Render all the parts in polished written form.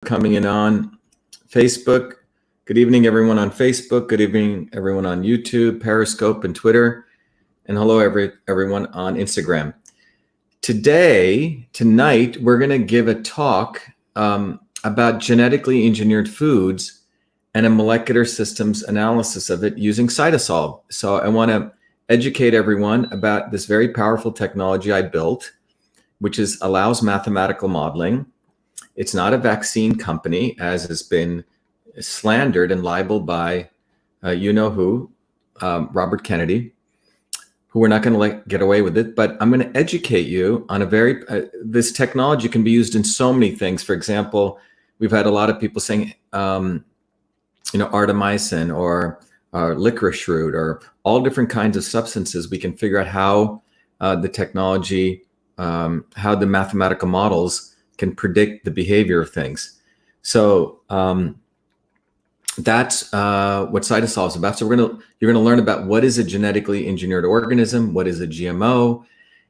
coming in on Facebook. Good evening, everyone on Facebook. Good evening, everyone on YouTube, Periscope, and Twitter. And hello, everyone on Instagram. Tonight, we're going to give a talk about genetically engineered foods and a molecular systems analysis of it using CytoSolve. So I want to educate everyone about this very powerful technology I built, which allows mathematical modeling. It's not a vaccine company, as has been slandered and libeled by you-know-who, Robert Kennedy, who we're not going to let get away with it. But I'm going to educate you on this technology can be used in so many things. For example, we've had a lot of people saying, artemisinin or licorice root or all different kinds of substances. We can figure out how the technology, how the mathematical models can predict the behavior of things. So that's what CytoSolve is about. So you're gonna learn about what is a genetically engineered organism, what is a GMO,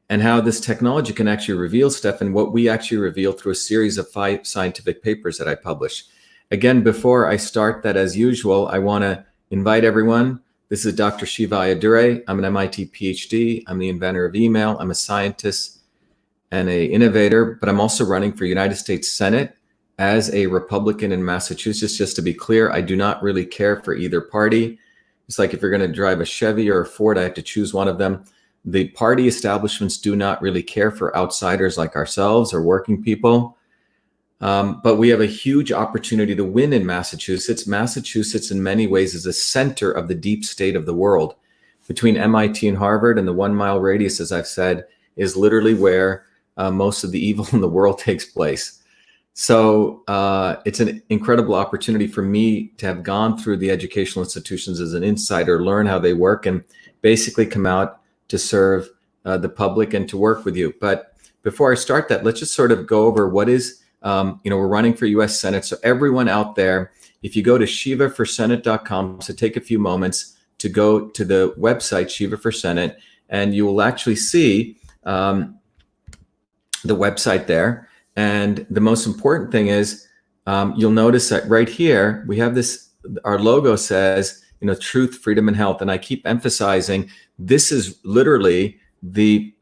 and how this technology can actually reveal stuff, and what we actually reveal through a series of 5 scientific papers that I publish. Again, before I start that, as usual, I want to invite everyone. This is Dr. Shiva Ayyadurai. I'm an MIT PhD. I'm the inventor of email. I'm a scientist and an innovator, but I'm also running for United States Senate as a Republican in Massachusetts. Just to be clear, I do not really care for either party. It's like if you're going to drive a Chevy or a Ford, I have to choose one of them. The party establishments do not really care for outsiders like ourselves or working people. But we have a huge opportunity to win in Massachusetts. Massachusetts, in many ways, is a center of the deep state of the world. Between MIT and Harvard and the 1 mile radius, as I've said, is literally where most of the evil in the world takes place. So it's an incredible opportunity for me to have gone through the educational institutions as an insider, learn how they work, and basically come out to serve the public and to work with you. But before I start that, let's just sort of go over what is, we're running for US Senate. So everyone out there, if you go to shivaforsenate.com, so take a few moments to go to the website, Shiva for Senate, and you will actually see the website there. And the most important thing is you'll notice that right here, we have this, our logo says, truth, freedom, and health. And I keep emphasizing, this is literally the,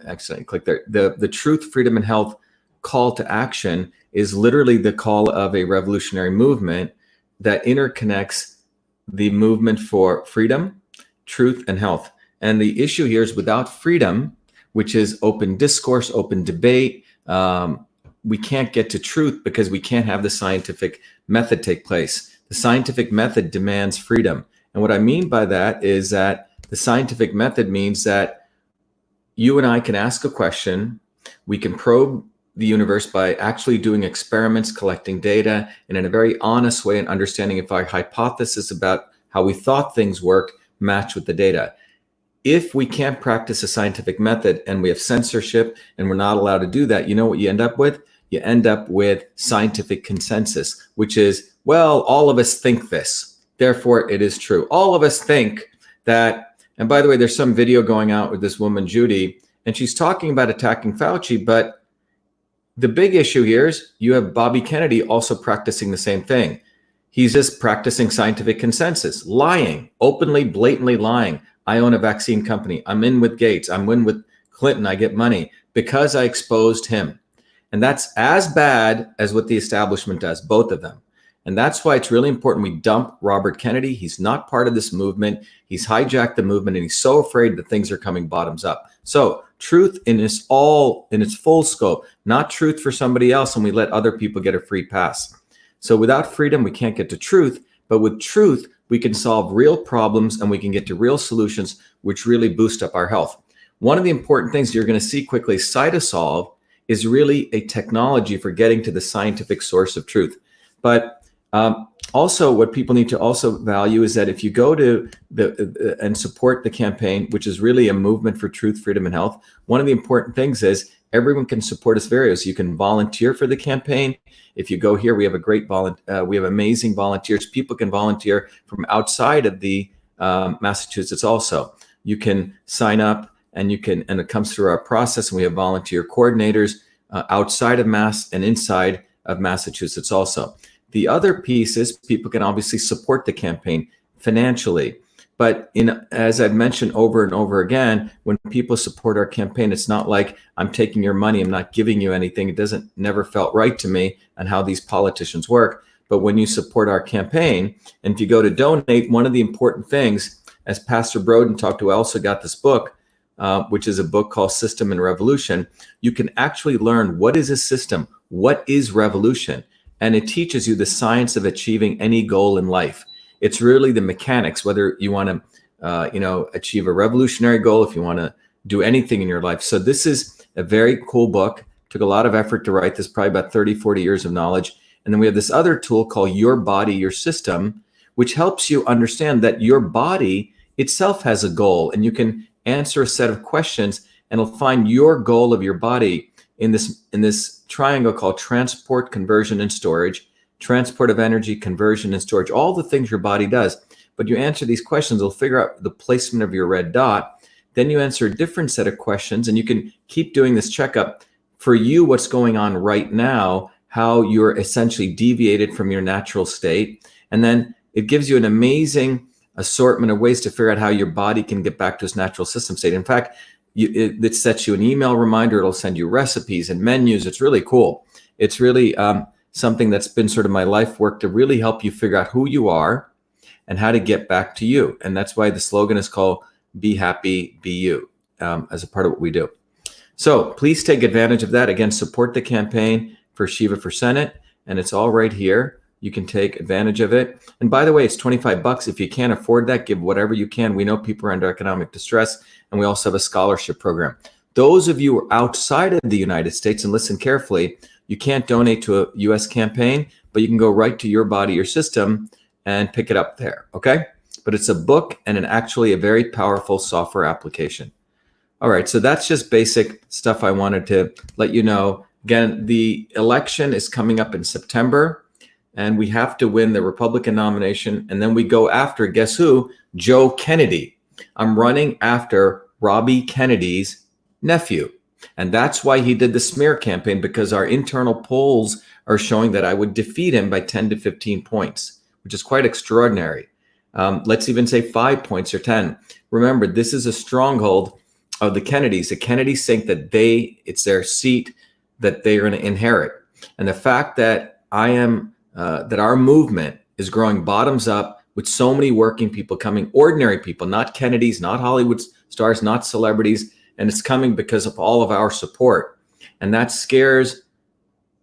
actually I clicked there. The truth, freedom, and health call to action is literally the call of a revolutionary movement that interconnects the movement for freedom, truth, and health. And the issue here is without freedom, which is open discourse, open debate, we can't get to truth because we can't have the scientific method take place. The scientific method demands freedom. And what I mean by that is that the scientific method means that you and I can ask a question, we can probe the universe by actually doing experiments, collecting data, and in a very honest way and understanding if our hypothesis about how we thought things work match with the data. If we can't practice a scientific method and we have censorship and we're not allowed to do that, you know what you end up with? You end up with scientific consensus, which is, well, all of us think this, therefore it is true. All of us think that, and by the way, there's some video going out with this woman, Judy, and she's talking about attacking Fauci, but the big issue here is you have Bobby Kennedy also practicing the same thing. He's just practicing scientific consensus, lying, openly, blatantly lying. I own a vaccine company. I'm in with Gates. I'm in with Clinton. I get money because I exposed him. And that's as bad as what the establishment does, both of them. And that's why it's really important we dump Robert Kennedy. He's not part of this movement. He's hijacked the movement, and he's so afraid that things are coming bottoms up. So truth in its full scope, not truth for somebody else, and we let other people get a free pass. So without freedom, we can't get to truth. But with truth, we can solve real problems and we can get to real solutions, which really boost up our health. One of the important things you're going to see quickly, CytoSolve is really a technology for getting to the scientific source of truth. But also what people need to also value is that if you go to and support the campaign, which is really a movement for truth, freedom, and health, one of the important things is everyone can support us various. You can volunteer for the campaign. If you go here, we have we have amazing volunteers. People can volunteer from outside of the Massachusetts also. You can sign up and it comes through our process, and we have volunteer coordinators outside of Mass and inside of Massachusetts also. The other piece is people can obviously support the campaign financially. But as I've mentioned over and over again, when people support our campaign, it's not like I'm taking your money, I'm not giving you anything. It never felt right to me and how these politicians work. But when you support our campaign, and if you go to donate, one of the important things, as Pastor Broden talked to, I also got this book, which is a book called System and Revolution. You can actually learn what is a system, what is revolution, and it teaches you the science of achieving any goal in life. It's really the mechanics, whether you want to, achieve a revolutionary goal, if you want to do anything in your life. So this is a very cool book. Took a lot of effort to write this, probably about 30, 40 years of knowledge. And then we have this other tool called Your Body, Your System, which helps you understand that your body itself has a goal, and you can answer a set of questions and it'll find your goal of your body in this triangle called transport, conversion, and storage. Transport of energy, conversion, and storage, all the things your body does. But you answer these questions, it'll figure out the placement of your red dot. Then you answer a different set of questions, and you can keep doing this checkup for you, what's going on right now, how you're essentially deviated from your natural state. And then it gives you an amazing assortment of ways to figure out how your body can get back to its natural system state. In fact, it sets you an email reminder. It'll send you recipes and menus. It's really cool. It's really something that's been sort of my life work to really help you figure out who you are and how to get back to you. And that's why the slogan is called Be Happy, Be You, as a part of what we do. So please take advantage of that. Again, support the campaign for Shiva for Senate, and it's all right here. You can take advantage of it. And by the way, it's $25. If you can't afford that, give whatever you can. We know people are under economic distress, and we also have a scholarship program. Those of you who are outside of the United States, and listen carefully, you can't donate to a U.S. campaign, but you can go right to Your Body, Your System and pick it up there, okay? But it's a book and actually a very powerful software application. All right, so that's just basic stuff I wanted to let you know. Again, the election is coming up in September, and we have to win the Republican nomination, and then we go after, guess who? Joe Kennedy. I'm running after Robbie Kennedy's nephew. And that's why he did the smear campaign, because our internal polls are showing that I would defeat him by 10 to 15 points, which is quite extraordinary. Let's even say 5 points or 10. Remember, this is a stronghold of the Kennedys. The Kennedys think that it's their seat that they're going to inherit. And the fact that that our movement is growing bottoms up with so many working people coming, ordinary people, not Kennedys, not Hollywood stars, not celebrities, and it's coming because of all of our support. And that scares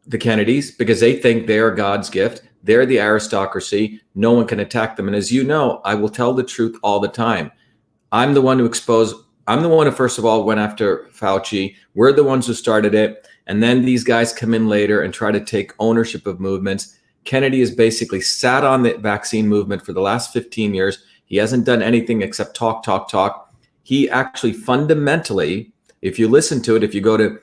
the Kennedys because they think they are God's gift. They're the aristocracy. No one can attack them. And as you know, I will tell the truth all the time. I'm the one who first of all went after Fauci. We're the ones who started it. And then these guys come in later and try to take ownership of movements. Kennedy has basically sat on the vaccine movement for the last 15 years. He hasn't done anything except talk. He actually fundamentally, if you listen to it, if you go to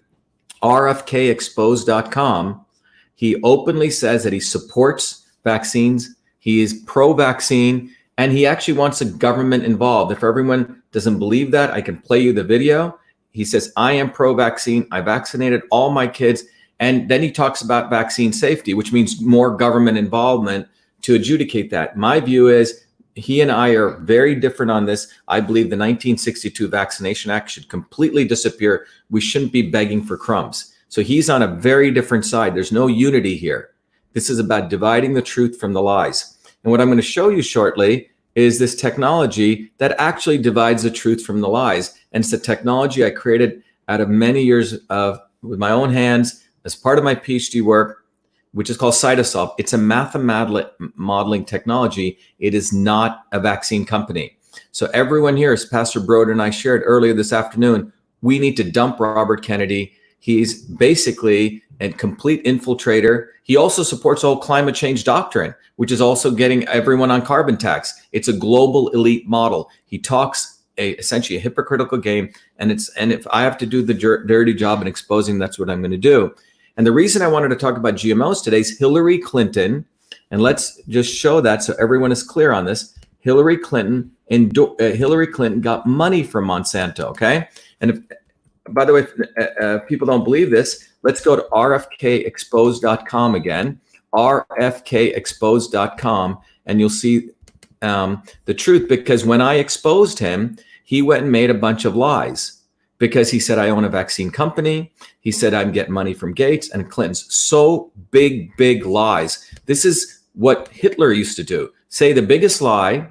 rfkexposed.com, he openly says that he supports vaccines. He is pro-vaccine, and he actually wants the government involved. If everyone doesn't believe that, I can play you the video. He says, I am pro-vaccine. I vaccinated all my kids. And then he talks about vaccine safety, which means more government involvement to adjudicate that. My view is, he and I are very different on this. I believe the 1962 Vaccination Act should completely disappear. We shouldn't be begging for crumbs. So he's on a very different side. There's no unity here. This is about dividing the truth from the lies. And what I'm going to show you shortly is this technology that actually divides the truth from the lies. And it's a technology I created out of many years with my own hands as part of my PhD work, which is called Cytosolve. It's a mathematical modeling technology. It is not a vaccine company. So everyone here, as Pastor Broder and I shared earlier this afternoon, we need to dump Robert Kennedy. He's basically a complete infiltrator. He also supports the whole climate change doctrine, which is also getting everyone on carbon tax. It's a global elite model. He talks essentially a hypocritical game, and if I have to do the dirty job in exposing, that's what I'm going to do. And the reason I wanted to talk about GMOs today is Hillary Clinton, and let's just show that so everyone is clear on this. Hillary Clinton got money from Monsanto, okay? And by the way, if people don't believe this, Let's go to rfkexposed.com again, rfkexposed.com, and you'll see the truth. Because when I exposed him, he went and made a bunch of lies. Because he said, I own a vaccine company. He said, I'm getting money from Gates and Clinton's. So big, big lies. This is what Hitler used to do. Say the biggest lie,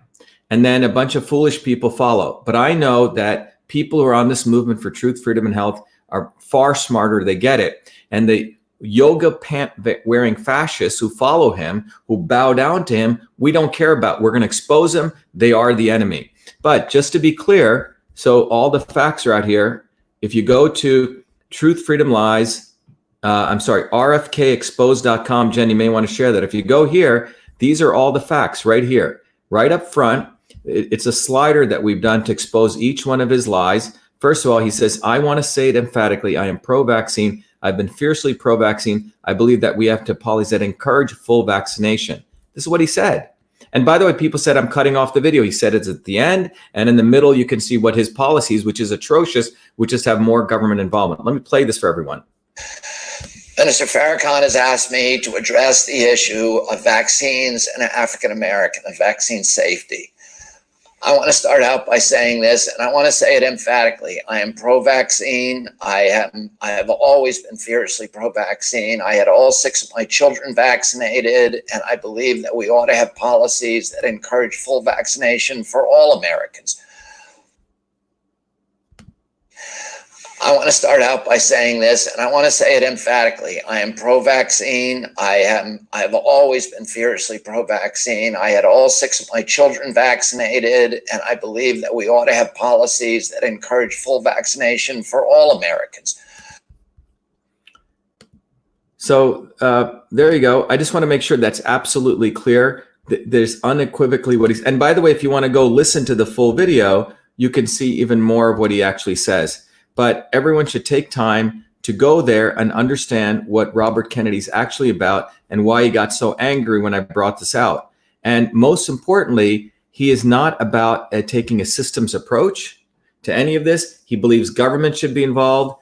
and then a bunch of foolish people follow. But I know that people who are on this movement for truth, freedom, and health are far smarter. They get it. And the yoga pant wearing fascists who follow him, who bow down to him, we don't care about. We're going to expose them. They are the enemy. But just to be clear, so all the facts are out here. If you go to Truth, Freedom, Lies, rfkexposed.com, Jen, you may want to share that. If you go here, these are all the facts right here, right up front. It's a slider that we've done to expose each one of his lies. First of all, he says, I want to say it emphatically. I am pro-vaccine. I've been fiercely pro-vaccine. I believe that we have to policies that encourage full vaccination. This is what he said. And by the way, people said I'm cutting off the video. He said it's at the end, and in the middle, you can see what his policies, which is atrocious, which just have more government involvement. Let me play this for everyone. Minister Farrakhan has asked me to address the issue of vaccines and African American and vaccine safety. I want to start out by saying this, and I want to say it emphatically. I am pro-vaccine. I have always been fiercely pro-vaccine. I had all 6 of my children vaccinated, and I believe that we ought to have policies that encourage full vaccination for all Americans. I want to start out by saying this, and I want to say it emphatically. I am pro-vaccine. I have always been fiercely pro-vaccine. I had all 6 of my children vaccinated, and I believe that we ought to have policies that encourage full vaccination for all Americans. So there you go. I just want to make sure that's absolutely clear. There's unequivocally what he's, and by the way, if you want to go listen to the full video, you can see even more of what he actually says. But everyone should take time to go there and understand what Robert Kennedy's actually about and why he got so angry when I brought this out. And most importantly, he is not about taking a systems approach to any of this. He believes government should be involved.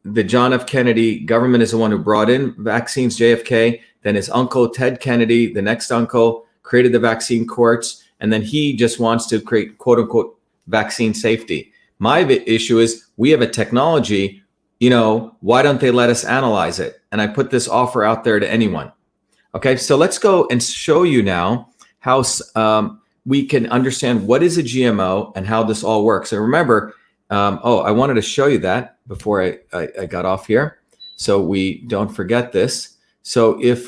The John F. Kennedy government is the one who brought in vaccines, JFK. Then his uncle, Ted Kennedy, the next uncle, created the vaccine courts. And then he just wants to create, quote unquote, vaccine safety. My issue is we have a technology, why don't they let us analyze it? And I put this offer out there to anyone. Okay, so let's go and show you now how we can understand what is a GMO and how this all works. And remember, I wanted to show you that before I got off here, so we don't forget this. So if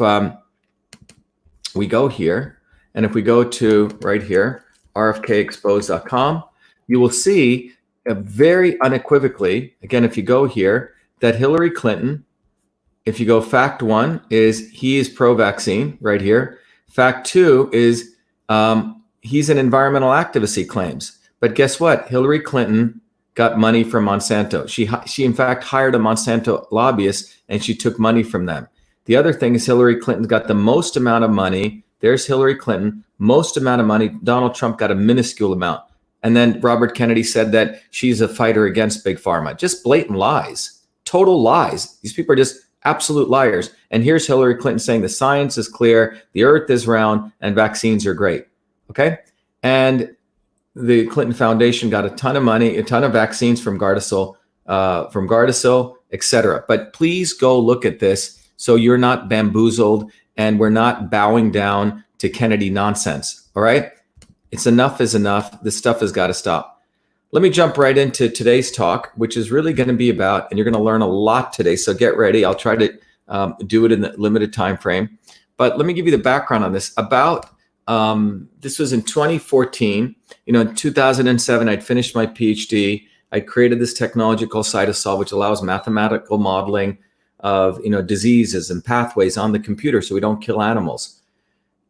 we go here, and if we go to right here, rfkexposed.com, you will see very unequivocally, again, if you go here, that Hillary Clinton, if you go fact 1 is he is pro-vaccine right here. Fact 2 is he's an environmental activist, he claims. But guess what? Hillary Clinton got money from Monsanto. She in fact hired a Monsanto lobbyist and she took money from them. The other thing is Hillary Clinton got the most amount of money. There's Hillary Clinton, most amount of money. Donald Trump got a minuscule amount. And then Robert Kennedy said that she's a fighter against big pharma. Just blatant lies, total lies. These people are just absolute liars. And here's Hillary Clinton saying the science is clear, the earth is round, and vaccines are great. Okay. And the Clinton Foundation got a ton of money, a ton of vaccines from Gardasil, et cetera. But please go look at this so you're not bamboozled and we're not bowing down to Kennedy nonsense. All right. It's enough is enough. This stuff has got to stop. Let me jump right into today's talk, which is really going to be about, and you're going to learn a lot today. So get ready. I'll try to do it in the limited time frame. But let me give you the background on this. This was in 2014. In 2007, I'd finished my PhD. I created this technology called Cytosol, which allows mathematical modeling of diseases and pathways on the computer, so we don't kill animals.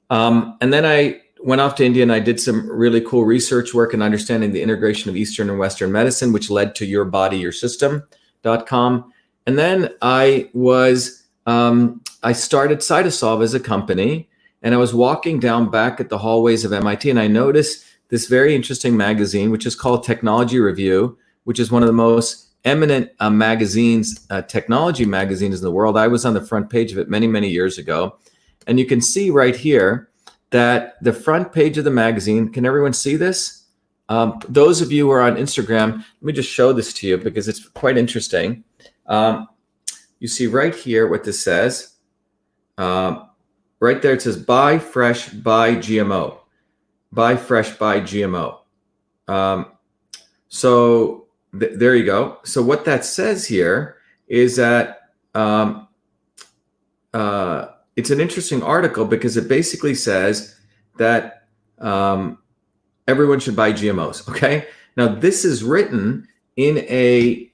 And then I went off to India and I did some really cool research work in understanding the integration of Eastern and Western medicine, which led to YourBodyYourSystem.com. And then I started Cytosol as a company, and I was walking down back at the hallways of MIT, and I noticed this very interesting magazine, which is called Technology Review, which is one of the most eminent magazines, technology magazines in the world. I was on the front page of it many, many years ago. And you can see right here that the front page of the magazine, can everyone see this? Those of you who are on Instagram, let me just show this to you because it's quite interesting. You see right here what this says. Right there it says, buy fresh, buy GMO. Buy fresh, buy GMO. So there you go. So what that says here is that it's an interesting article because it basically says that everyone should buy GMOs. Okay. Now this is written in a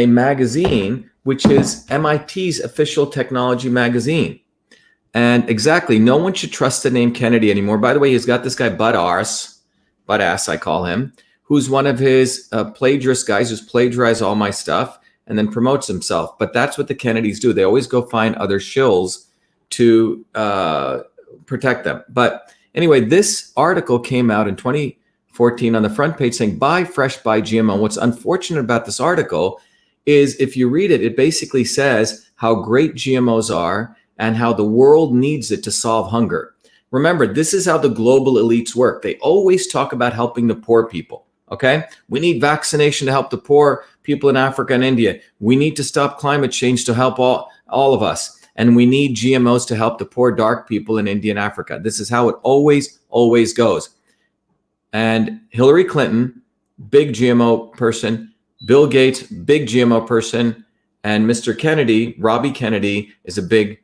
magazine which is MIT's official technology magazine. And exactly, no one should trust the name Kennedy anymore. By the way, he's got this guy Bud Ass, I call him, who's one of his plagiarist guys who's plagiarized all my stuff and then promotes himself. But that's what the Kennedys do. They always go find other shills to protect them. But anyway, this article came out in 2014 on the front page saying, buy fresh, buy GMO. And what's unfortunate about this article is if you read it, it basically says how great GMOs are and how the world needs it to solve hunger. Remember, this is how the global elites work. They always talk about helping the poor people, okay? We need vaccination to help the poor people in Africa and India. We need to stop climate change to help all of us. And we need GMOs to help the poor dark people in India and Africa. This is how it always goes. And Hillary Clinton, big GMO person, Bill Gates, big GMO person, and Mr. Kennedy, Robbie Kennedy, is a big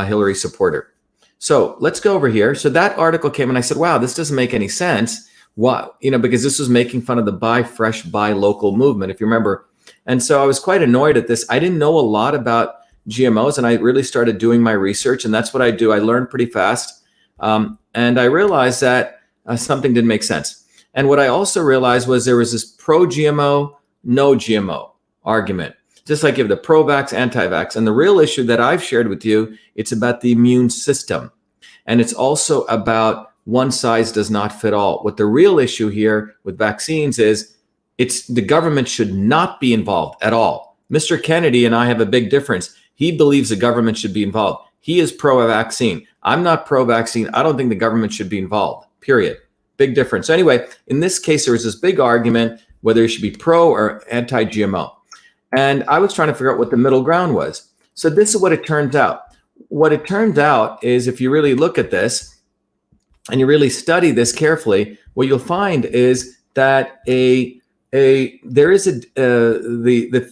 Hillary supporter. So let's go over here. So that article came and I said, wow, this doesn't make any sense. Why? Because this was making fun of the buy fresh, buy local movement, if you remember. And so I was quite annoyed at this. I didn't know a lot about GMOs and I really started doing my research, and that's what I do. I learned pretty fast. And I realized that something didn't make sense. And what I also realized was there was this pro-GMO, no GMO argument. Just like you have the pro-vax, anti-vax. And the real issue that I've shared with you, it's about the immune system. And it's also about one size does not fit all. What the real issue here with vaccines is the government should not be involved at all. Mr. Kennedy and I have a big difference. He believes the government should be involved. He is pro-vaccine. I'm not pro-vaccine. I don't think the government should be involved, period. Big difference. So anyway, in this case, there was this big argument whether it should be pro or anti-GMO. And I was trying to figure out what the middle ground was. So this is what it turns out. What it turns out is if you really look at this and you really study this carefully, what you'll find is that the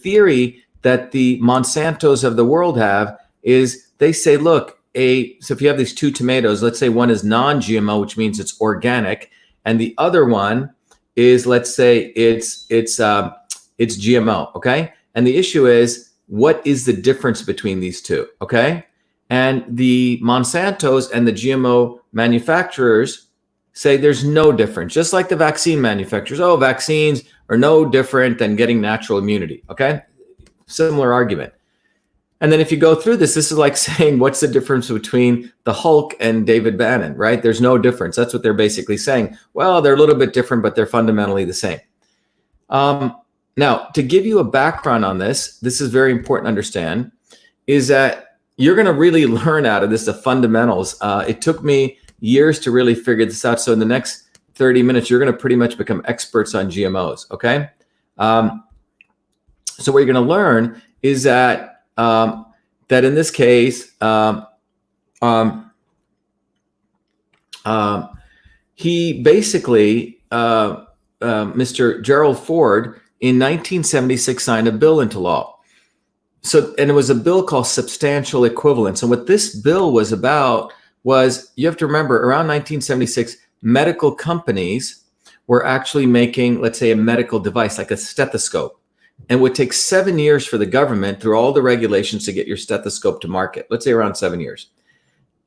theory that the Monsantos of the world have is they say, look, so if you have these two tomatoes, let's say one is non-GMO, which means it's organic, and the other one is, let's say it's GMO, okay? And the issue is, what is the difference between these two, okay? And the Monsantos and the GMO manufacturers say there's no difference, just like the vaccine manufacturers. Oh, vaccines are no different than getting natural immunity, okay? Similar argument. And then if you go through this is like saying, what's the difference between the Hulk and David Bannon, right? There's no difference. That's what they're basically saying. Well, they're a little bit different, but they're fundamentally the same. Now, to give you a background on this is very important to understand, is that you're going to really learn out of this the fundamentals. It took me years to really figure this out. So in the next 30 minutes, you're going to pretty much become experts on GMOs, okay? So what you're going to learn is that that in this case, he basically, Mr. Gerald Ford, in 1976 signed a bill into law. So, and it was a bill called substantial equivalence. And what this bill was about was, you have to remember, around 1976, medical companies were actually making, let's say, a medical device like a stethoscope. And it would take 7 years for the government, through all the regulations, to get your stethoscope to market. Let's say around 7 years.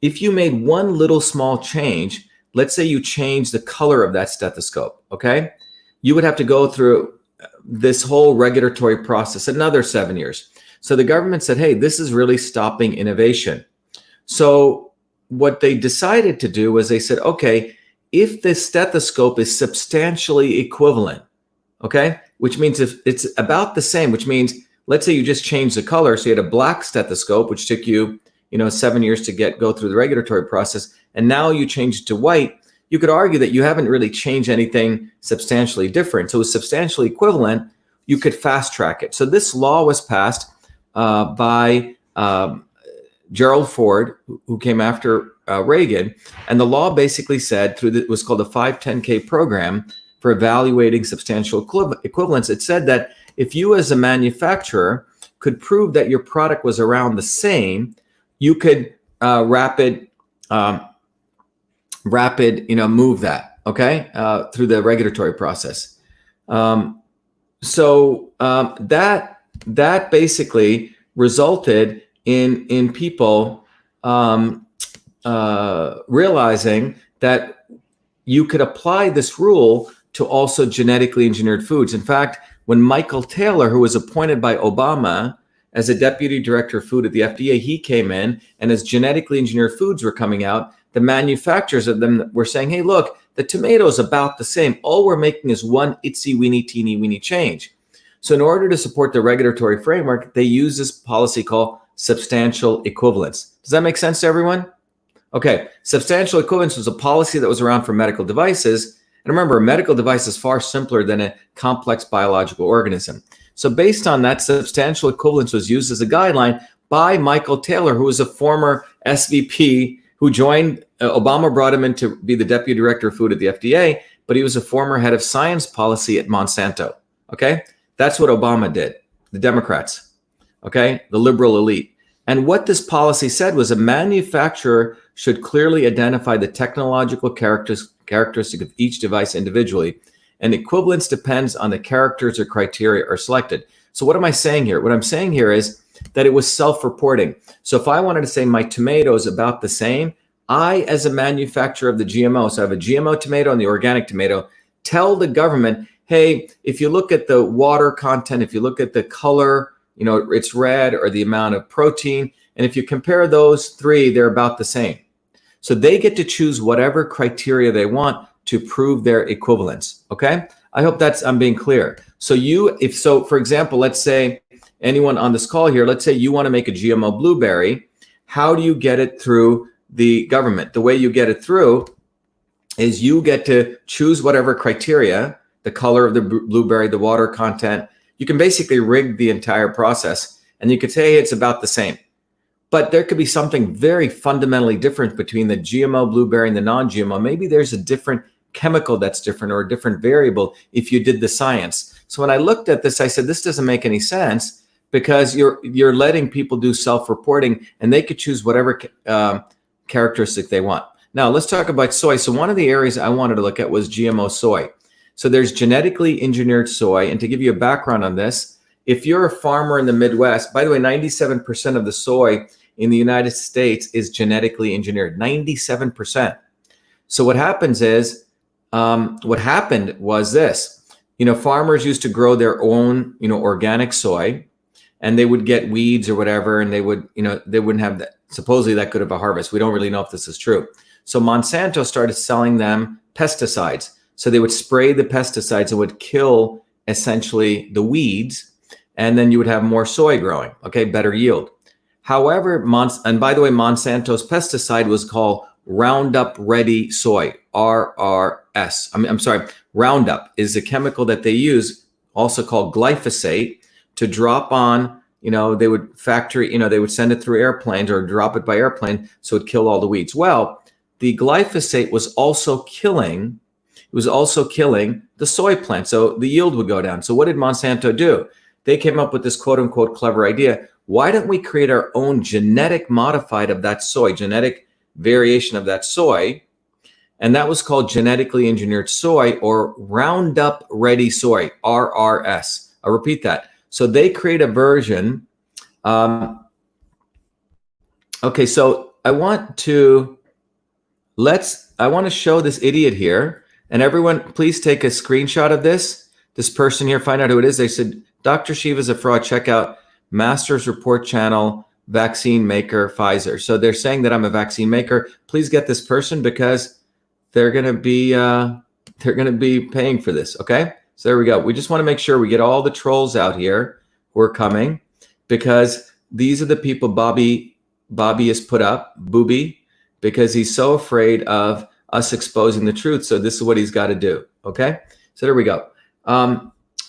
If you made one little small change, let's say you change the color of that stethoscope, okay? You would have to go through this whole regulatory process, another 7 years. So the government said, hey, this is really stopping innovation. So what they decided to do was they said, okay, if the stethoscope is substantially equivalent, Okay, which means if it's about the same, which means let's say you just changed the color, so you had a black stethoscope, which took you, 7 years to go through the regulatory process, and now you change it to white. You could argue that you haven't really changed anything substantially different. So it's substantially equivalent. You could fast track it. So this law was passed by Gerald Ford, who came after Reagan, and the law basically said it was called the 510K program for evaluating substantial equivalence. It said that if you as a manufacturer could prove that your product was around the same, you could rapid move that, okay, through the regulatory process. That basically resulted in people realizing that you could apply this rule to also genetically engineered foods. In fact, when Michael Taylor, who was appointed by Obama as a deputy director of food at the FDA, he came in, and as genetically engineered foods were coming out, the manufacturers of them were saying, hey, look, the tomato is about the same. All we're making is one itsy weeny teeny weeny change. So in order to support the regulatory framework, they use this policy called substantial equivalence. Does that make sense to everyone? Okay, substantial equivalence was a policy that was around for medical devices. And remember, a medical device is far simpler than a complex biological organism. So based on that, substantial equivalence was used as a guideline by Michael Taylor, who was a former SVP who joined, Obama brought him in to be the deputy director of food at the FDA, but he was a former head of science policy at Monsanto. Okay, that's what Obama did, the Democrats, okay, the liberal elite. And what this policy said was a manufacturer should clearly identify the technological characteristic of each device individually, and equivalence depends on the characters or criteria are selected. So what am I saying here? What I'm saying here is that it was self-reporting. So if I wanted to say my tomato is about the same, I, as a manufacturer of the GMO, so I have a GMO tomato and the organic tomato, tell the government, hey, if you look at the water content, if you look at the color, it's red, or the amount of protein, and if you compare those three, they're about the same. So they get to choose whatever criteria they want to prove their equivalence. Okay, I hope I'm being clear. So for example, let's say anyone on this call here, let's say you want to make a GMO blueberry. How do you get it through the government? The way you get it through is you get to choose whatever criteria, the color of the blueberry, the water content. You can basically rig the entire process, and you could say, hey, it's about the same. But there could be something very fundamentally different between the GMO blueberry and the non-GMO. Maybe there's a different chemical that's different, or a different variable if you did the science. So when I looked at this, I said, this doesn't make any sense, because you're letting people do self-reporting, and they could choose whatever characteristic they want. Now let's talk about soy. So one of the areas I wanted to look at was GMO soy. So there's genetically engineered soy. And to give you a background on this, if you're a farmer in the Midwest, by the way, 97% of the soy in the United States is genetically engineered, 97%. So what happened was this, farmers used to grow their own, organic soy, and they would get weeds or whatever, and they wouldn't have that, supposedly that good of a harvest. We don't really know if this is true. So Monsanto started selling them pesticides. So they would spray the pesticides and would kill essentially the weeds, and then you would have more soy growing, okay, better yield. However, and by the way, Monsanto's pesticide was called Roundup Ready Soy, RRS. Roundup is a chemical that they use, also called glyphosate, to drop on, they would they would send it through airplanes or drop it by airplane, so it'd kill all the weeds. Well, the glyphosate was also killing the soy plant, so the yield would go down. So what did Monsanto do? They came up with this quote unquote clever idea. Why don't we create our own genetic modified of that soy, genetic variation of that soy? And that was called genetically engineered soy, or Roundup Ready Soy, RRS. I'll repeat that. So they create a version. Okay, so I want to show this idiot here. And everyone, please take a screenshot of this. This person here, find out who it is. They said, Dr. Shiva is a fraud. Check out Masters Report Channel, vaccine maker, Pfizer. So they're saying that I'm a vaccine maker. Please get this person, because they're going to be paying for this. Okay. So there we go. We just want to make sure we get all the trolls out here who are coming, because these are the people Bobby has put up, Booby, because he's so afraid of us exposing the truth. So this is what he's got to do. Okay. So there we go.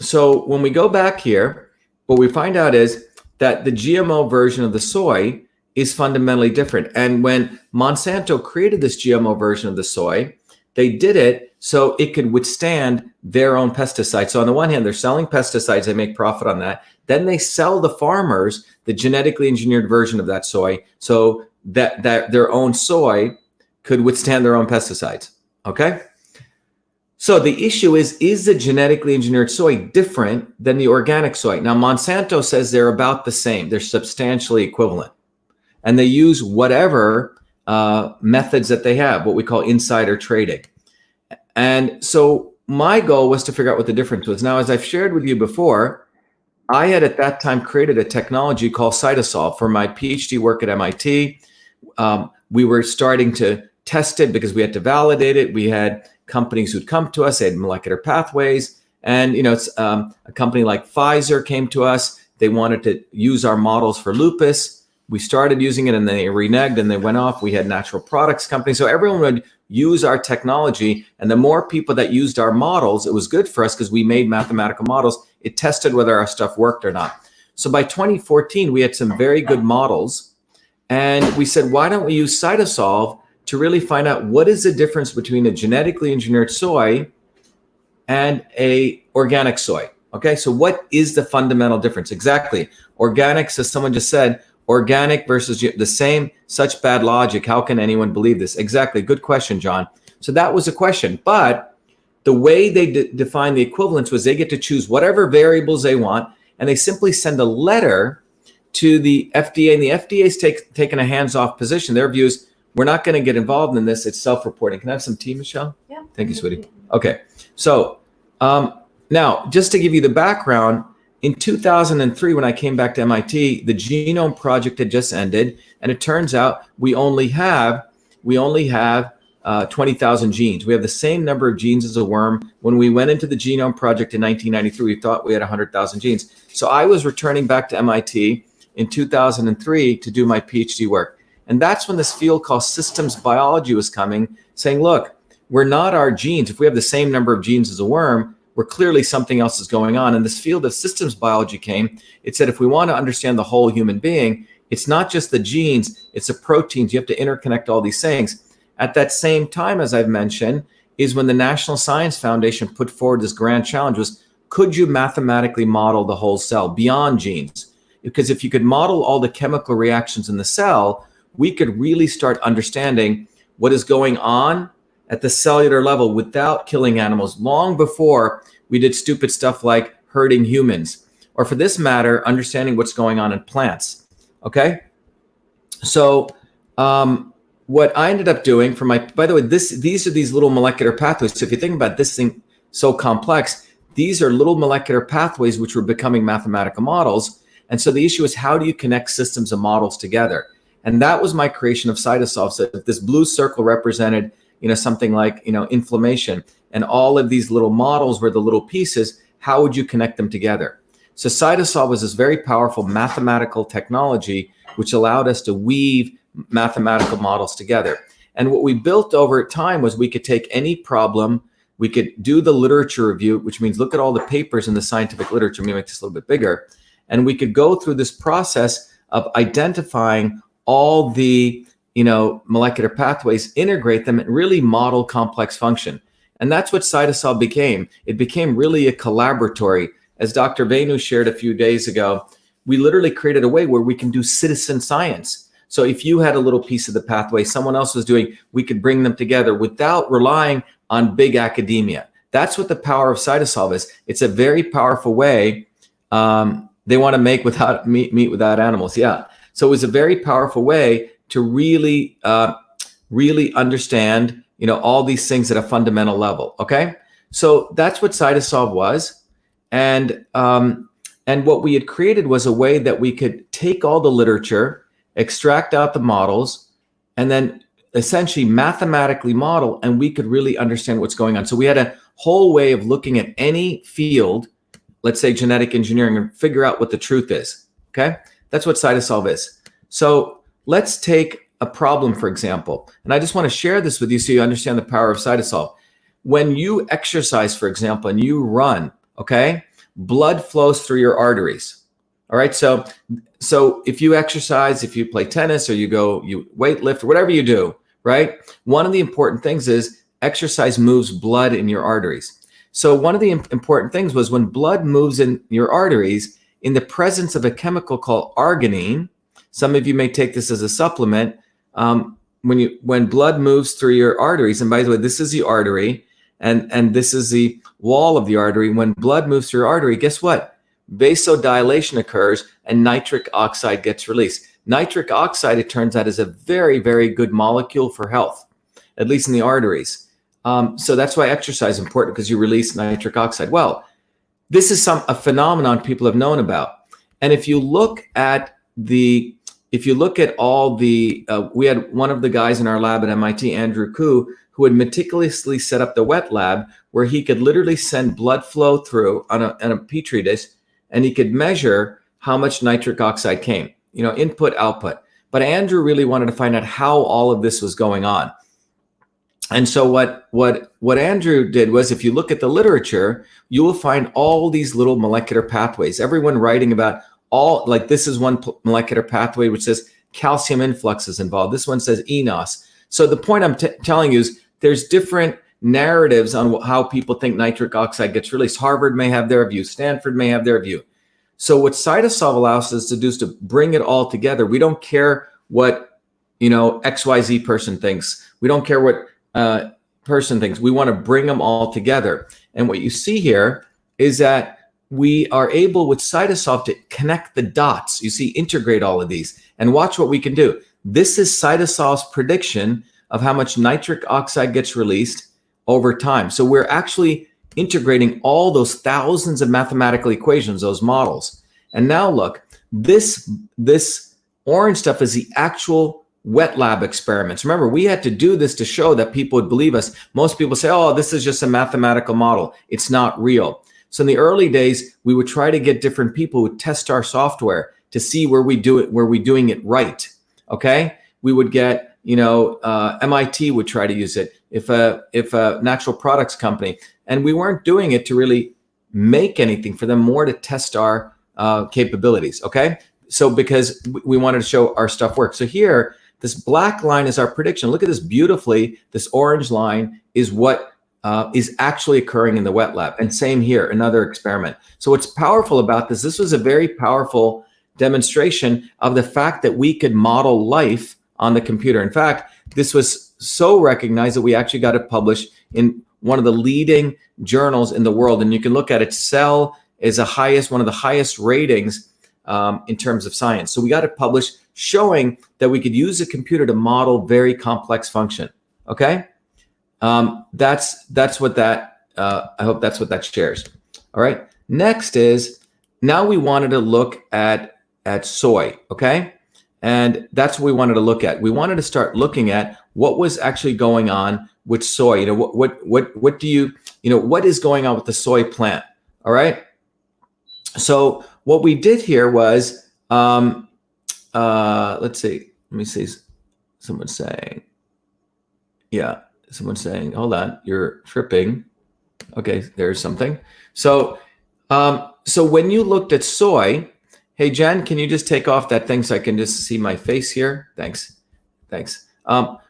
So when we go back here, what we find out is that the GMO version of the soy is fundamentally different. And when Monsanto created this GMO version of the soy, they did it so it could withstand their own pesticides. So on the one hand, they're selling pesticides, they make profit on that. Then they sell the farmers the genetically engineered version of that soy so that their own soy could withstand their own pesticides. Okay? So the issue is the genetically engineered soy different than the organic soy? Now, Monsanto says they're about the same. They're substantially equivalent. And they use whatever methods that they have, what we call insider trading. And so my goal was to figure out what the difference was. Now, as I've shared with you before, I had at that time created a technology called Cytosol for my PhD work at MIT. We were starting to test it because we had to validate it. We had companies who'd come to us, they had molecular pathways. And, it's a company like Pfizer came to us. They wanted to use our models for lupus. We started using it and then they reneged and they went off. We had natural products companies. So everyone would use our technology. And the more people that used our models, it was good for us because we made mathematical models. It tested whether our stuff worked or not. So by 2014, we had some very good models. And we said, why don't we use Cytosol to really find out what is the difference between a genetically engineered soy and a organic soy? Okay, so what is the fundamental difference? Exactly. Organics, as someone just said, organic versus the same, such bad logic. How can anyone believe this? Exactly. Good question, John. So that was a question. But the way they define the equivalence was they get to choose whatever variables they want, and they simply send a letter to the FDA, and the FDA's taken a hands-off position. Their view is, we're not going to get involved in this. It's self-reporting. Can I have some tea, Michelle? Yeah. Thank you, sweetie. Okay. So now, just to give you the background, in 2003, when I came back to MIT, the Genome Project had just ended, and it turns out we only have 20,000 genes. We have the same number of genes as a worm. When we went into the Genome Project in 1993, we thought we had 100,000 genes. So I was returning back to MIT in 2003 to do my PhD work. And that's when this field called systems biology was coming, saying, look, we're not our genes. If we have the same number of genes as a worm, we're clearly something else is going on. And this field of systems biology came. It said, if we want to understand the whole human being, it's not just the genes, it's the proteins. You have to interconnect all these things. At that same time, as I've mentioned, is when the National Science Foundation put forward this grand challenge was, could you mathematically model the whole cell beyond genes? Because if you could model all the chemical reactions in the cell, we could really start understanding what is going on at the cellular level without killing animals, long before we did stupid stuff like hurting humans, or for this matter, understanding what's going on in plants. Okay. So what I ended up doing for by the way, these are these little molecular pathways. So if you think about this thing so complex, these are little molecular pathways which were becoming mathematical models. And so the issue is, how do you connect systems and models together? And that was my creation of Cytosol. So if this blue circle represented, something like, inflammation, and all of these little models were the little pieces, how would you connect them together? So Cytosol was this very powerful mathematical technology, which allowed us to weave mathematical models together. And what we built over time was we could take any problem, we could do the literature review, which means look at all the papers in the scientific literature. Let me make this a little bit bigger. And we could go through this process of identifying all the molecular pathways, integrate them, and really model complex function. And that's what Cytosol became. It became really a collaboratory. As Dr. Venu shared a few days ago, we literally created a way where we can do citizen science. So if you had a little piece of the pathway someone else was doing, we could bring them together without relying on big academia. That's what the power of Cytosol is. It's a very powerful way. They want to make without meat without animals. Yeah. So it was a very powerful way to really understand, all these things at a fundamental level. Okay. So that's what Cytosol was. And what we had created was a way that we could take all the literature, extract out the models, and then essentially mathematically model, and we could really understand what's going on. So we had whole way of looking at any field, let's say genetic engineering, and figure out what the truth is. Okay, that's what Cytosolve is. So let's take a problem, for example, and I just want to share this with you so you understand the power of Cytosolve. When you exercise, for example, and you run, okay, blood flows through your arteries. All right, so if you exercise, if you play tennis or you weight lift or whatever you do, right? One of the important things is exercise moves blood in your arteries. So one of the important things was when blood moves in your arteries in the presence of a chemical called arginine. Some of you may take this as a supplement. When blood moves through your arteries, and by the way, this is the artery, and this is the wall of the artery. When blood moves through your artery, guess what? Vasodilation occurs and nitric oxide gets released. Nitric oxide, it turns out, is a very, very good molecule for health, at least in the arteries. So that's why exercise is important, because you release nitric oxide. Well, this is a phenomenon people have known about. And if you look at all the, we had one of the guys in our lab at MIT, Andrew Koo, who had meticulously set up the wet lab where he could literally send blood flow through on a petri dish, and he could measure how much nitric oxide came, input, output. But Andrew really wanted to find out how all of this was going on. And so what Andrew did was, if you look at the literature, you will find all these little molecular pathways, everyone writing about this is one molecular pathway which says calcium influx is involved. This one says enos. So the point I'm telling you is there's different narratives on how people think nitric oxide gets released. Harvard may have their view. Stanford may have their view. So what Cytosolve allows us to do is to bring it all together. We don't care what, XYZ person thinks. We don't care what person thinks. We want to bring them all together. And what you see here is that we are able with Cytosolve to connect the dots. You see, integrate all of these and watch what we can do. This is Cytosolve's prediction of how much nitric oxide gets released over time. So we're actually integrating all those thousands of mathematical equations, those models. And now look, this orange stuff is the actual wet lab experiments. Remember, we had to do this to show that people would believe us. Most people say, oh, this is just a mathematical model. It's not real. So in the early days, we would try to get different people who would test our software to see where we doing it right. Okay, we would get, MIT would try to use it, if a natural products company, and we weren't doing it to really make anything for them, more to test our capabilities. Okay, so because we wanted to show our stuff works. So here, this black line is our prediction. Look at this beautifully. This orange line is what is actually occurring in the wet lab. And same here, another experiment. So what's powerful about this was a very powerful demonstration of the fact that we could model life on the computer. In fact, this was so recognized that we actually got it published in one of the leading journals in the world. And you can look at it. Cell is one of the highest ratings in terms of science. So we got it published showing that we could use a computer to model very complex function. Okay. That's what that, I hope that's what that shares. All right. Next is, now we wanted to look at soy. Okay. And that's what we wanted to look at. We wanted to start looking at what was actually going on with soy. What is going on with the soy plant? All right. So what we did here was, let's see, let me see, someone's saying, hold on, you're tripping. Okay, there's something. So when you looked at soy, hey, Jen, can you just take off that thing so I can just see my face here? Thanks.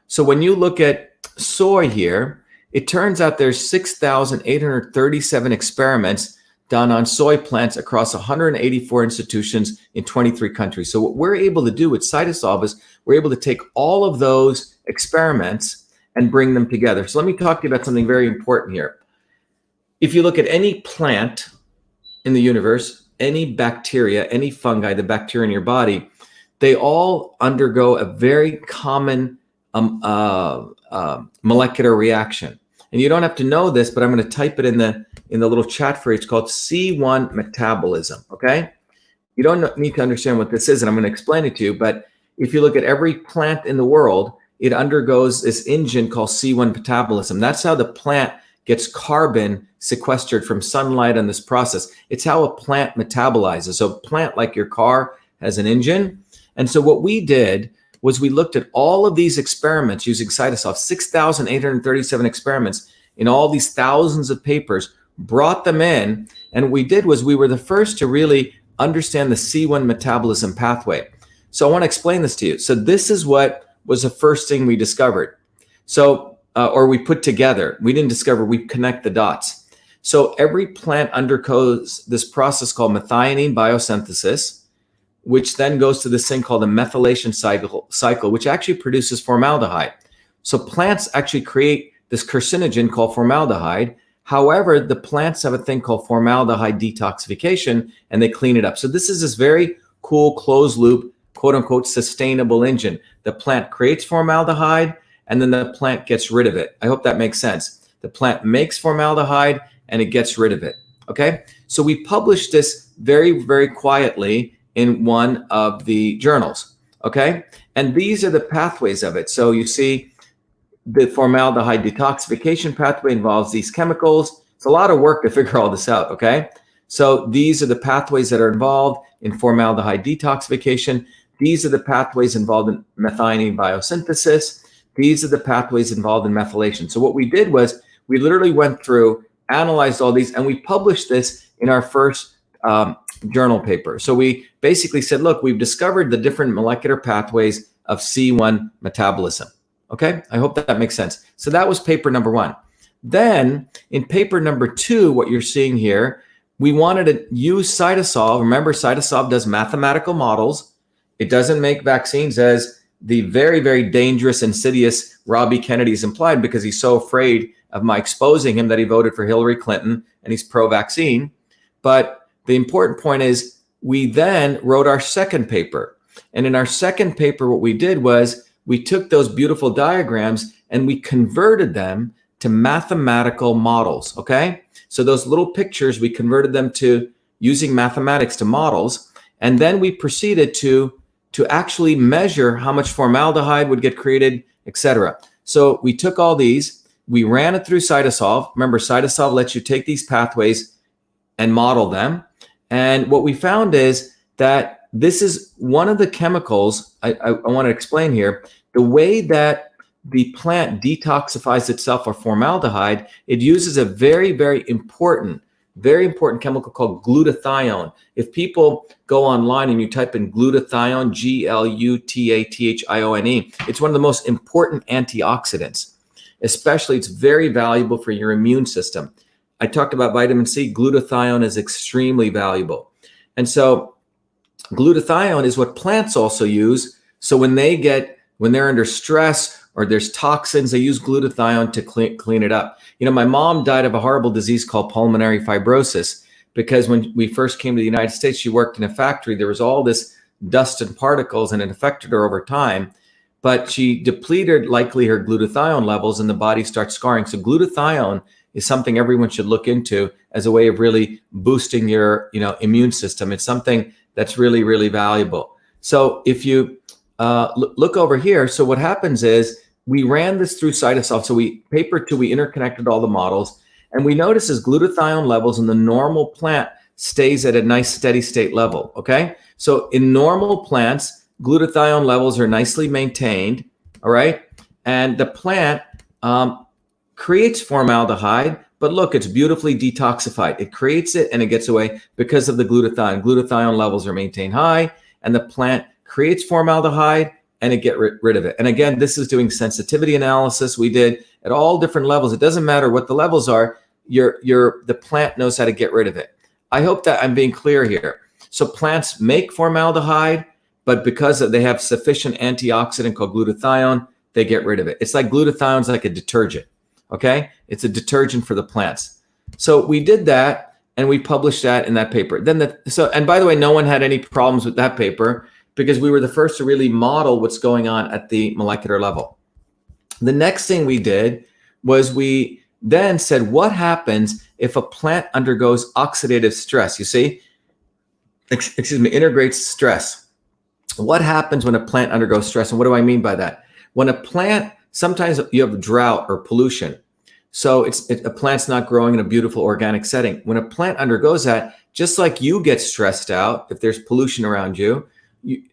So when you look at soy here, it turns out there's 6,837 experiments done on soy plants across 184 institutions in 23 countries. So what we're able to do with Cytosolve is we're able to take all of those experiments and bring them together. So let me talk to you about something very important here. If you look at any plant in the universe, any bacteria, any fungi, the bacteria in your body, they all undergo a very common molecular reaction. And you don't have to know this, but I'm going to type it in the little chat for you. It's called C1 Metabolism. Okay, you don't need to understand what this is, and I'm going to explain it to you. But if you look at every plant in the world, it undergoes this engine called C1 Metabolism. That's how the plant gets carbon sequestered from sunlight in this process. It's how a plant metabolizes. So a plant, like your car, has an engine. And so what we did was we looked at all of these experiments using cytosol, 6,837 experiments in all these thousands of papers, brought them in. And what we did was we were the first to really understand the C1 Metabolism Pathway. So I want to explain this to you. So this is what was the first thing we discovered. So or we put together. We didn't discover, we connect the dots. So every plant undergoes this process called methionine biosynthesis, which then goes to this thing called the methylation cycle, which actually produces formaldehyde. So plants actually create this carcinogen called formaldehyde. However, the plants have a thing called formaldehyde detoxification, and they clean it up. So this is this very cool closed loop, quote unquote, sustainable engine. The plant creates formaldehyde, and then the plant gets rid of it. I hope that makes sense. The plant makes formaldehyde and it gets rid of it. Okay. So we published this very, very quietly in one of the journals. Okay. And these are the pathways of it. So you see the formaldehyde detoxification pathway involves these chemicals. It's a lot of work to figure all this out. Okay. So these are the pathways that are involved in formaldehyde detoxification. These are the pathways involved in methionine biosynthesis. These are the pathways involved in methylation. So what we did was we literally went through, analyzed all these, and we published this in our first journal paper. So we basically said, look, we've discovered the different molecular pathways of C1 metabolism. Okay, I hope that makes sense. So that was paper number one. Then in paper number two, what you're seeing here, we wanted to use cytosol. Remember, cytosol does mathematical models. It doesn't make vaccines, as the very, very dangerous, insidious Robbie Kennedy is implied, because he's so afraid of my exposing him that he voted for Hillary Clinton and he's pro-vaccine. But the important point is we then wrote our second paper. And in our second paper, what we did was we took those beautiful diagrams and we converted them to mathematical models. Okay. So those little pictures, we converted them to using mathematics to models. And then we proceeded to actually measure how much formaldehyde would get created, etc. So we took all these, we ran it through cytosol. Remember, cytosol lets you take these pathways and model them. And what we found is that this is one of the chemicals I want to explain here. The way that the plant detoxifies itself of formaldehyde, it uses a very, very important chemical called glutathione. If people go online and you type in glutathione, Glutathione, it's one of the most important antioxidants. Especially, it's very valuable for your immune system. I talked about vitamin C. Glutathione is extremely valuable. And so glutathione is what plants also use. So when they're under stress or there's toxins, they use glutathione to clean it up. You know, my mom died of a horrible disease called pulmonary fibrosis, because when we first came to the United States, she worked in a factory. There was all this dust and particles, and it affected her over time. But she depleted likely her glutathione levels, and the body starts scarring. So glutathione is something everyone should look into as a way of really boosting your, immune system. It's something that's really, really valuable. So if you look over here, so what happens is we ran this through cytosol. So paper two, we interconnected all the models, and we notice as glutathione levels in the normal plant stays at a nice steady state level. Okay. So in normal plants, glutathione levels are nicely maintained. All right. And the plant creates formaldehyde, but look, it's beautifully detoxified. It creates it and it gets away because of the glutathione. Glutathione levels are maintained high, and the plant creates formaldehyde and it get rid of it. And again, this is doing sensitivity analysis we did at all different levels. It doesn't matter what the levels are, the plant knows how to get rid of it. I hope that I'm being clear here. So plants make formaldehyde, but because they have sufficient antioxidant called glutathione, they get rid of it. It's like glutathione's like a detergent. Okay, it's a detergent for the plants. So we did that, and we published that in that paper. And by the way, no one had any problems with that paper, because we were the first to really model what's going on at the molecular level. The next thing we did was we then said, what happens if a plant undergoes oxidative stress? You see, integrates stress. What happens when a plant undergoes stress? And what do I mean by that? When a plant, sometimes you have drought or pollution. So a plant's not growing in a beautiful organic setting. When a plant undergoes that, just like you get stressed out, if there's pollution around you,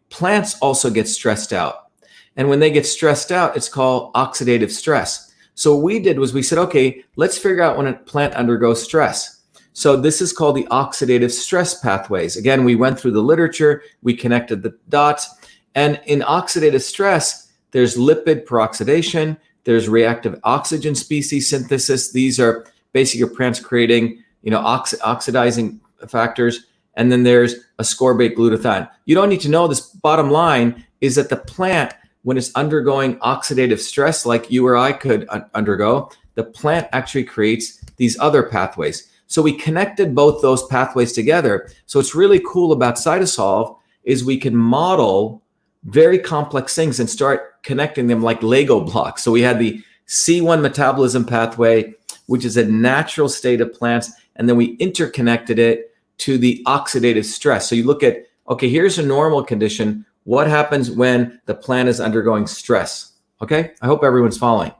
plants also get stressed out. And when they get stressed out, it's called oxidative stress. So what we did was we said, okay, let's figure out when a plant undergoes stress. So this is called the oxidative stress pathways. Again, we went through the literature, we connected the dots. And in oxidative stress, there's lipid peroxidation, there's reactive oxygen species synthesis. These are basically plants creating, oxidizing factors. And then there's ascorbate glutathione. You don't need to know this. Bottom line is that the plant, when it's undergoing oxidative stress, like you or I could undergo, the plant actually creates these other pathways. So we connected both those pathways together. So what's really cool about Cytosolve is we can model very complex things and start connecting them like Lego blocks. So we had the C1 Metabolism Pathway, which is a natural state of plants, and then we interconnected it to the oxidative stress. So you look at, okay, here's a normal condition. What happens when the plant is undergoing stress? Okay, I hope everyone's following.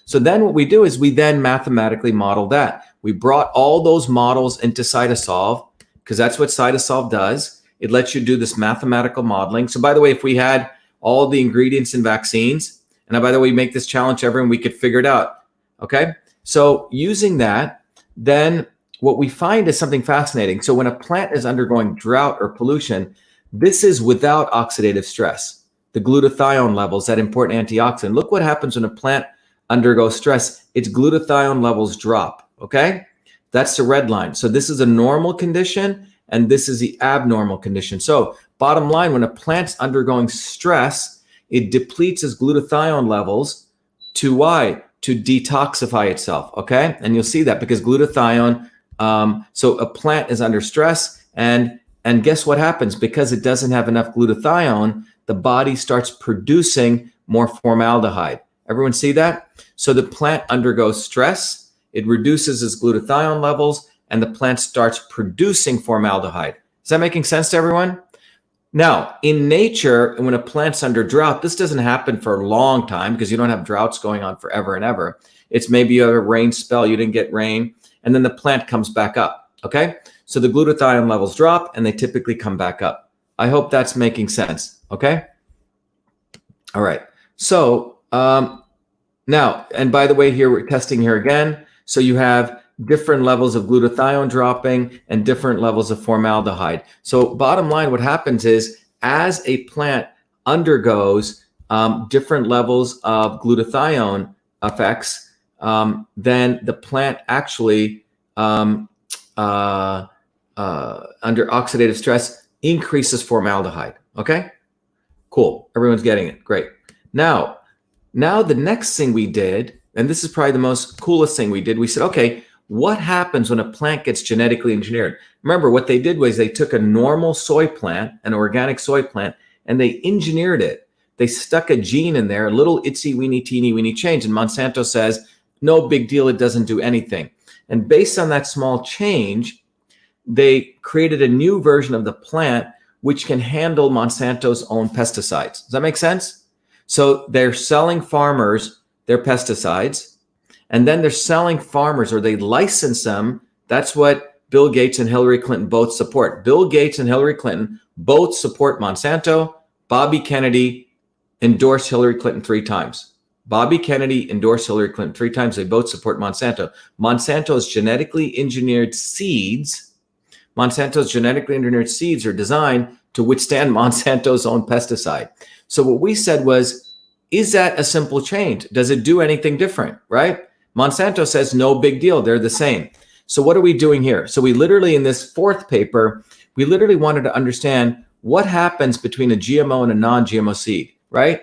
So then what we do is we then mathematically model that. We brought all those models into Cytosolve because that's what Cytosolve does. It lets you do this mathematical modeling. So by the way, if we had all the ingredients in vaccines, and by the way, we make this challenge to everyone, we could figure it out. Okay. So using that, then what we find is something fascinating. So when a plant is undergoing drought or pollution, this is without oxidative stress. The glutathione levels, that important antioxidant. Look what happens when a plant undergoes stress. Its glutathione levels drop. Okay. That's the red line. So this is a normal condition. And this is the abnormal condition. So bottom line, when a plant's undergoing stress, it depletes its glutathione levels to why? To detoxify itself, okay? And you'll see that because glutathione, so a plant is under stress and guess what happens? Because it doesn't have enough glutathione, the body starts producing more formaldehyde. Everyone see that? So the plant undergoes stress, it reduces its glutathione levels, and the plant starts producing formaldehyde. Is that making sense to everyone? Now, in nature, when a plant's under drought, this doesn't happen for a long time because you don't have droughts going on forever and ever. It's maybe a rain spell, you didn't get rain, and then the plant comes back up, okay? So the glutathione levels drop and they typically come back up. I hope that's making sense, okay? All right, so now, and by the way, here we're testing here again. So you have different levels of glutathione dropping and different levels of formaldehyde. So bottom line, what happens is as a plant undergoes different levels of glutathione effects, then the plant actually under oxidative stress increases formaldehyde. Okay, cool. Everyone's getting it. Great. Now the next thing we did, and this is probably the most coolest thing we did, we said, okay, what happens when a plant gets genetically engineered? Remember, what they did was they took a normal soy plant, an organic soy plant, and they engineered it. They stuck a gene in there, a little itsy weeny teeny weeny change. And Monsanto says, no big deal, it doesn't do anything. And based on that small change, they created a new version of the plant which can handle Monsanto's own pesticides. Does that make sense? So they're selling farmers their pesticides. And then they're selling farmers, or they license them. That's what Bill Gates and Hillary Clinton both support. Bill Gates and Hillary Clinton both support Monsanto. Bobby Kennedy endorsed Hillary Clinton 3 times. Bobby Kennedy endorsed Hillary Clinton 3 times. They both support Monsanto. Monsanto's genetically engineered seeds are designed to withstand Monsanto's own pesticide. So what we said was, is that a simple change? Does it do anything different, right? Monsanto says no big deal, they're the same. So what are we doing here? So we literally, in this 4th paper, we literally wanted to understand what happens between a GMO and a non-GMO seed, right?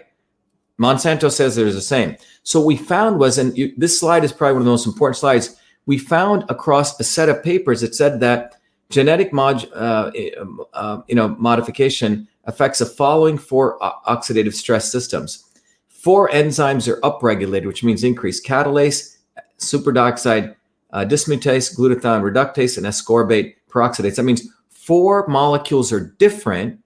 Monsanto says they're the same. So what we found was, and this slide is probably one of the most important slides, we found across a set of papers that said that genetic modification affects the following 4 oxidative stress systems. 4 enzymes are upregulated, which means increased catalase, superdioxide dismutase, glutathione reductase, and ascorbate peroxidase. That means 4 molecules are different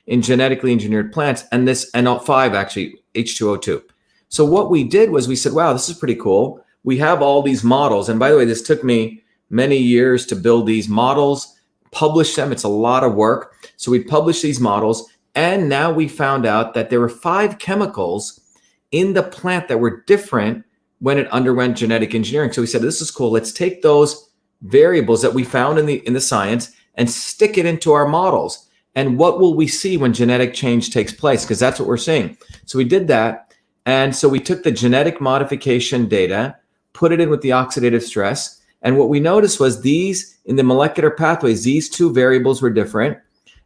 in genetically engineered plants, and all 5 actually H2O2. So what we did was we said, wow, this is pretty cool. we have all these models. And by the way, this took me many years to build these models, publish them. It's a lot of work. So we published these models, and now we found out that there were 5 chemicals in the plant that were different when it underwent genetic engineering. So we said, this is cool. Let's take those variables that we found in the science and stick it into our models. And what will we see when genetic change takes place? Because that's what we're seeing. So we did that. And so we took the genetic modification data, put it in with the oxidative stress. And what we noticed was these, in the molecular pathways, these 2 variables were different.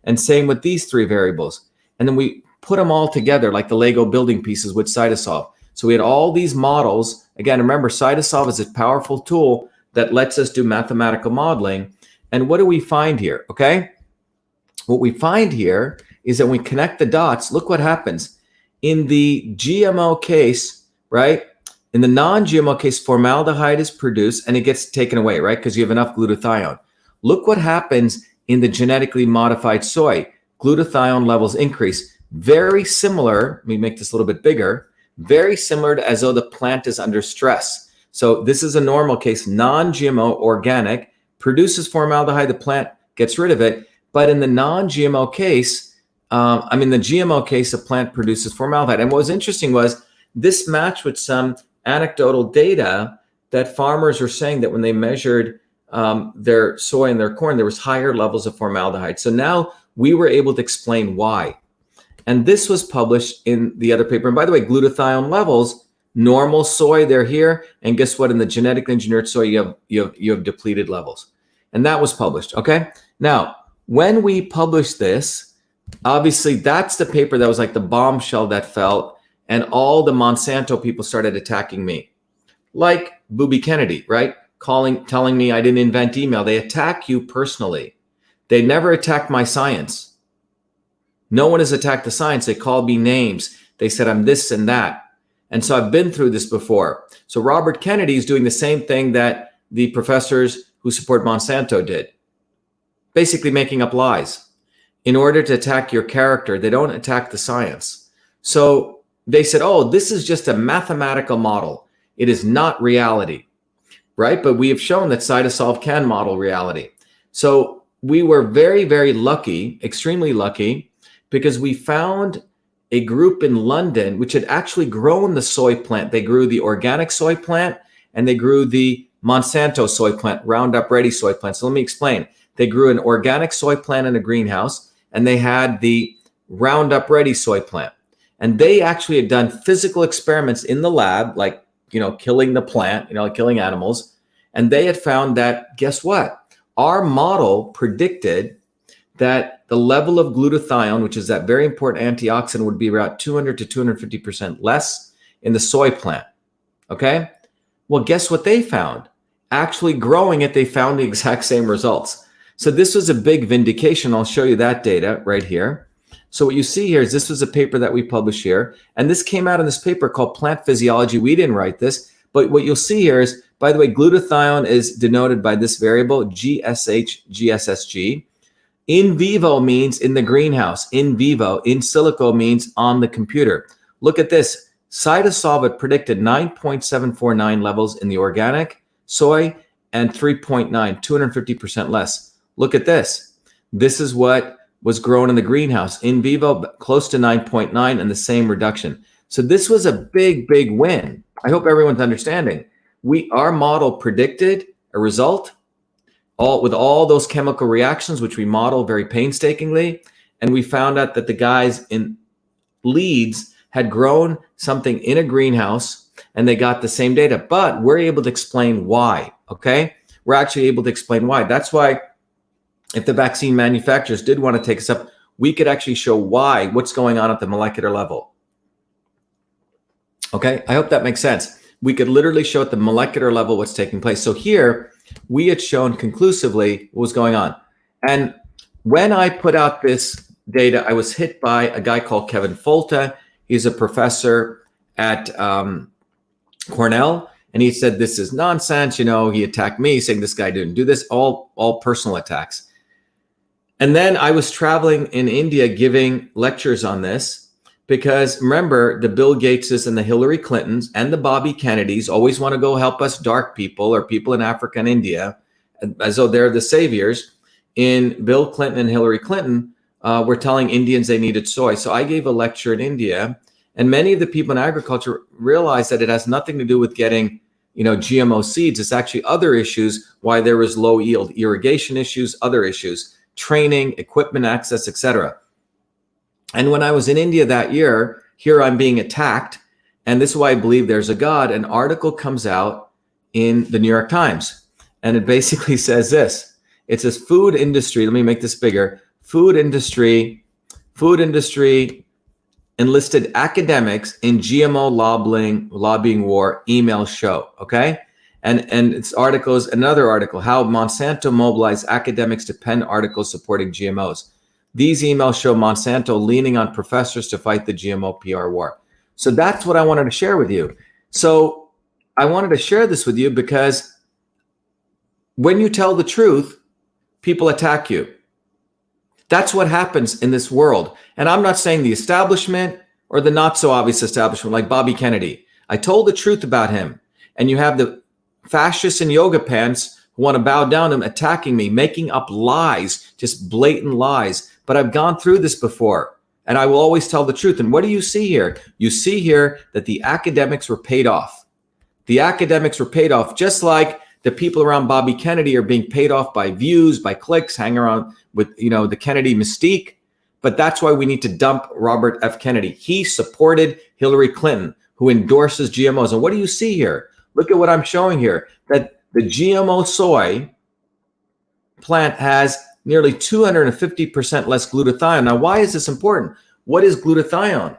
And same with these 3 variables. And then we put them all together like the Lego building pieces with Cytosolve. So we had all these models. Again, remember, Cytosolve is a powerful tool that lets us do mathematical modeling. And what do we find here? Okay. What we find here is that when we connect the dots, look what happens. In the GMO case, right? In the non-GMO case, formaldehyde is produced and it gets taken away, right? Because you have enough glutathione. Look what happens in the genetically modified soy. Glutathione levels increase. Very similar, let me make this a little bit bigger, very similar to as though the plant is under stress. So this is a normal case, non-GMO, organic, produces formaldehyde, the plant gets rid of it. But in the non-GMO case, the GMO case, the plant produces formaldehyde. And what was interesting was this matched with some anecdotal data that farmers were saying that when they measured their soy and their corn, there was higher levels of formaldehyde. So now we were able to explain why. And this was published in the other paper. And by the way, glutathione levels, normal soy, they're here. And guess what? In the genetically engineered soy, you have depleted levels. And that was published. Okay. Now, when we published this, obviously that's the paper that was like the bombshell that fell, and all the Monsanto people started attacking me. Like Booby Kennedy, right? Telling me I didn't invent email. They attack you personally. They never attacked my science. No one has attacked the science. They called me names. They said I'm this and that. And so I've been through this before. So Robert Kennedy is doing the same thing that the professors who support Monsanto did. Basically making up lies. In order to attack your character, they don't attack the science. So they said, oh, this is just a mathematical model. It is not reality, right? But we have shown that Cytosolve can model reality. So we were very, very lucky, extremely lucky, because we found a group in London which had actually grown the soy plant. They grew the organic soy plant and they grew the Monsanto soy plant, Roundup Ready soy plant. So let me explain. They grew an organic soy plant in a greenhouse and they had the Roundup Ready soy plant. And they actually had done physical experiments in the lab, like, killing the plant, like killing animals. And they had found that, guess what? Our model predicted that the level of glutathione, which is that very important antioxidant, would be about 200 to 250% less in the soy plant. Okay? Well, guess what they found? Actually growing it, they found the exact same results. So this was a big vindication. I'll show you that data right here. So what you see here is this was a paper that we published here. And this came out in this paper called Plant Physiology. We didn't write this. But what you'll see here is, by the way, glutathione is denoted by this variable, GSH, GSSG. In vivo means in the greenhouse. In vivo, in silico means on the computer. Look at this. Cytosolve had predicted 9.749 levels in the organic soy and 3.9, 250% less. Look at this. This is what was grown in the greenhouse. In vivo, close to 9.9 and the same reduction. So this was a big, big win. I hope everyone's understanding. Our model predicted a result with all those chemical reactions, which we model very painstakingly. And we found out that the guys in Leeds had grown something in a greenhouse and they got the same data, but we're able to explain why, okay? We're actually able to explain why. That's why if the vaccine manufacturers did want to take us up, we could actually show why, what's going on at the molecular level. Okay, I hope that makes sense. We could literally show at the molecular level what's taking place. So here, we had shown conclusively what was going on. And when I put out this data, I was hit by a guy called Kevin Folta. He's a professor at Cornell. And he said, this is nonsense. He attacked me saying this guy didn't do this, all personal attacks. And then I was traveling in India giving lectures on this. Because remember, the Bill Gateses and the Hillary Clintons and the Bobby Kennedys always want to go help us dark people or people in Africa and India, as though they're the saviors. In Bill Clinton and Hillary Clinton, were telling Indians they needed soy. So I gave a lecture in India, and many of the people in agriculture realized that it has nothing to do with getting, GMO seeds. It's actually other issues why there was low yield, irrigation issues, other issues, training, equipment access, etc. And when I was in India that year, here I'm being attacked. And this is why I believe there's a God. An article comes out in the New York Times. And it basically says this. It says food industry. Let me make this bigger. Food industry enlisted academics in GMO lobbying war email show. Okay. And it's articles, another article, how Monsanto mobilized academics to pen articles supporting GMOs. These emails show Monsanto leaning on professors to fight the GMO PR war. So that's what I wanted to share with you. So I wanted to share this with you because when you tell the truth, people attack you. That's what happens in this world. And I'm not saying the establishment or the not so obvious establishment like Bobby Kennedy. I told the truth about him. And you have the fascists in yoga pants who want to bow down to him attacking me, making up lies, just blatant lies. But I've gone through this before, and I will always tell the truth. And what do you see here? You see here that the academics were paid off. The academics were paid off, just like the people around Bobby Kennedy are being paid off by views, by clicks, hang around with, the Kennedy mystique. But that's why we need to dump Robert F. Kennedy. He supported Hillary Clinton, who endorses GMOs. And what do you see here? Look at what I'm showing here, that the GMO soy plant has nearly 250% less glutathione. Now, why is this important? What is glutathione?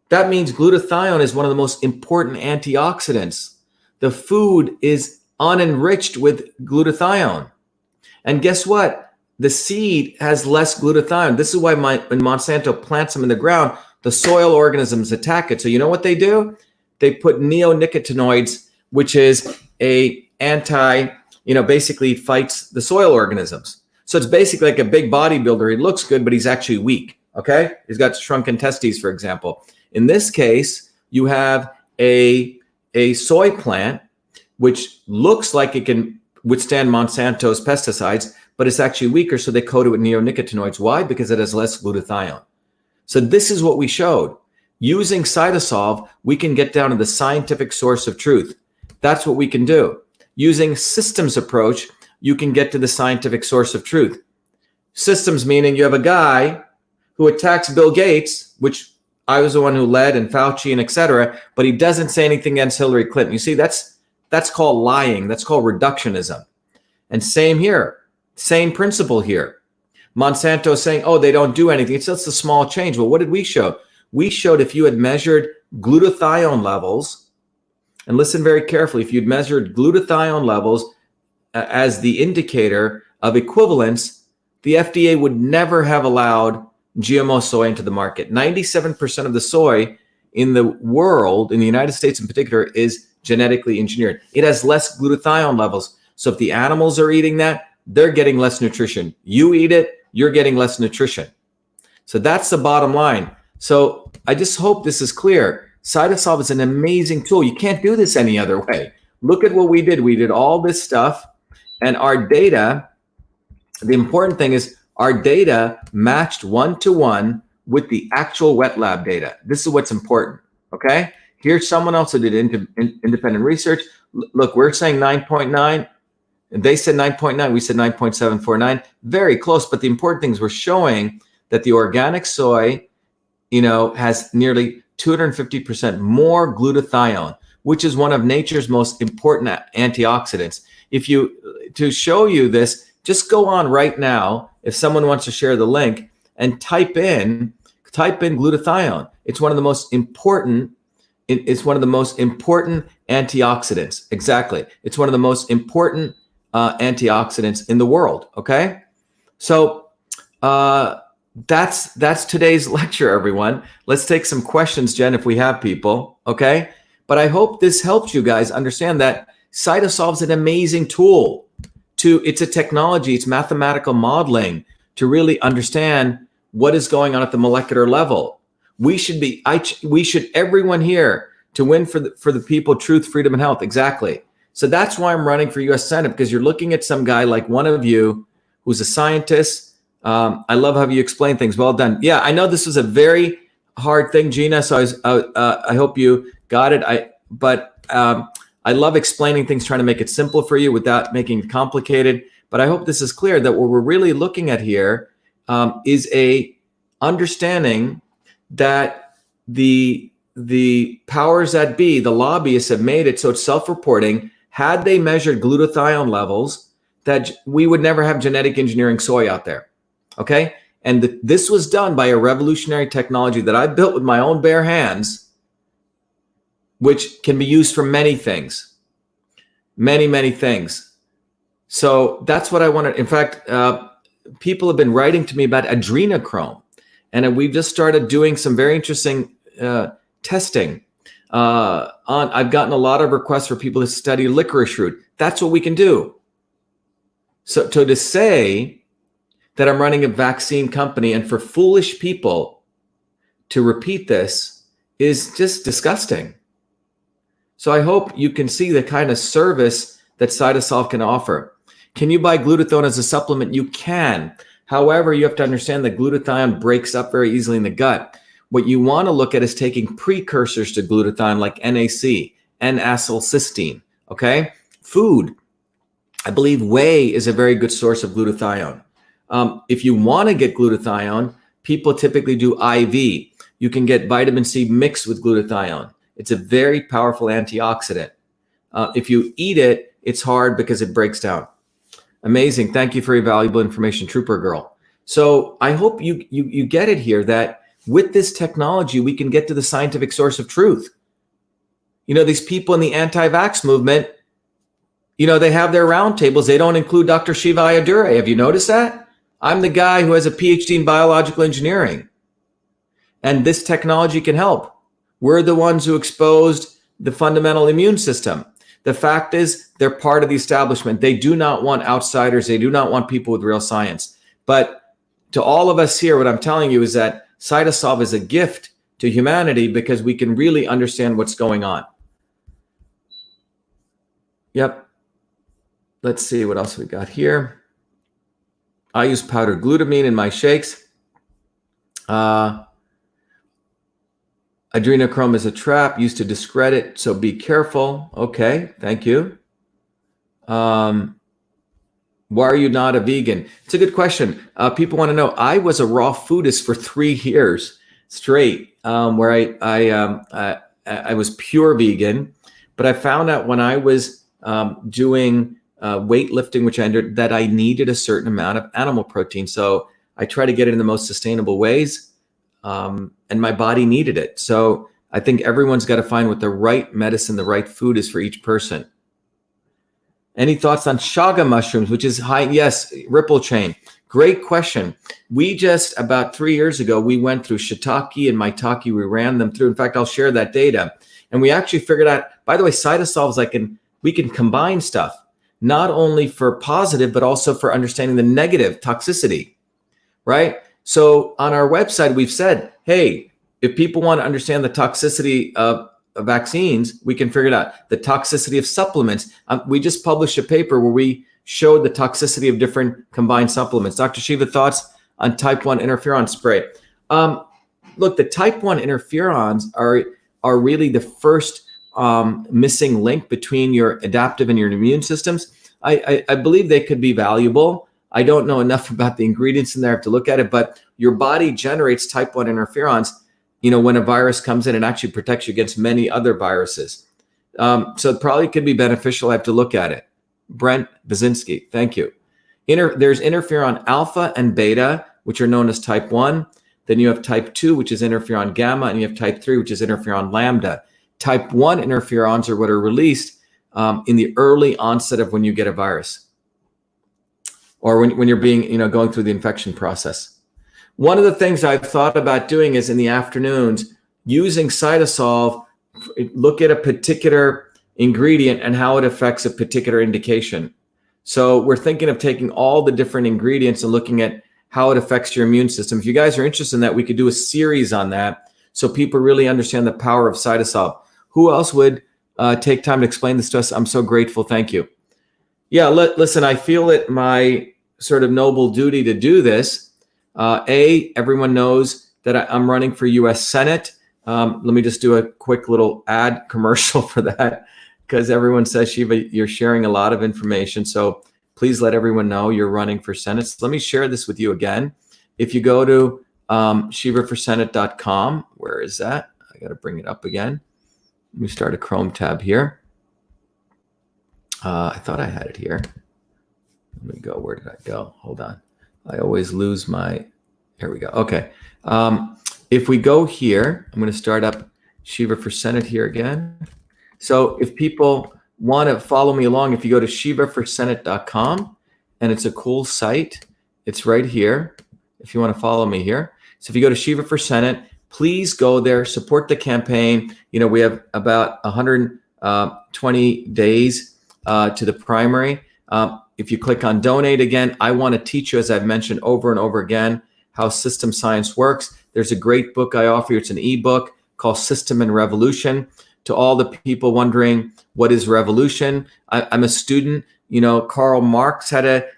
That means glutathione is one of the most important antioxidants. The food is unenriched with glutathione. And guess what? The seed has less glutathione. This is why when Monsanto plants them in the ground, the soil organisms attack it. So you know what they do? They put neonicotinoids, which is a basically fights the soil organisms. So it's basically like a big bodybuilder. He looks good, but he's actually weak. Okay. He's got shrunken testes, for example. In this case, you have a soy plant, which looks like it can withstand Monsanto's pesticides, but it's actually weaker. So they coat it with neonicotinoids. Why? Because it has less glutathione. So this is what we showed. Using Cytosolve, we can get down to the scientific source of truth. That's what we can do. Using systems approach, you can get to the scientific source of truth. Systems meaning you have a guy who attacks Bill Gates, which I was the one who led, and Fauci and et cetera, but he doesn't say anything against Hillary Clinton. You see, that's called lying. That's called reductionism. And same here, same principle here. Monsanto is saying, oh, they don't do anything. It's just a small change. Well, what did we show? We showed if you had measured glutathione levels, and listen very carefully, if you'd measured glutathione levels as the indicator of equivalence, the FDA would never have allowed GMO soy into the market. 97% of the soy in the world, in the United States in particular, is genetically engineered. It has less glutathione levels. So if the animals are eating that, they're getting less nutrition. You eat it, you're getting less nutrition. So that's the bottom line. So I just hope this is clear. Cytosolve is an amazing tool. You can't do this any other way. Look at what we did. We did all this stuff, and our data, the important thing is our data matched 1-to-1 with the actual wet lab data. This is what's important, okay? Here's someone else who did independent research. Look, we're saying 9.9, and they said 9.9, we said 9.749, very close, but the important thing is we're showing that the organic soy, has nearly 250% more glutathione, which is one of nature's most important antioxidants. To show you this, just go on right now, if someone wants to share the link, and type in glutathione. It's one of the most important antioxidants. Exactly. It's one of the most important antioxidants in the world. Okay. So that's today's lecture, everyone. Let's take some questions, Jen, if we have people. Okay. But I hope this helps you guys understand that Cytosolve is an amazing tool. It's a technology, it's mathematical modeling to really understand what is going on at the molecular level. We should be, we should, everyone here to win for the people, truth, freedom, and health. Exactly. So that's why I'm running for US Senate, because you're looking at some guy like one of you who's a scientist. I love how you explain things. Well done. Yeah, I know this was a very hard thing, Gina. So I hope you got it. I love explaining things, trying to make it simple for you without making it complicated. But I hope this is clear that what we're really looking at here is a understanding that the powers that be, the lobbyists, have made it so it's self-reporting. Had they measured glutathione levels, that we would never have genetic engineering soy out there. Okay, and this was done by a revolutionary technology that I built with my own bare hands, which can be used for many things, many things. So that's what I wanted. In fact, people have been writing to me about adrenochrome, and we've just started doing some very interesting testing. I've gotten a lot of requests for people to study licorice root. That's what we can do. So to say that I'm running a vaccine company and for foolish people to repeat this is just disgusting. So I hope you can see the kind of service that Cytosolve can offer. Can you buy glutathione as a supplement? You can. However, you have to understand that glutathione breaks up very easily in the gut. What you want to look at is taking precursors to glutathione like NAC, N-acetylcysteine, okay? Food. I believe whey is a very good source of glutathione. If you want to get glutathione, people typically do IV. You can get vitamin C mixed with glutathione. It's a very powerful antioxidant. If you eat it, it's hard because it breaks down. Amazing. Thank you for your valuable information, Trooper Girl. So I hope you get it here that with this technology, we can get to the scientific source of truth. You know, these people in the anti-vax movement, you know, they have their roundtables. They don't include Dr. Shiva Ayyadurai. Have you noticed that? I'm the guy who has a PhD in biological engineering. And this technology can help. We're the ones who exposed the fundamental immune system. The fact is, they're part of the establishment. They do not want outsiders. They do not want people with real science. But to all of us here, what I'm telling you is that Cytosolve is a gift to humanity because we can really understand what's going on. Yep. Let's see what else we got here. I use powdered glutamine in my shakes. Adrenochrome is a trap used to discredit, so be careful. Okay, thank you. Why are you not a vegan? It's a good question. People want to know. I was a raw foodist for 3 years straight, where I was pure vegan. But I found out when I was doing weightlifting, which I entered, that I needed a certain amount of animal protein. So I try to get it in the most sustainable ways. And my body needed it. So I think everyone's got to find what the right medicine, the right food is for each person. Any thoughts on chaga mushrooms, which is high? Yes, ripple chain. Great question. We just, about 3 years ago, we went through shiitake and maitake. We ran them through. In fact, I'll share that data. And we actually figured out, by the way, Cytosolve, we can combine stuff, not only for positive, but also for understanding the negative toxicity, right? So on our website, we've said, hey, if people want to understand the toxicity of vaccines, we can figure it out. The toxicity of supplements. We just published a paper where we showed the toxicity of different combined supplements. Dr. Shiva, thoughts on type 1 interferon spray? Look, the type 1 interferons are really the first missing link between your adaptive and your immune systems. I believe they could be valuable. I don't know enough about the ingredients in there. I have to look at it, but your body generates type 1 interferons. You know, when a virus comes in, it actually protects you against many other viruses. So it probably could be beneficial. I have to look at it. Brent Basinski, thank you. There's interferon alpha and beta, which are known as type 1. Then you have type 2, which is interferon gamma, and you have type 3, which is interferon lambda. Type 1 interferons are what are released in the early onset of when you get a virus, or when you're being, going through the infection process. One of the things I've thought about doing is in the afternoons, using Cytosolve, look at a particular ingredient and how it affects a particular indication. So we're thinking of taking all the different ingredients and looking at how it affects your immune system. If you guys are interested in that, we could do a series on that. so people really understand the power of cytosol. Who else would take time to explain this to us? I'm so grateful. Thank you. Yeah, listen, I feel it my sort of noble duty to do this. Everyone knows that I'm running for U.S. Senate. Let me just do a quick little ad commercial for that, because everyone says, Shiva, you're sharing a lot of information. So please let everyone know you're running for Senate. So let me share this with you again. If you go to shivaforsenate.com, where is that? I got to bring it up again. Let me start a Chrome tab here. I thought I had it here. Let me go. Where did I go? Hold on. I always lose my, here we go. Okay. If we go here, I'm going to start up Shiva for Senate here again. So if people want to follow me along, if you go to shivaforsenate.com, and it's a cool site, it's right here. If you want to follow me here. So if you go to Shiva for Senate, please go there, support the campaign. You know, we have about 120 days to the primary. If you click on donate again, I want to teach you, as I've mentioned over and over again, how system science works. There's a great book I offer you. It's an ebook called System and Revolution. To all the people wondering, what is revolution? I'm a student. You know, Karl Marx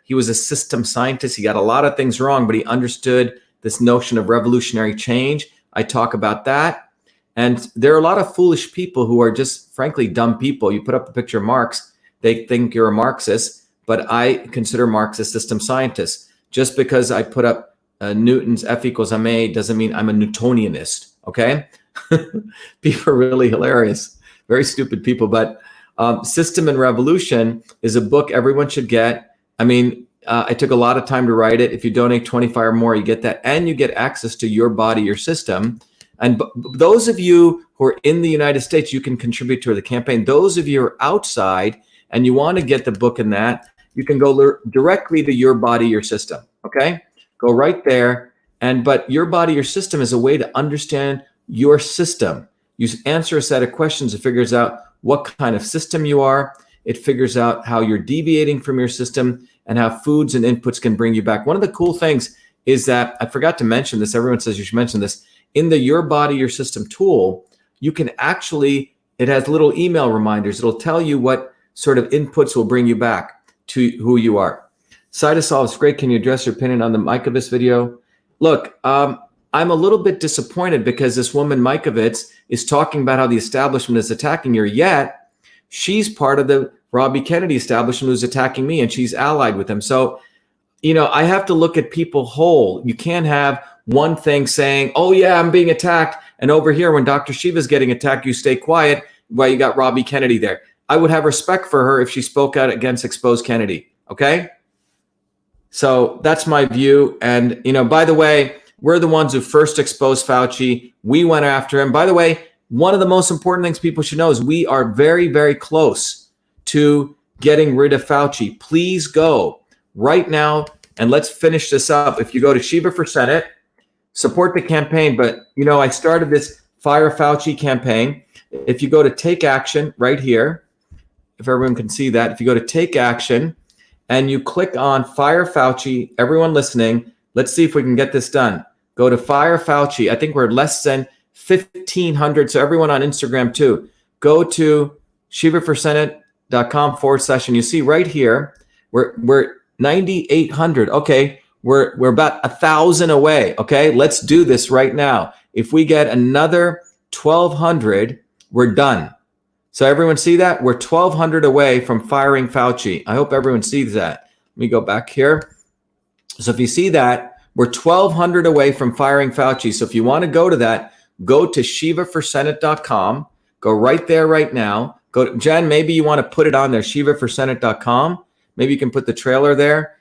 he was a system scientist. He got a lot of things wrong, but he understood this notion of revolutionary change. I talk about that. And there are a lot of foolish people who are just, frankly, dumb people. You put up a picture of Marx, they think you're a Marxist, but I consider Marx a system scientist. Just because I put up Newton's F equals ma doesn't mean I'm a Newtonianist, okay? People are really hilarious, very stupid people. But System and Revolution is a book everyone should get. I mean, I took a lot of time to write it. If you donate 25 or more, you get that, and you get access to Your Body, Your System. And those of you who are in the United States, you can contribute to the campaign. Those of you who are outside and you want to get the book in that, you can go directly to Your Body, Your System, okay? Go right there. But Your Body, Your System is a way to understand your system. You answer a set of questions. It figures out what kind of system you are. It figures out how you're deviating from your system and how foods and inputs can bring you back. One of the cool things is that, I forgot to mention this, everyone says you should mention this, in the Your Body, Your System tool, you can actually, it has little email reminders. It'll tell you what sort of inputs will bring you back to who you are. Cytosol is great. Can you address your opinion on the Mikovits video? Look, I'm a little bit disappointed because this woman, Mikovits, is talking about how the establishment is attacking her, yet she's part of the Robbie Kennedy establishment who's attacking me, and she's allied with him. So, you know, I have to look at people whole. You can't have one thing saying, oh, yeah, I'm being attacked, and over here when Dr. Shiva is getting attacked, you stay quiet while you got Robbie Kennedy there. I would have respect for her if she spoke out against exposed Kennedy, okay? So that's my view. And, you know, by the way, we're the ones who first exposed Fauci. We went after him. By the way, one of the most important things people should know is we are very, very close to getting rid of Fauci. Please go right now and let's finish this up. If you go to Shiva for Senate, support the campaign. But, you know, I started this Fire Fauci campaign. If you go to Take Action right here, if everyone can see that, if you go to Take Action and you click on Fire Fauci, everyone listening, let's see if we can get this done. Go to Fire Fauci. I think we're less than 1,500. So everyone on Instagram too, go to shivaforsenate.com/. And you see right here, we're 9,800. Okay, we're about 1,000 away. Okay, let's do this right now. If we get another 1,200, we're done. So everyone see that? We're 1,200 away from firing Fauci. I hope everyone sees that. Let me go back here. So if you see that, we're 1,200 away from firing Fauci. So if you want to go to that, go to shivaforsenate.com. Go right there right now. Go to, Jen, maybe you want to put it on there, shivaforsenate.com. Maybe you can put the trailer there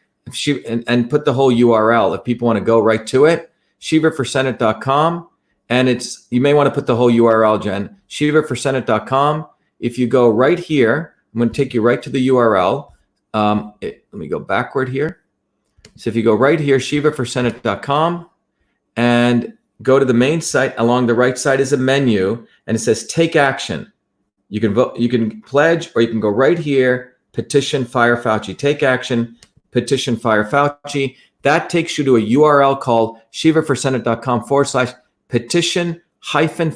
and put the whole URL if people want to go right to it. shivaforsenate.com. And you may want to put the whole URL, Jen. shivaforsenate.com. If you go right here, I'm going to take you right to the URL. Let me go backward here. So if you go right here, shivaforsenate.com, and go to the main site, along the right side is a menu, and it says Take Action. You can vote, you can pledge, or you can go right here, Petition Fire Fauci. Take Action, Petition Fire Fauci. That takes you to a URL called shivaforsenate.com/petition Fauci.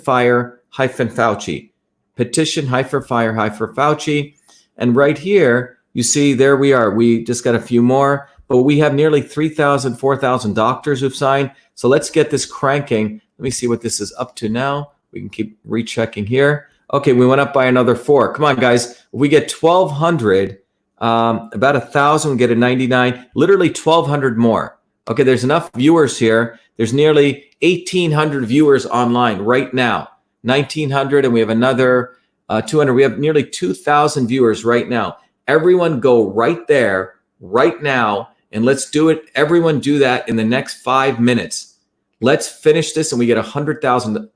Fauci. And right here, you see, there we are. We just got a few more, but we have nearly 3,000, 4,000 doctors who've signed. So let's get this cranking. Let me see what this is up to now. We can keep rechecking here. Okay, we went up by another 4. Come on, guys. If we get 1,200, about 1,000, we get a 99, literally 1,200 more. Okay, there's enough viewers here. There's nearly 1,800 viewers online right now. 1,900, and we have another 200. We have nearly 2,000 viewers right now. Everyone go right there, right now, and let's do it. Everyone do that in the next 5 minutes. Let's finish this, and we get 100,000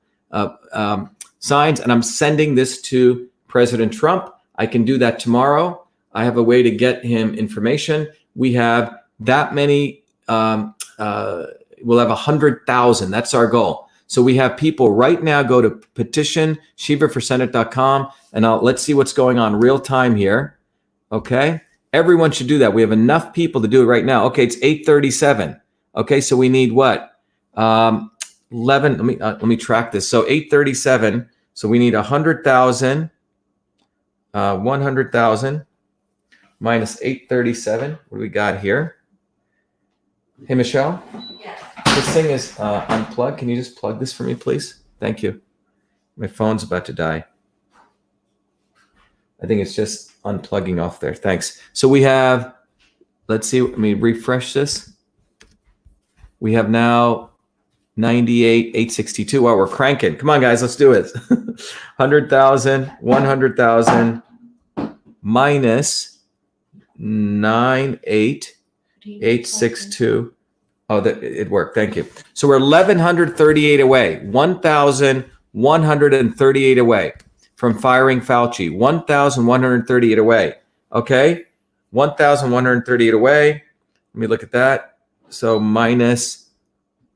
signs, and I'm sending this to President Trump. I can do that tomorrow. I have a way to get him information. We have that many, we'll have 100,000. That's our goal. So we have people right now. Go to petition.shivaforsenate.com, and let's see what's going on real time here. Okay. Everyone should do that. We have enough people to do it right now. Okay. It's 8:37. Okay. So we need what? 11. Let me track this. So 8:37. So we need 100,000, 100,000 minus 8:37. What do we got here? Hey, Michelle? Yes. This thing is unplugged. Can you just plug this for me, please? Thank you. My phone's about to die. I think it's just unplugging off there. Thanks. So we have, let's see, let me refresh this. We have now 98,862. Wow, we're cranking. Come on, guys, let's do it. 100,000, 100,000 minus 98,862. Oh, it worked. Thank you. So we're 1,138 away, 1,138 away from firing Fauci, 1,138 away. Okay, 1,138 away. Let me look at that. So minus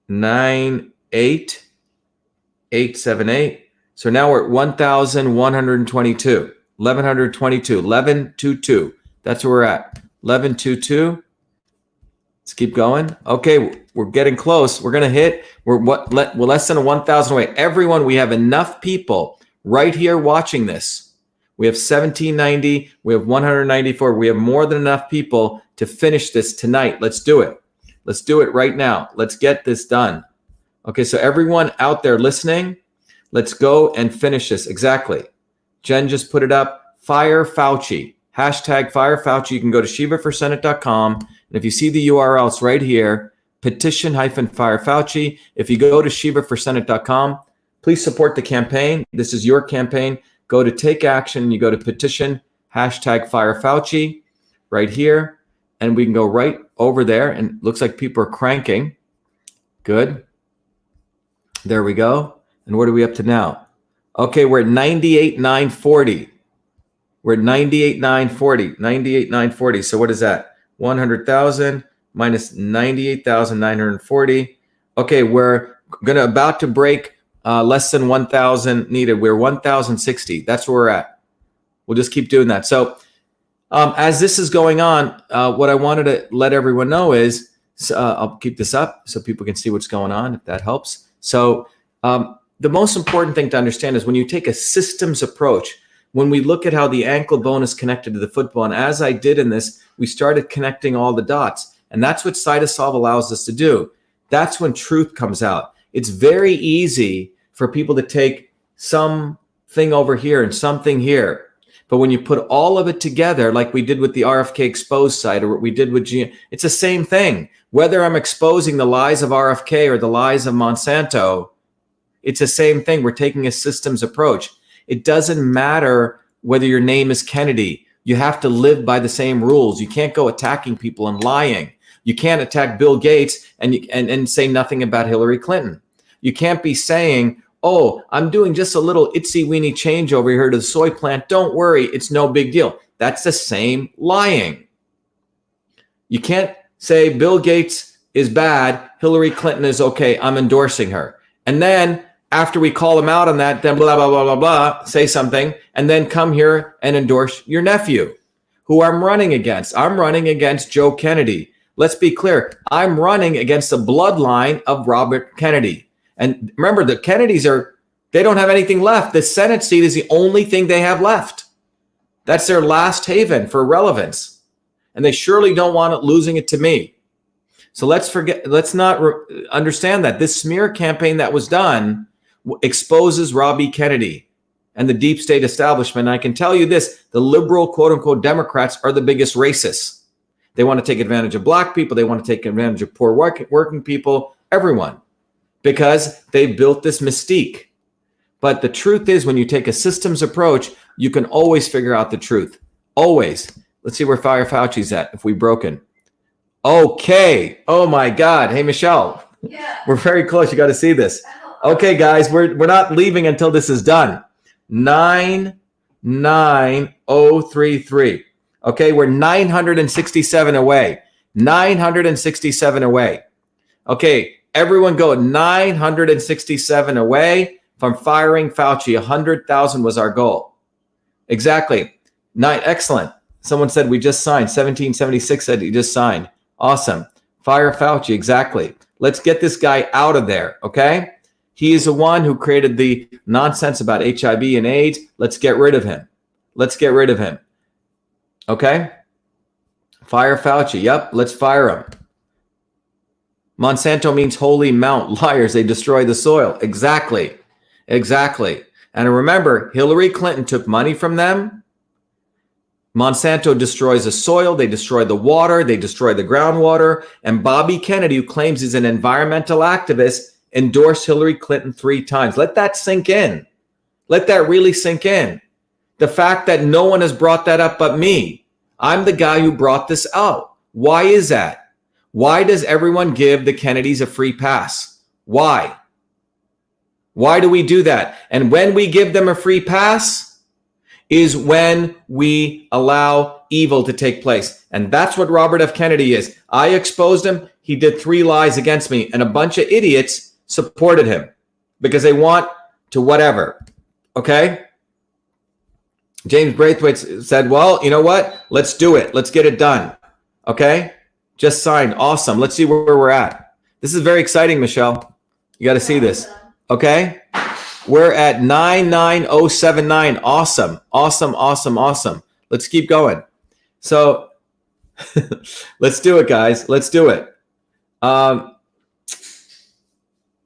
9,878. So now we're at 1,122, 1,122. That's where we're at. 1,122. Let's keep going. Okay, we're getting close. We're gonna hit. We're less than 1,000 away. Everyone, we have enough people right here watching this. We have 1,790. We have 194. We have more than enough people to finish this tonight. Let's do it. Let's do it right now. Let's get this done. Okay, so everyone out there listening, let's go and finish this. Exactly. Jen just put it up. Fire Fauci. Hashtag Fire Fauci. You can go to shivaforsenate.com. And if you see the URL, it's right here. Petition-Fire Fauci. If you go to shivaforsenate.com, please support the campaign. This is your campaign. Go to Take Action. You go to petition, hashtag Fire Fauci right here. And we can go right over there. And it looks like people are cranking. Good. There we go. And what are we up to now? Okay, we're at 98,940. We're at 98,940. 98,940. So what is that? 100,000 minus 98,940. Okay, we're about to break less than 1,000 needed. We're 1,060. That's where we're at. We'll just keep doing that. So as this is going on, what I wanted to let everyone know is, I'll keep this up so people can see what's going on, if that helps. So the most important thing to understand is when you take a systems approach, when we look at how the ankle bone is connected to the foot bone, as I did in this, we started connecting all the dots. And that's what CytoSolve allows us to do. That's when truth comes out. It's very easy for people to take something over here and something here. But when you put all of it together, like we did with the RFK exposed site, or what we did with GM, it's the same thing. Whether I'm exposing the lies of RFK or the lies of Monsanto, it's the same thing. We're taking a systems approach. It doesn't matter whether your name is Kennedy. You have to live by the same rules. You can't go attacking people and lying. You can't attack Bill Gates and say nothing about Hillary Clinton. You can't be saying, oh, I'm doing just a little itsy-weeny change over here to the soy plant. Don't worry, it's no big deal. That's the same lying. You can't say Bill Gates is bad, Hillary Clinton is okay, I'm endorsing her. And then after we call them out on that, then blah, blah, blah, blah, blah, say something, and then come here and endorse your nephew, who I'm running against. I'm running against Joe Kennedy. Let's be clear. I'm running against the bloodline of Robert Kennedy. And remember, the Kennedys are They don't have anything left. The Senate seat is the only thing they have left. That's their last haven for relevance. And they surely don't want it losing it to me. So let's not understand that this smear campaign that was done exposes Robbie Kennedy and the deep state establishment. And I can tell you this, the liberal quote unquote Democrats are the biggest racists. They want to take advantage of black people. They want to take advantage of poor working people, everyone, because they built this mystique. But the truth is, when you take a systems approach, you can always figure out the truth. Always. Let's see where Fire Fauci's at, if we've broken. Okay. Oh my God. Hey, Michelle. Yeah. We're very close. You got to see this. Okay, guys, we're not leaving until this is done. 99033. Okay, we're 967 away. 967 away. Okay, everyone go 967 away from firing Fauci. 100,000 was our goal. Exactly. Excellent. Someone said we just signed. 1776 said he just signed. Awesome. Fire Fauci. Exactly. Let's get this guy out of there. Okay. He is the one who created the nonsense about HIV and AIDS. Let's get rid of him. Let's get rid of him. Okay. Fire Fauci. Yep. Let's fire him. Monsanto means holy mount. Liars. They destroy the soil. Exactly. Exactly. And remember, Hillary Clinton took money from them. Monsanto destroys the soil. They destroy the water. They destroy the groundwater. And Bobby Kennedy, who claims he's an environmental activist, endorsed Hillary Clinton 3 times. Let that sink in. Let that really sink in. The fact that no one has brought that up but me. I'm the guy who brought this out. Why is that? Why does everyone give the Kennedys a free pass? Why? Why do we do that? And when we give them a free pass is when we allow evil to take place. And that's what Robert F. Kennedy is. I exposed him. He did 3 lies against me, and a bunch of idiots supported him because they want to whatever. Okay? James Braithwaite said, well, you know what? Let's do it. Let's get it done. Okay? Just signed. Awesome. Let's see where we're at. This is very exciting, Michelle. You got to see this. Okay? We're at 99079. Awesome. Awesome. Awesome. Awesome. Let's keep going. So let's do it, guys. Let's do it.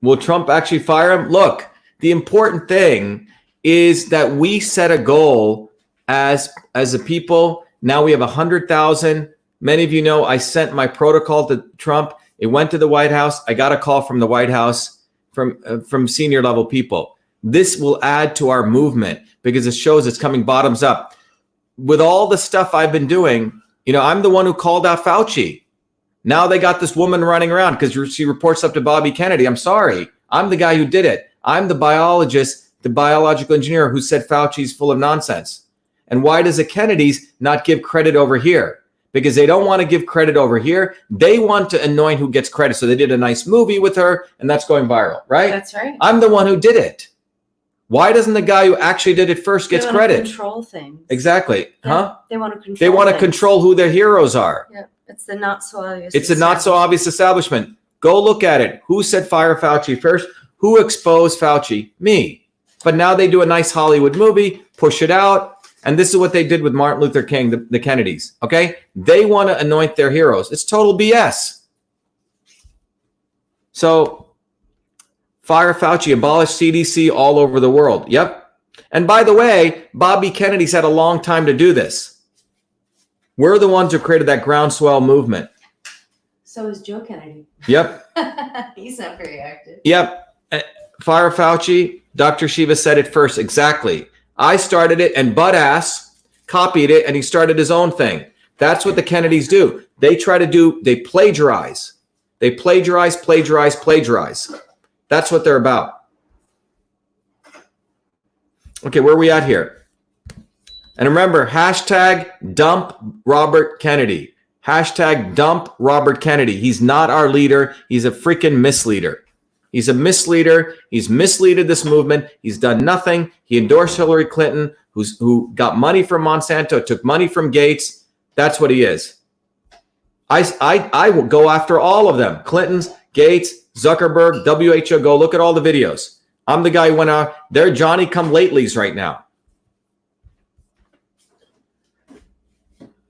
Will Trump actually fire him? Look, the important thing is that we set a goal as a people. Now we have 100,000. Many of you know I sent my protocol to Trump. It went to the White House. I got a call from the White House from senior level people. This will add to our movement because it shows it's coming bottoms up. With all the stuff I've been doing, you know, I'm the one who called out Fauci. Now they got this woman running around because she reports up to Bobby Kennedy. I'm sorry. I'm the guy who did it. I'm the biologist, the biological engineer who said Fauci's full of nonsense. And why does the Kennedys not give credit over here? Because they don't want to give credit over here. They want to anoint who gets credit. So they did a nice movie with her, and that's going viral, right? That's right. I'm the one who did it. Why doesn't the guy who actually did it first get credit? Control things. Exactly. Yeah, huh? They want to control. They want to control who their heroes are. Yeah. It's the not so obvious. It's a not so obvious establishment. Go look at it. Who said fire Fauci first? Who exposed Fauci? Me. But now they do a nice Hollywood movie, push it out. And this is what they did with Martin Luther King, the Kennedys. Okay? They want to anoint their heroes. It's total BS. So fire Fauci, abolish CDC all over the world. Yep. And by the way, Bobby Kennedy's had a long time to do this. We're the ones who created that groundswell movement. So is Joe Kennedy. Yep. He's not very active. Yep. Fire Fauci, Dr.SHIVA said it first. Exactly. I started it and butt-ass copied it and he started his own thing. That's what the Kennedys do. They plagiarize. They plagiarize. That's what they're about. Okay, where are we at here? And remember, hashtag dump Robert Kennedy. Hashtag dump Robert Kennedy. He's not our leader. He's a freaking misleader. He's a misleader. He's misleaded this movement. He's done nothing. He endorsed Hillary Clinton, who got money from Monsanto, took money from Gates. That's what he is. I will go after all of them. Clinton's, Gates, Zuckerberg, WHO. Go look at all the videos. I'm the guy who went out. They're Johnny come latelys right now.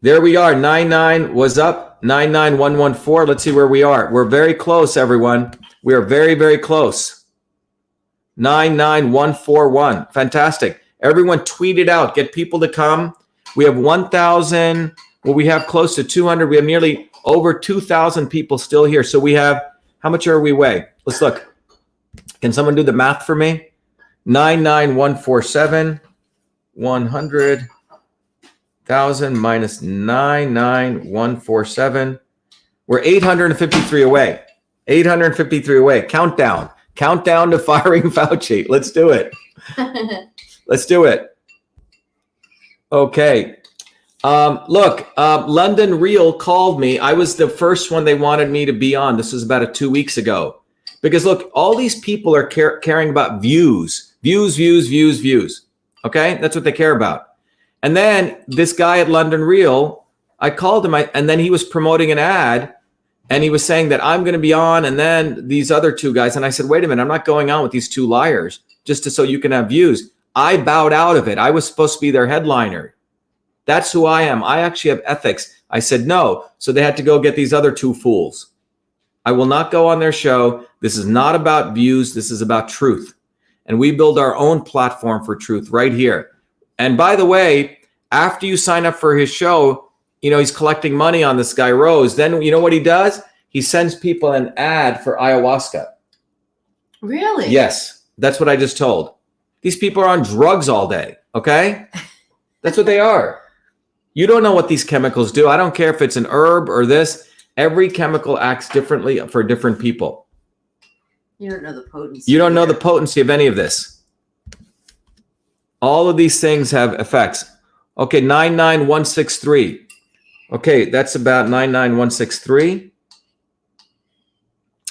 There we are. 99 was up. 99114. Let's see where we are. We're very close, everyone. We are very, very close. 99141. Fantastic. Everyone tweet it out. Get people to come. We have 1,000. Well, we have close to 200. We have nearly over 2,000 people still here. So we have, how much are we weigh? Let's look. Can someone do the math for me? 99147. 100,000 minus 99147. We're 853 away. 853 away. Countdown. Countdown to firing Fauci. Let's do it. Let's do it. Okay. Look, London Real called me. I was the first one they wanted me to be on. This was about 2 weeks ago. Because look, all these people are caring about views. Views. Okay? That's what they care about. And then this guy at London Real, I called him, and then he was promoting an ad, and he was saying that I'm going to be on, and then these other two guys. And I said, wait a minute, I'm not going on with these two liars just so you can have views. I bowed out of it. I was supposed to be their headliner. That's who I am. I actually have ethics. I said no. So they had to go get these other two fools. I will not go on their show. This is not about views. This is about truth. And we build our own platform for truth right here. And by the way, after you sign up for his show, he's collecting money on this guy, Rose. Then you know what he does? He sends people an ad for ayahuasca. Really? Yes. That's what I just told. These people are on drugs all day. Okay? That's what they are. You don't know what these chemicals do. I don't care if it's an herb or this. Every chemical acts differently for different people. You don't know the potency. You don't know the potency of any of this. All of these things have effects. Okay, 99163. Okay, that's about 99163.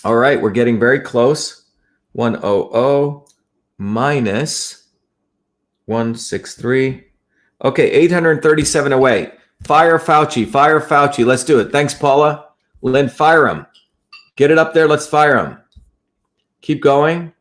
All right, we're getting very close. 100 minus 163. Okay, 837 away. Fire Fauci. Let's do it. Thanks, Paula. Lynn, fire him. Get it up there. Let's fire him. Keep going.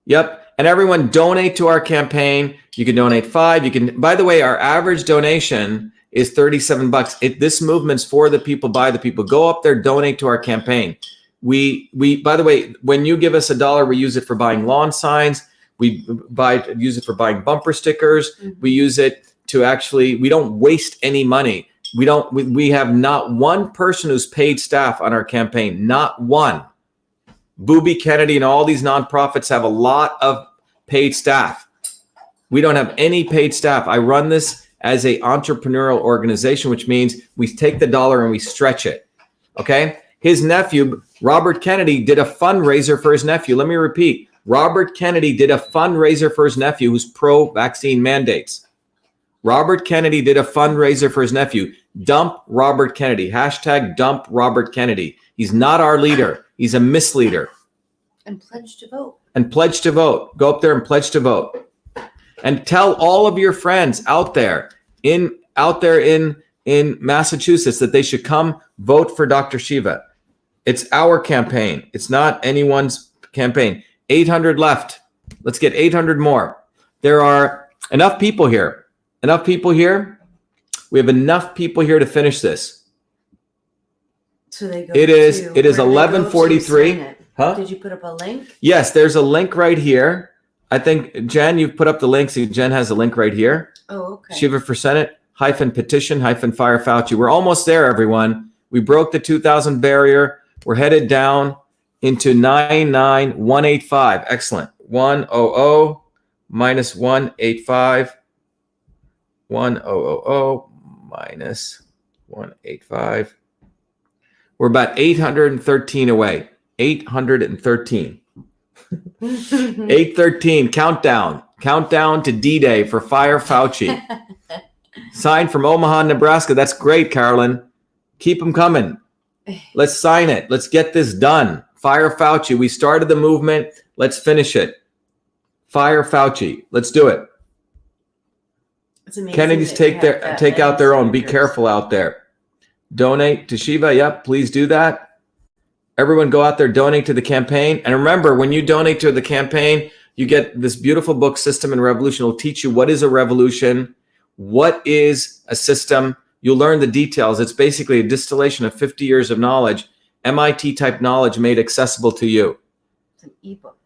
Yep. And everyone donate to our campaign. You can donate $5. By the way, our average donation is $37. This movement's for the people, by the people. Go up there, donate to our campaign. We by the way, when you give us $1, we use it for buying lawn signs. We use it for buying bumper stickers. Mm-hmm. We use it to we don't waste any money. We have not one person who's paid staff on our campaign. Not one. Booby Kennedy and all these nonprofits have a lot of paid staff. We don't have any paid staff. I run this as an entrepreneurial organization, which means we take the dollar and we stretch it. Okay? His nephew, Robert Kennedy, did a fundraiser for his nephew. Let me repeat. Robert Kennedy did a fundraiser for his nephew who's pro-vaccine mandates. Robert Kennedy did a fundraiser for his nephew. Dump Robert Kennedy. Hashtag dump Robert Kennedy. He's not our leader. He's a misleader. And pledge to vote. And pledge to vote. Go up there and pledge to vote. And tell all of your friends out there in Massachusetts that they should come vote for Dr. Shiva. It's our campaign. It's not anyone's campaign. 800 left. Let's get 800 more. There are enough people here. Enough people here. We have enough people here to finish this. So they go. It is 11:43. Huh? Did you put up a link? Yes, there's a link right here. I think, Jen, you've put up the link. So Jen has a link right here. Oh, okay. Shiva for Senate, --petition, --fire Fauci. We're almost there, everyone. We broke the 2,000 barrier. We're headed down into 99185. Excellent. 100 minus 185. 1000 minus 185. We're about 813 away. 813. 813. Countdown. Countdown to D-Day for Fire Fauci. Sign from Omaha, Nebraska. That's great, Carolyn. Keep them coming. Let's sign it. Let's get this done. Fire Fauci. We started the movement. Let's finish it. Fire Fauci. Let's do it. It's amazing. Kennedys take out their own. Be careful out there. Donate to Shiva. Yep, please do that. Everyone go out there, donate to the campaign. And remember, when you donate to the campaign, you get this beautiful book, System and Revolution. It'll teach you what is a revolution, what is a system. You'll learn the details. It's basically a distillation of 50 years of knowledge, MIT type knowledge made accessible to you. It's an ebook.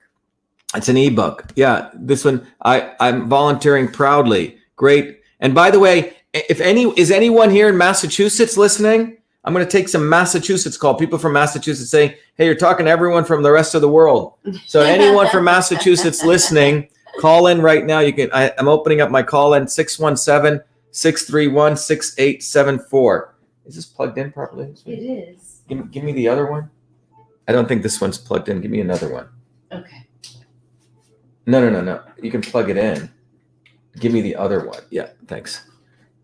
It's an ebook. Yeah, this one I'm volunteering proudly. Great. And by the way, is anyone here in Massachusetts listening? I'm going to take some Massachusetts call. People from Massachusetts saying, hey, you're talking to everyone from the rest of the world. So anyone from Massachusetts listening, call in right now. I'm opening up my call in 617-631-6874. Is this plugged in properly? It is. Give me the other one. I don't think this one's plugged in. Give me another one. Okay. No. You can plug it in. Give me the other one. Yeah, thanks.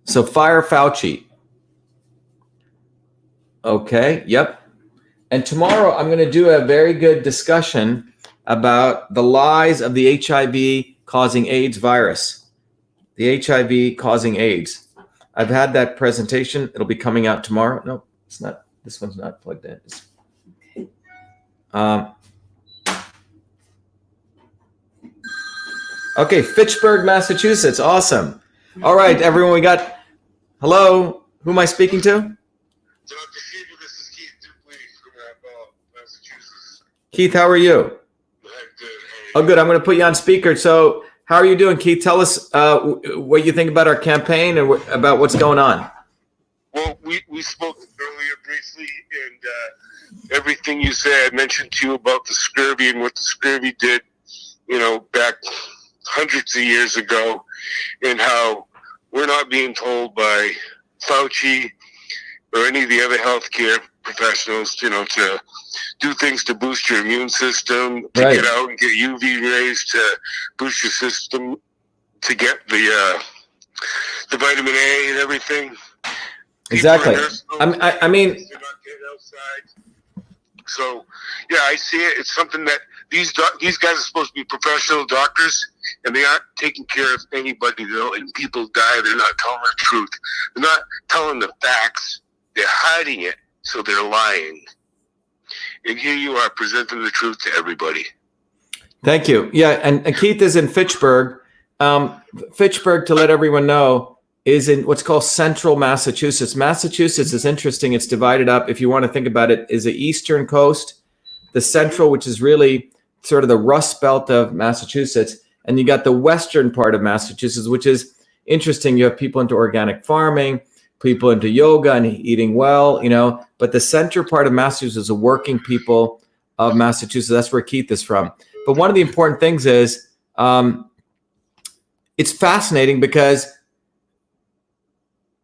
So fire Fauci. Okay, yep. And tomorrow I'm going to do a very good discussion about the lies of the HIV causing AIDS virus. The HIV causing AIDS. I've had that presentation. It'll be coming out tomorrow. No, it's not. This one's not plugged in. Okay, Fitchburg, Massachusetts. Awesome. All right, everyone, we got, hello, who am I speaking to? Dr. Shiva, this is Keith Dupley from Massachusetts. Keith, how are you? I'm good. Oh, good. I'm going to put you on speaker. So how are you doing, Keith? Tell us what you think about our campaign and about what's going on. Well, we spoke earlier briefly, and everything you said, I mentioned to you about the scurvy and what the scurvy did, back hundreds of years ago, and how we're not being told by Fauci or any of the other healthcare professionals, to do things to boost your immune system, to Right. get out and get UV rays to boost your system, to get the vitamin A and everything. Exactly. People are I mean, they're not getting outside. So, yeah, I see it. It's something that these guys are supposed to be professional doctors, and they aren't taking care of anybody. They're letting people die. They're not telling the truth. They're not telling the facts. They're hiding it, so they're lying. And here you are presenting the truth to everybody. thank you. Yeah, and Keith is in Fitchburg. Fitchburg, to let everyone know, is in what's called central Massachusetts. Massachusetts is interesting. It's divided up, if you want to think about it, is the eastern coast, the central, which is really sort of the Rust Belt of Massachusetts, and you got the western part of Massachusetts, which is interesting. You have people into organic farming, people into yoga and eating well, but the center part of Massachusetts is the working people of Massachusetts. That's where Keith is from. But one of the important things is it's fascinating because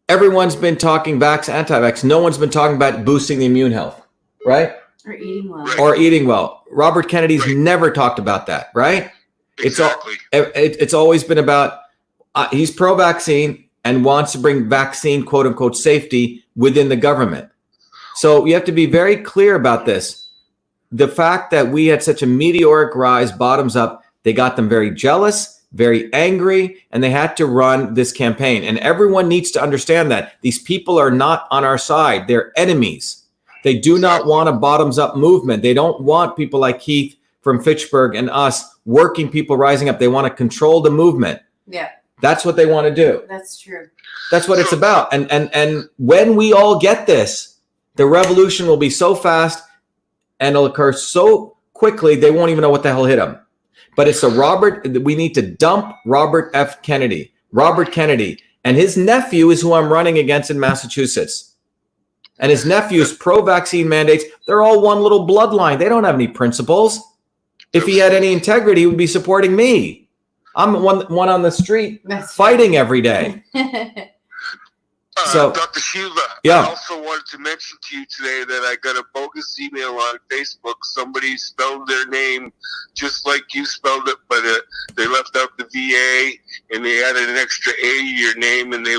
everyone's been talking vax, anti-vax. No one's been talking about boosting the immune health, right? Or eating well. Right. Or eating well. Robert Kennedy's Right. never talked about that, right? Exactly. It's always been about he's pro-vaccine and wants to bring vaccine, quote unquote, safety within the government. So you have to be very clear about this. The fact that we had such a meteoric rise bottoms up, they got them very jealous, very angry, and they had to run this campaign. And everyone needs to understand that these people are not on our side. They're enemies. They do not want a bottoms up movement. They don't want people like Keith from Fitchburg and us, working people rising up. They want to control the movement. Yeah, That's what they want to do. that's true. That's what it's about. And when we all get this, the revolution will be so fast and it'll occur so quickly, they won't even know what the hell hit them. But it's we need to dump Robert F. Kennedy. Robert Kennedy. And his nephew is who I'm running against in Massachusetts. And his nephew is pro-vaccine mandates. They're all one little bloodline. They don't have any principles. If he had any integrity, he would be supporting me. I'm one on the street That's fighting every day. So- Dr. Shiva, Yeah. I also wanted to mention to you today that I got a bogus email on Facebook. Somebody spelled their name just like you spelled it, but they left out the VA and they added an extra A to your name, and they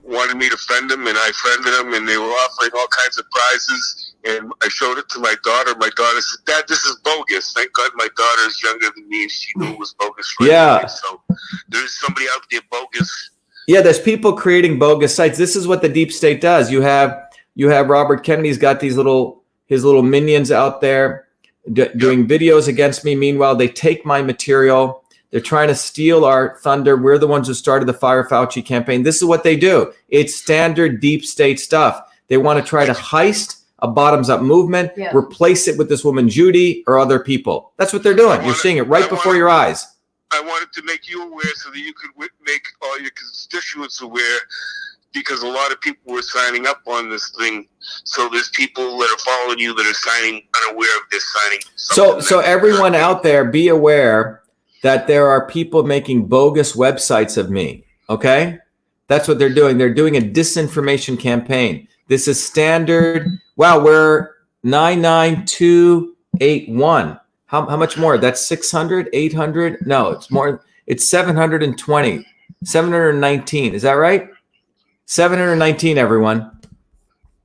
wanted me to friend them, and I friended them, and they were offering all kinds of prizes. And I showed it to my daughter. My daughter said, "Dad, this is bogus." Thank God my daughter is younger than me, and she knew it was bogus. Right Yeah. away. So there's somebody out there bogus. Yeah, there's people creating bogus sites. This is what the deep state does. You have Robert Kennedy's got these little his little minions out there doing videos against me. Meanwhile, they take my material. They're trying to steal our thunder. We're the ones who started the Fire Fauci campaign. This is what they do. It's standard deep state stuff. They want to try to heist a bottoms-up movement, replace it with this woman, Judy, or other people. That's what they're doing. You're seeing it right before your eyes. I wanted to make you aware so that you could make all your constituents aware, because a lot of people were signing up on this thing. So there's people that are following you that are signing unaware of this signing. So everyone out there, be aware that there are people making bogus websites of me, okay? That's what they're doing. They're doing a disinformation campaign. This is standard. Wow, we're 99281. How much more? That's 600, 800? No, it's more. It's 720, 719. Is that right? 719, everyone.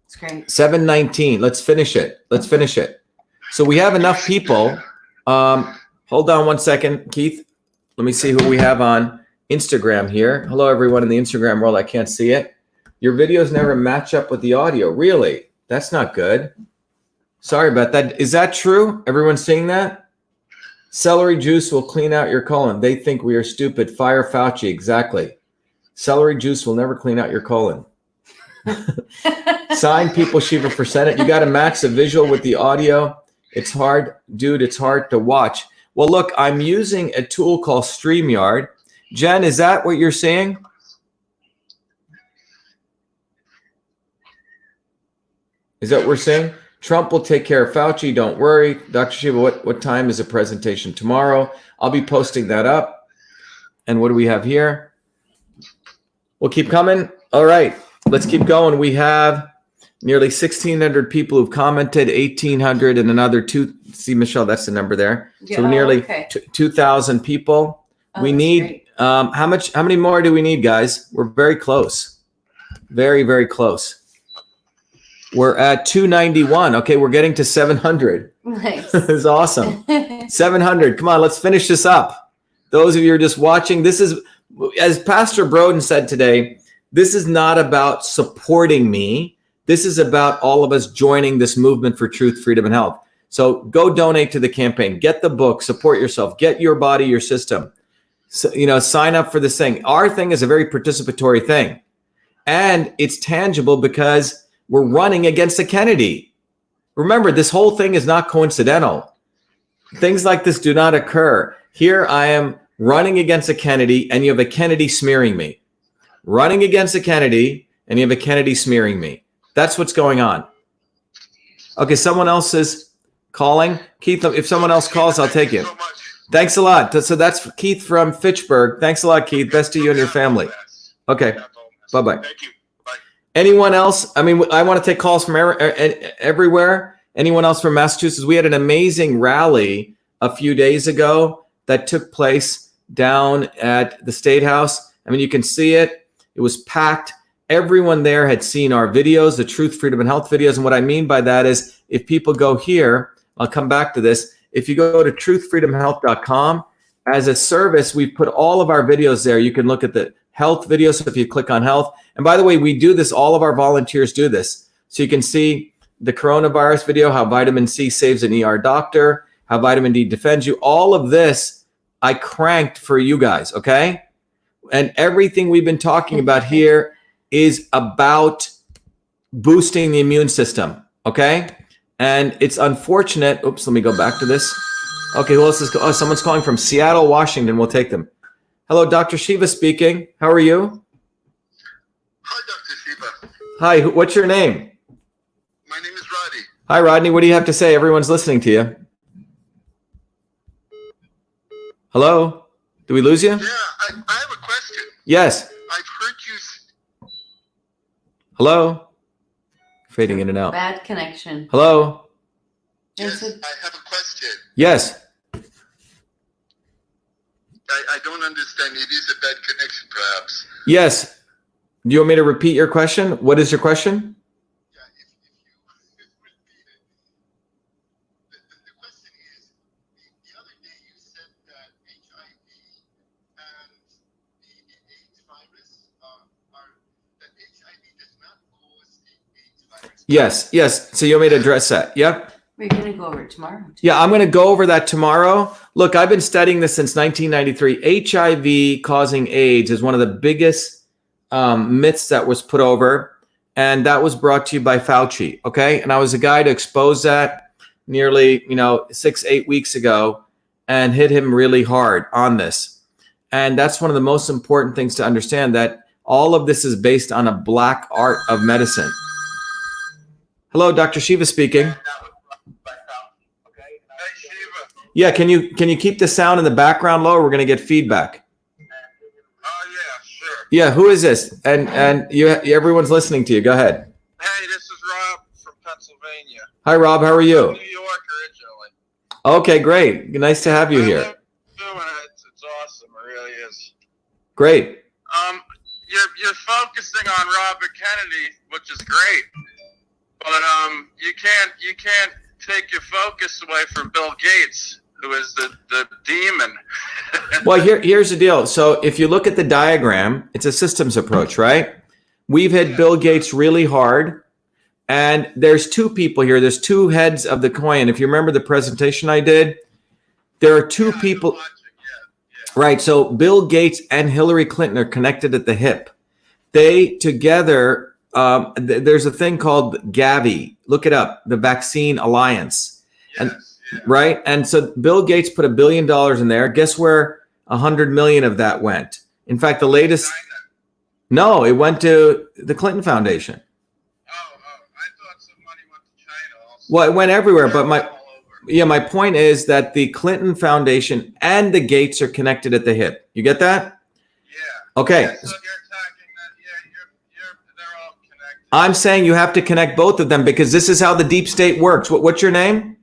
It's great. 719. Let's finish it. Let's finish it. So we have enough people. Hold on one second, Keith. Let me see who we have on Instagram here. Hello, everyone in the Instagram world. I can't see it. Your videos never match up with the audio. Really? That's not good. Sorry about that. Is that true? Everyone's seeing that? Celery juice will clean out your colon. They think we are stupid. Fire Fauci. Exactly. Celery juice will never clean out your colon. Sign people Shiva for Senate. You got to match the visual with the audio. It's hard, dude. It's hard to watch. Well, look, I'm using a tool called StreamYard. Jen, is that what you're seeing? Is that what we're saying? Trump will take care of Fauci. Don't worry. Dr. Shiva, what time is the presentation tomorrow? I'll be posting that up. And what do we have here? We'll keep coming. All right, let's keep going. We have nearly 1,600 people who've commented, 1,800 and another two. See, Michelle, that's the number there. So we're nearly 2,000 people. We need, how many more do we need, guys? We're very close. Very, very close. We're at 291. Okay, we're getting to 700. Nice. This is awesome. 700. Come on, let's finish this up. Those of you who are just watching, this is, as Pastor Broden said today, this is not about supporting me. This is about all of us joining this movement for truth, freedom, and health. So go donate to the campaign. Get the book. Support yourself. Get your body, your system. So, sign up for this thing. Our thing is a very participatory thing. And it's tangible because we're running against a Kennedy. Remember, this whole thing is not coincidental. Things like this do not occur. Here I am running against a Kennedy, and you have a Kennedy smearing me. Running against a Kennedy, and you have a Kennedy smearing me. That's what's going on. Okay, someone else is calling. Keith, if someone else calls, I'll take it. Thanks a lot. So that's Keith from Fitchburg. Thanks a lot, Keith. Best to you and your family. Okay, bye-bye. Thank you. Anyone else? I mean, I want to take calls from everywhere. Anyone else from Massachusetts? We had an amazing rally a few days ago that took place down at the State House. I mean, you can see it. It was packed. Everyone there had seen our videos, the Truth, Freedom, and Health videos. And what I mean by that is if people go here, I'll come back to this. If you go to truthfreedomhealth.com, as a service, we've put all of our videos there. You can look at the health videos if you click on health. And by the way, we do this. All of our volunteers do this. So you can see the coronavirus video, how vitamin C saves an ER doctor, how vitamin D defends you. All of this I cranked for you guys, okay? And everything we've been talking about here is about boosting the immune system, okay? And it's unfortunate. Oops, let me go back to this. Okay, who else is? Oh, someone's calling from Seattle, Washington. We'll take them. Hello, Dr. Shiva speaking. How are you? Hi, Dr. Shiva. Hi, what's your name? My name is Roddy. Hi, Rodney. What do you have to say? Everyone's listening to you. Hello? Did we lose you? Yeah, I have a question. Yes. I've heard you. Hello? Fading in and out. Bad connection. Hello? Yes, I have a question. Yes. I don't understand. It is a bad connection, perhaps. Yes. Do you want me to repeat your question? What is your question? Yeah, if you repeat it. The question is, the other day you said that HIV and the AIDS virus that HIV does not cause the AIDS virus. Yes, yes. So you want me to address that? Yep. We're going to go over it tomorrow. Yeah, I'm going to go over that tomorrow. Look, I've been studying this since 1993. HIV causing AIDS is one of the biggest myths that was put over, and that was brought to you by Fauci. Okay, and I was a guy to expose that nearly 6-8 weeks ago, and hit him really hard on this. And that's one of the most important things to understand, that all of this is based on a black art of medicine. Hello, Dr. Shiva speaking. Yeah, can you keep the sound in the background low? We're going to get feedback. Oh yeah, sure. Yeah, who is this? And everyone's listening to you. Go ahead. Hey, this is Rob from Pennsylvania. Hi, Rob. How are you? New York originally. Okay, great. Nice to have you here. Doing it. It's awesome. It really is. Great. You're focusing on Robert Kennedy, which is great, but you can't take your focus away from Bill Gates, who is the demon. Well, here's the deal. So if you look at the diagram, it's a systems approach, right? We've hit Bill Gates really hard, and there's two people here. There's two heads of the coin. If you remember the presentation I did, there are two people. Yeah. Right. So Bill Gates and Hillary Clinton are connected at the hip. They together, there's a thing called Gavi. Look it up, the Vaccine Alliance. Yes, Right. And so Bill Gates put $1 billion in there. Guess where 100 million of that went? In fact, the latest. No, it went to the Clinton Foundation. Oh, I thought some money went to China also. Well, it went everywhere. But my point is that the Clinton Foundation and the Gates are connected at the hip. You get that? Yeah. Okay. Yeah, so you're attacking that. Yeah, they're all connected. I'm saying you have to connect both of them, because this is how the deep state works. What's your name?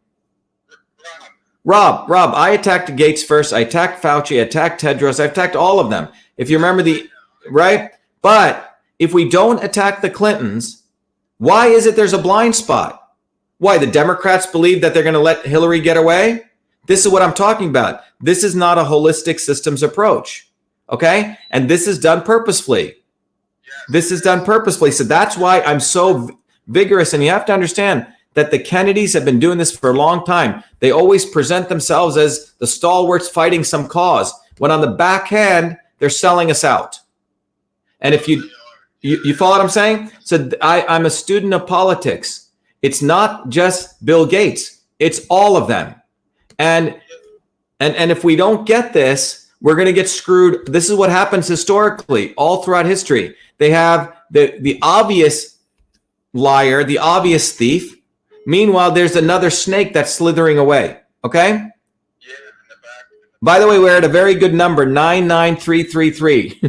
Rob. I attacked Gates first. I attacked Fauci. I attacked Tedros. I attacked all of them. If you remember right? But if we don't attack the Clintons, why is it there's a blind spot? Why? The Democrats believe that they're going to let Hillary get away? This is what I'm talking about. This is not a holistic systems approach. Okay? And this is done purposefully. This is done purposefully. So that's why I'm so vigorous. And you have to understand that the Kennedys have been doing this for a long time. They always present themselves as the stalwarts fighting some cause, when on the back end, they're selling us out. And if you follow what I'm saying? So I'm a student of politics. It's not just Bill Gates. It's all of them. And if we don't get this, we're going to get screwed. This is what happens historically, all throughout history. They have the obvious liar, the obvious thief. Meanwhile, there's another snake that's slithering away. Okay? Yeah, in the back. By the way, we're at a very good number, 99333.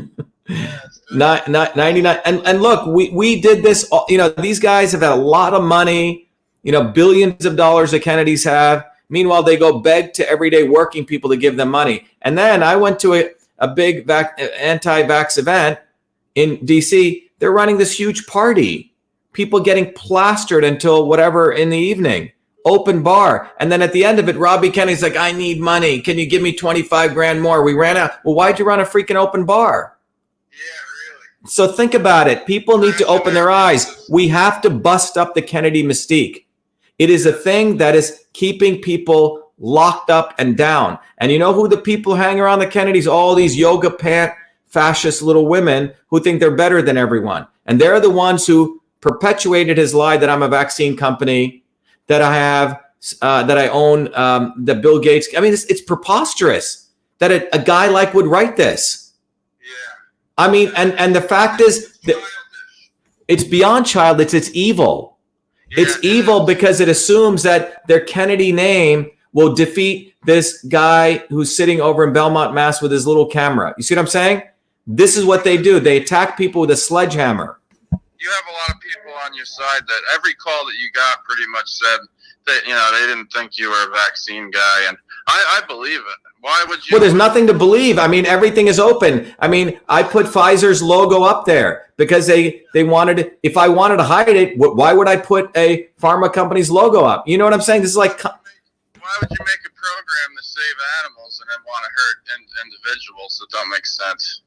99. And look, we did this. These guys have had a lot of money. Billions of dollars the Kennedys have. Meanwhile, they go beg to everyday working people to give them money. And then I went to a big anti-vax event in DC. They're running this huge party. People getting plastered until whatever in the evening. Open bar. And then at the end of it, Robbie Kennedy's like, I need money. Can you give me 25 grand more? We ran out. Well, why'd you run a freaking open bar? Yeah, really. So think about it. People need to open their eyes. We have to bust up the Kennedy mystique. It is a thing that is keeping people locked up and down. And you know who the people hang around the Kennedys? All these yoga pant fascist little women who think they're better than everyone. And they're the ones who perpetuated his lie that I'm a vaccine company, that I have, that I own, that Bill Gates. I mean, it's preposterous that a guy like would write this. Yeah. I mean, and the fact is that it's beyond childish. It's evil. It's evil because it assumes that their Kennedy name will defeat this guy who's sitting over in Belmont, Mass with his little camera. You see what I'm saying? This is what they do. They attack people with a sledgehammer. You have a lot of people on your side that every call that you got pretty much said that, they didn't think you were a vaccine guy. And I believe it. Why would you? Well, there's nothing to believe. I mean, everything is open. I mean, I put Pfizer's logo up there because they wanted, if I wanted to hide it, why would I put a pharma company's logo up? You know what I'm saying? This is like. Why would you make a program to save animals and then want to hurt individuals? That don't make sense.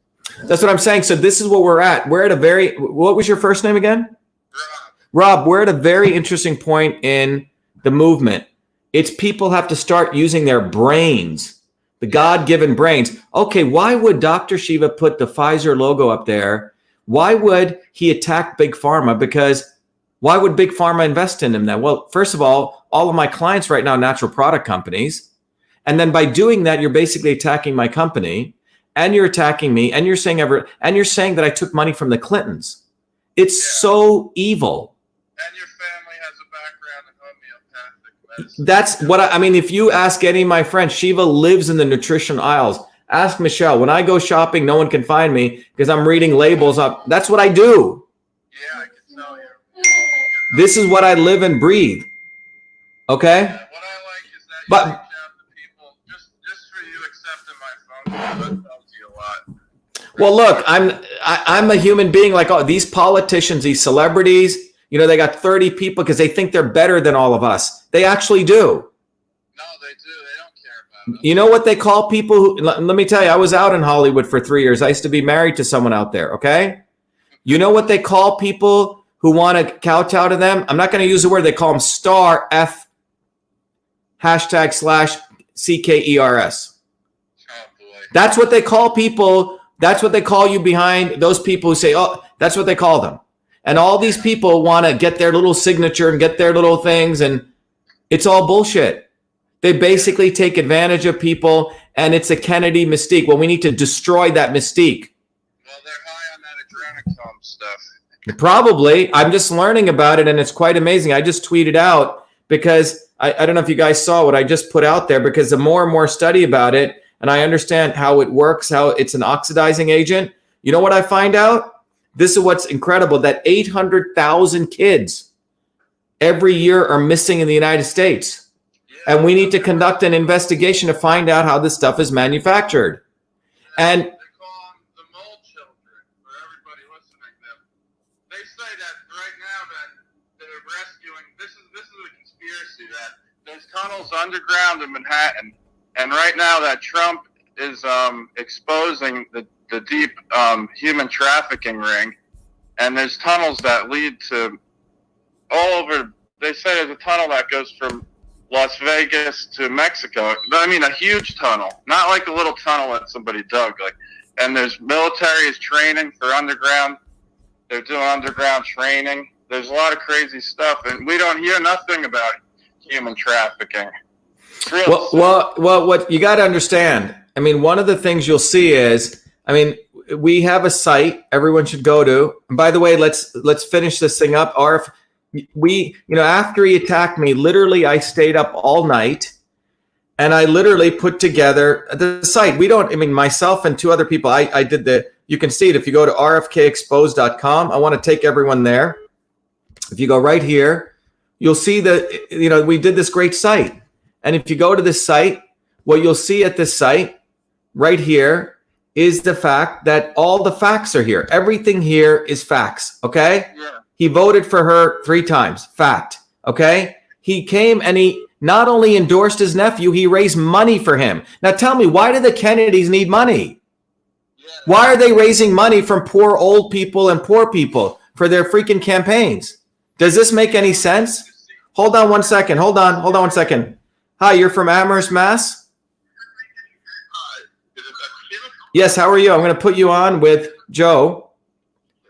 That's what I'm saying. So this is where we're at. We're at a very, what was your first name again? Rob, we're at a very interesting point in the movement. It's people have to start using their brains, the God-given brains. Okay, why would Dr. Shiva put the Pfizer logo up there? Why would he attack Big Pharma? Because why would Big Pharma invest in him then? Well, first of all of my clients right now are natural product companies. And then by doing that, you're basically attacking my company, and you're attacking me, and you're saying that I took money from the Clintons. It's so evil. And your family has a background in homeopathic medicine. That's what I mean. If you ask any of my friends, Shiva lives in the nutrition aisles. Ask Michelle. When I go shopping, no one can find me because I'm reading labels up. That's what I do. Yeah, I can tell you. This is what I live and breathe. Okay? Yeah, what I like is that you reach out to people just for you accepting my phone call. That tells you a lot. Well, look, I'm a human being like all these politicians, these celebrities. You know, they got 30 people because they think they're better than all of us. They actually do. No, they do. They don't care about us. You know what they call people who, let me tell you, I was out in Hollywood for 3 years. I used to be married to someone out there, okay? You know what they call people who want to kowtow to them? I'm not going to use the word. They call them star F #/CKERS. Oh, boy. That's what they call people. That's what they call you behind those people who say, oh, that's what they call them. And all these people want to get their little signature and get their little things. And it's all bullshit. They basically take advantage of people. And it's a Kennedy mystique. Well, we need to destroy that mystique. Well, they're high on that adrenochrome stuff. Probably. I'm just learning about it. And it's quite amazing. I just tweeted out because I don't know if you guys saw what I just put out there, because the more and more study about it, and I understand how it works, how it's an oxidizing agent. You know what I find out? This is what's incredible, that 800,000 kids every year are missing in the United States. Yeah. And we need to conduct an investigation to find out how this stuff is manufactured. And They call them the mole children, for everybody listening to them. They say that right now that they're rescuing, this is a conspiracy, that there's tunnels underground in Manhattan, and right now that Trump is exposing the deep human trafficking ring, and there's tunnels that lead to all over. They say there's a tunnel that goes from Las Vegas to Mexico. I mean, a huge tunnel, not like a little tunnel that somebody dug. And there's military is training for underground. They're doing underground training. There's a lot of crazy stuff, and we don't hear nothing about human trafficking. well, what you got to understand, I mean, one of the things you'll see is, I mean, we have a site everyone should go to. And by the way, let's finish this thing up. After he attacked me, literally, I stayed up all night and I literally put together the site. Myself and two other people, I did you can see it if you go to rfkexposed.com. I want to take everyone there. If you go right here, you'll see that, we did this great site. And if you go to this site, what you'll see at this site right here is the fact that all the facts are here. Everything here is facts. Okay. Yeah. He voted for her 3 times. Fact. Okay. He came and he not only endorsed his nephew, he raised money for him. Now tell me, why do the Kennedys need money? Yeah. Why are they raising money from poor old people and poor people for their freaking campaigns? Does this make any sense? Hold on one second. Hold on one second. Hi, you're from Amherst, Mass? Hi. Is it Shiva? Yes, how are you? I'm going to put you on with Joe.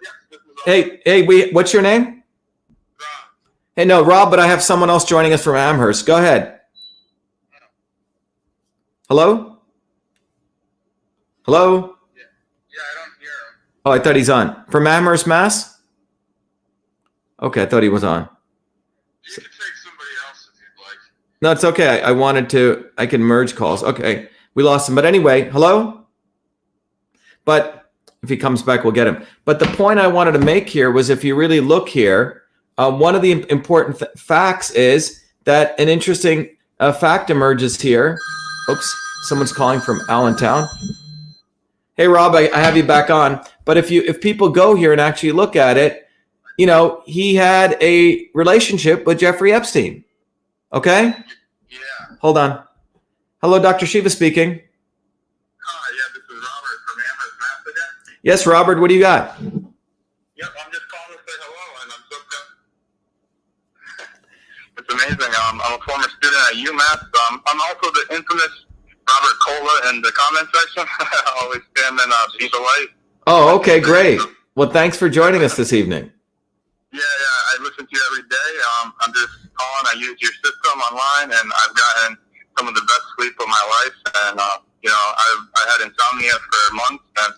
Yes, this is Hey, what's your name? Rob. Hey, no, Rob, but I have someone else joining us from Amherst. Go ahead. Hello? Hello? Yeah, I don't hear him. Oh, I thought he's on. From Amherst, Mass? Okay, I thought he was on. You can take somebody else if you'd like. No, it's okay. I can merge calls. Okay, we lost him. But anyway, hello? But if he comes back, we'll get him. But the point I wanted to make here was, if you really look here, one of the important facts is that an interesting fact emerges here. Oops, someone's calling from Allentown. Hey, Rob, I have you back on. But if people go here and actually look at it, he had a relationship with Jeffrey Epstein. Okay? Yeah. Hold on. Hello, Dr. Shiva speaking. Hi, yeah, this is Robert from Amherst, Mass again. Yes, Robert, what do you got? Yep, I'm just calling to say hello, and I'm so It's amazing. I'm a former student at UMass. I'm also the infamous Robert Cola in the comment section. I always stand in Shiva light. Oh, okay, great. Well, thanks for joining us this evening. Yeah, I listen to you every day. I'm just calling. I use your system online, and I've gotten some of the best sleep of my life. And I had insomnia for months, and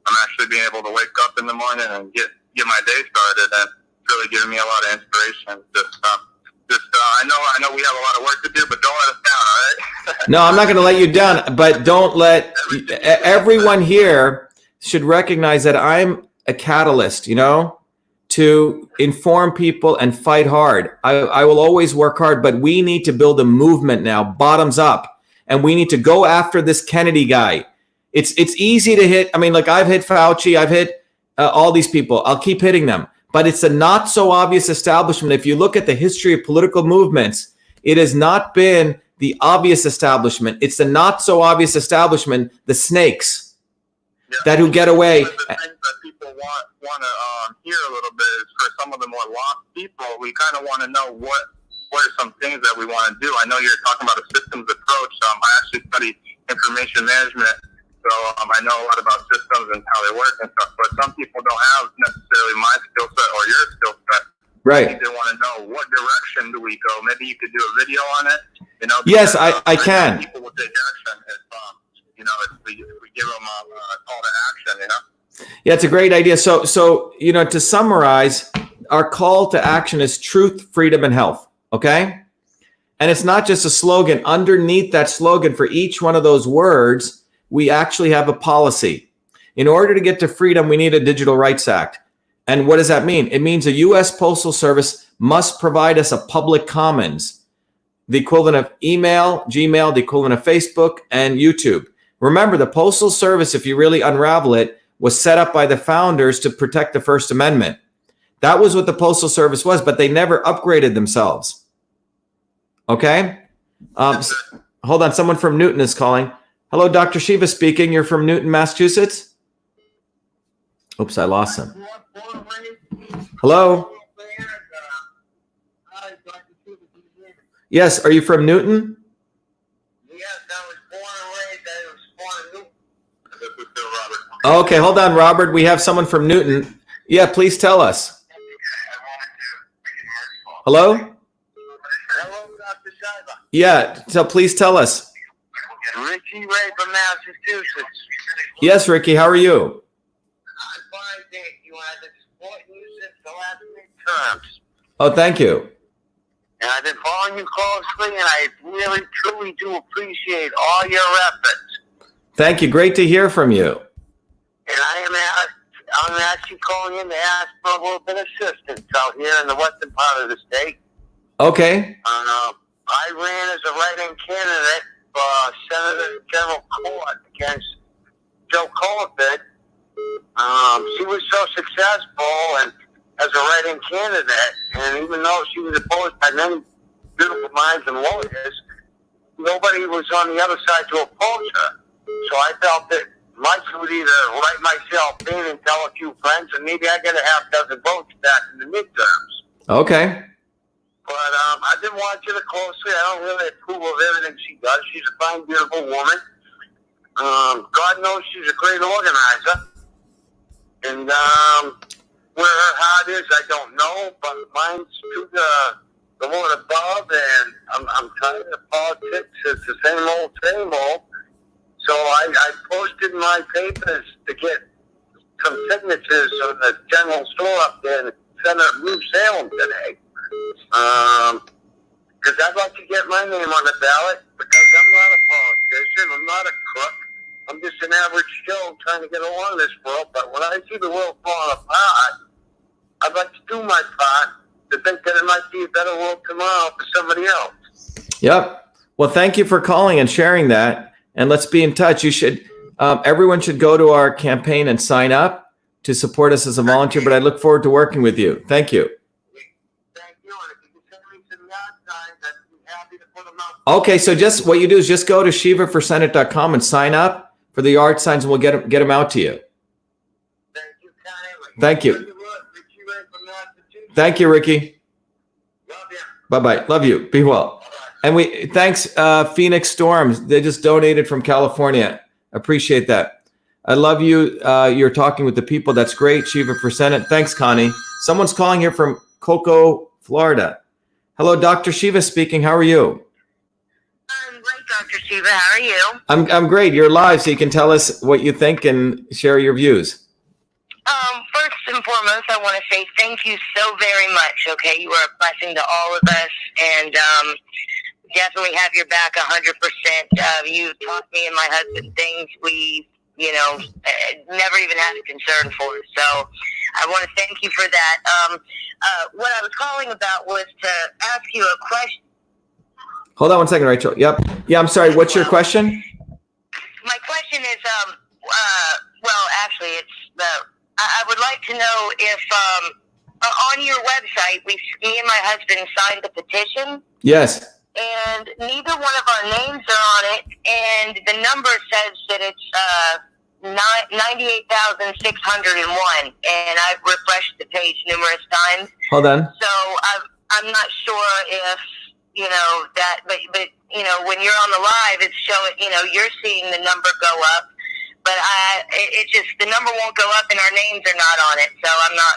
I'm actually being able to wake up in the morning and get my day started, and it's really giving me a lot of inspiration. I know we have a lot of work to do, but don't let us down, all right? No, I'm not going to let you down, but don't let everyone here should recognize that I'm a catalyst, to inform people and fight hard. I will always work hard, but we need to build a movement now, bottoms up, and we need to go after this Kennedy guy. It's easy to hit. I mean, like I've hit Fauci, I've hit all these people. I'll keep hitting them. But it's a not so obvious establishment. If you look at the history of political movements, it has not been the obvious establishment. It's the not so obvious establishment, the snakes that who get away. One of the things that people want to hear a little bit is for some of the more lost people, we kind of want to know what are some things that we want to do. I know you're talking about a systems approach. I actually study information management. So I know a lot about systems and how they work and stuff, but some people don't have necessarily my skill set or your skill set. Right. I think they want to know what direction do we go. Maybe you could do a video on it. Yes, I can. People will take action if we give them a call to action. Yeah, it's a great idea. So to summarize, our call to action is truth, freedom, and health. Okay, and it's not just a slogan. Underneath that slogan, for each one of those words, we actually have a policy. In order to get to freedom, we need a Digital Rights Act. And what does that mean? It means a U.S. Postal Service must provide us a public commons, the equivalent of email, Gmail, the equivalent of Facebook, and YouTube. Remember, the Postal Service, if you really unravel it, was set up by the founders to protect the First Amendment. That was what the Postal Service was, but they never upgraded themselves. Okay? Hold on, someone from Newton is calling. Hello, Dr. Shiva speaking. You're from Newton, Massachusetts? Oops, I lost him. Hello? Yes, are you from Newton? Yes, I was born and raised. I was born in Newton. Okay, hold on, Robert. We have someone from Newton. Yeah, please tell us. Hello? Hello, Dr. Shiva. Yeah, so please tell us. Ricky Ray from Massachusetts. Yes, Ricky, how are you? I'm fine, thank you. I've been supporting you since the last midterms. Oh, thank you. And I've been following you closely, and I really, truly do appreciate all your efforts. Thank you. Great to hear from you. And I'm actually calling in to ask for a little bit of assistance out here in the western part of the state. Okay. I ran as a write-in candidate for Senator General Court against Joe Coliford. She was so successful and as a write-in candidate, and even though she was opposed by many beautiful minds and lawyers, nobody was on the other side to oppose her. So I felt that my duty to write myself in and tell a few friends, and maybe I get a half dozen votes back in the midterms. Okay. But I've been watching her closely. I don't really approve of everything she does. She's a fine, beautiful woman. God knows she's a great organizer. And where her heart is, I don't know. But mine's to the Lord above. And I'm tired of politics. It's the same old. So I posted my papers to get some signatures on the general store up there in Senator New Salem today. Because I'd like to get my name on the ballot, because I'm not a politician, I'm not a crook, I'm just an average Joe trying to get along in this world. But when I see the world falling apart, I'd like to do my part to think that it might be a better world tomorrow for somebody else. Yep. Well, thank you for calling and sharing that. And let's be in touch. You should, everyone should go to our campaign and sign up to support us as a volunteer, but I look forward to working with you. Thank you. Okay, so just what you do is just go to shivaforsenate.com and sign up for the yard signs, and we'll get them out to you. Thank you kindly. Thank you. Thank you, Ricky. Love you. Bye-bye. Love you. Be well. And thanks, Phoenix Storms. They just donated from California. Appreciate that. I love you. You're talking with the people. That's great. Shiva for Senate. Thanks, Connie. Someone's calling here from Cocoa, Florida. Hello, Dr. Shiva speaking. How are you? I'm great, Dr. Shiva. How are you? I'm great. You're live, so you can tell us what you think and share your views. First and foremost, I want to say thank you so very much. Okay, you are a blessing to all of us, and definitely have your back 100%. You taught me and my husband things we, never even had a concern for. So I want to thank you for that. What I was calling about was to ask you a question. Hold on one second, Rachel. Yep. Yeah, I'm sorry. What's your question? My question is, actually, it's I would like to know if on your website, me and my husband signed the petition. Yes. And neither one of our names are on it, and the number says that it's 98,601, and I've refreshed the page numerous times. Hold on. So I'm not sure if that, but when you're on the live, it's showing you're seeing the number go up, but it's just the number won't go up, and our names are not on it. So I'm not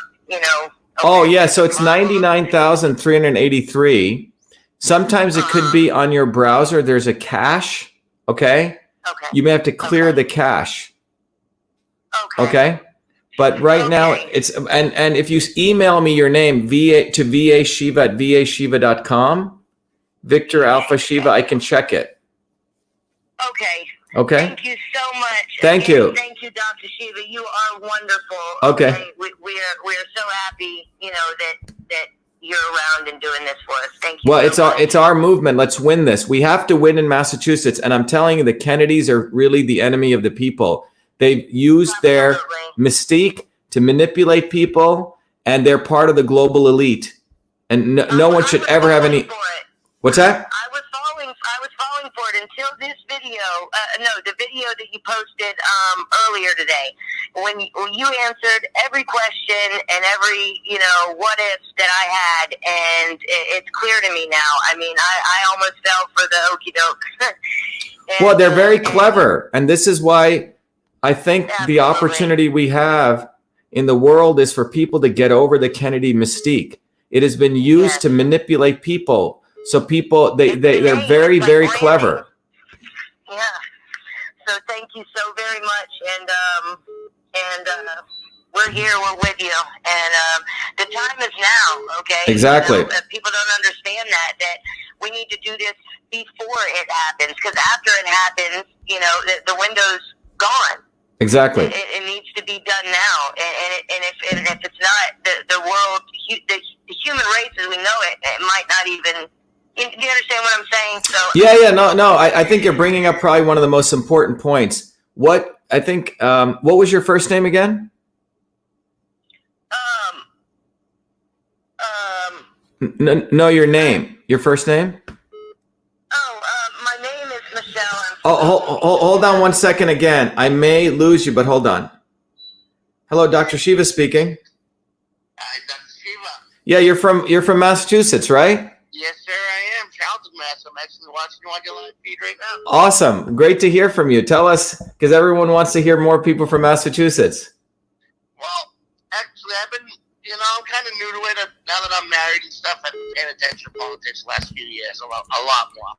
Okay. Oh yeah, so it's 99,383. Sometimes it could be on your browser. There's a cache. Okay. Okay. You may have to clear the cache. Okay. Okay. But right now it's and if you email me your name to vashiva@vashiva.com, Victor Alpha Shiva, I can check it. Okay. Okay. Thank you so much. Thank you. Thank you, Dr. Shiva. You are wonderful. Okay. We're so happy, that you're around and doing this for us. Thank you. Well, so it's our movement. Let's win this. We have to win in Massachusetts, and I'm telling you, the Kennedys are really the enemy of the people. They've used their mystique to manipulate people, and they're part of the global elite. And no one should ever have any. What's that? I was falling for it until this video. The video that you posted earlier today, when you answered every question and every what ifs that I had, and it's clear to me now. I mean, I almost fell for the okie doke. Well, they're very clever, and this is why I think Absolutely. The opportunity we have in the world is for people to get over the Kennedy mystique. It has been used to manipulate people. So people, they're very, very clever. Yeah. So thank you so very much, and we're here. We're with you, and the time is now. Okay. Exactly. People don't understand that we need to do this before it happens, because after it happens, the window's gone. Exactly. It needs to be done now, and if it's not, the world, the human race as we know it might not even. Do you understand what I'm saying? So Yeah. No. I think you're bringing up probably one of the most important points. What was your first name again? No, your name. Your first name? My name is Michelle. Hold on one second again. I may lose you, but hold on. Hello, Dr. Shiva speaking. Hi, Dr. Shiva. Yeah, you're from Massachusetts, right? Yes, sir, I am. Charlton, Mass. I'm actually watching you on your live feed right now. Awesome. Great to hear from you. Tell us, because everyone wants to hear more people from Massachusetts. Well, actually, I've been, I'm kind of new to it. Now that I'm married and stuff, I've been paying attention to politics the last few years, a lot more.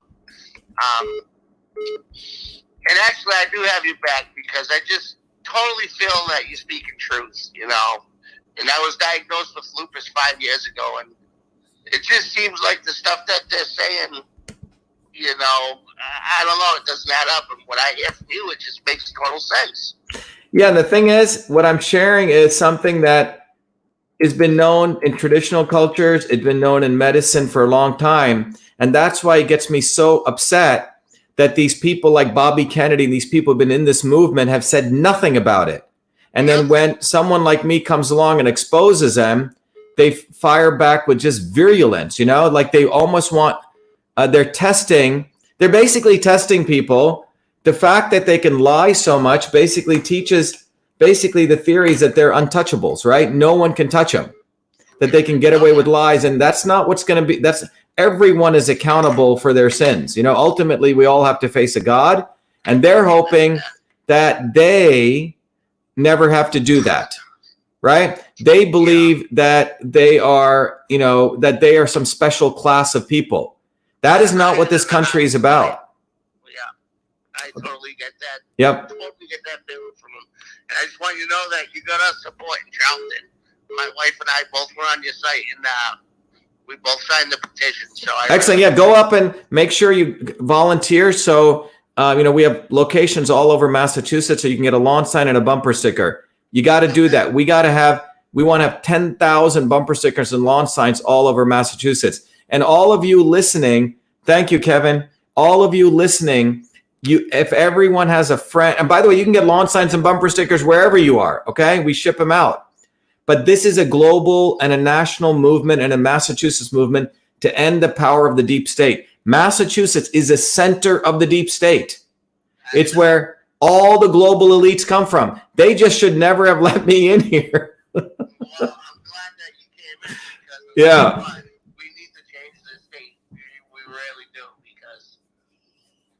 And actually, I do have you back because I just totally feel that you're speaking truth, And I was diagnosed with lupus 5 years ago, and it just seems like the stuff that they're saying, I don't know, it doesn't add up. And what I hear from you, it just makes total sense. Yeah, and the thing is, what I'm sharing is something that has been known in traditional cultures. It's been known in medicine for a long time. And that's why it gets me so upset that these people like Bobby Kennedy, these people who have been in this movement, have said nothing about it. And then when someone like me comes along and exposes them, they fire back with just virulence, like they almost want, they're basically testing people. The fact that they can lie so much basically teaches the theories that they're untouchables, right? No one can touch them, that they can get away with lies. And that's not what's going to be, everyone is accountable for their sins. You know, ultimately we all have to face a God, and they're hoping that they never have to do that, right? They believe that they are, you know, that they are some special class of people. That is not what this country is about. Yeah, I totally get that. Yep. Totally get that feeling from him. And I just want you to know that you got us support in Charlton. My wife and I both were on your site, and we both signed the petition. So Excellent. Yeah, go up and make sure you volunteer. So, you know, we have locations all over Massachusetts, so you can get a lawn sign and a bumper sticker. You got to do that. We want to have 10,000 bumper stickers and lawn signs all over Massachusetts. And all of you listening, thank you, Kevin. All of you listening, if everyone has a friend, and by the way, you can get lawn signs and bumper stickers wherever you are. Okay, we ship them out. But this is a global and a national movement and a Massachusetts movement to end the power of the deep state. Massachusetts is a center of the deep state. It's where all the global elites come from. They just should never have let me in here. Well, I'm glad that you came in because Yeah. we need to change the state. We really do, because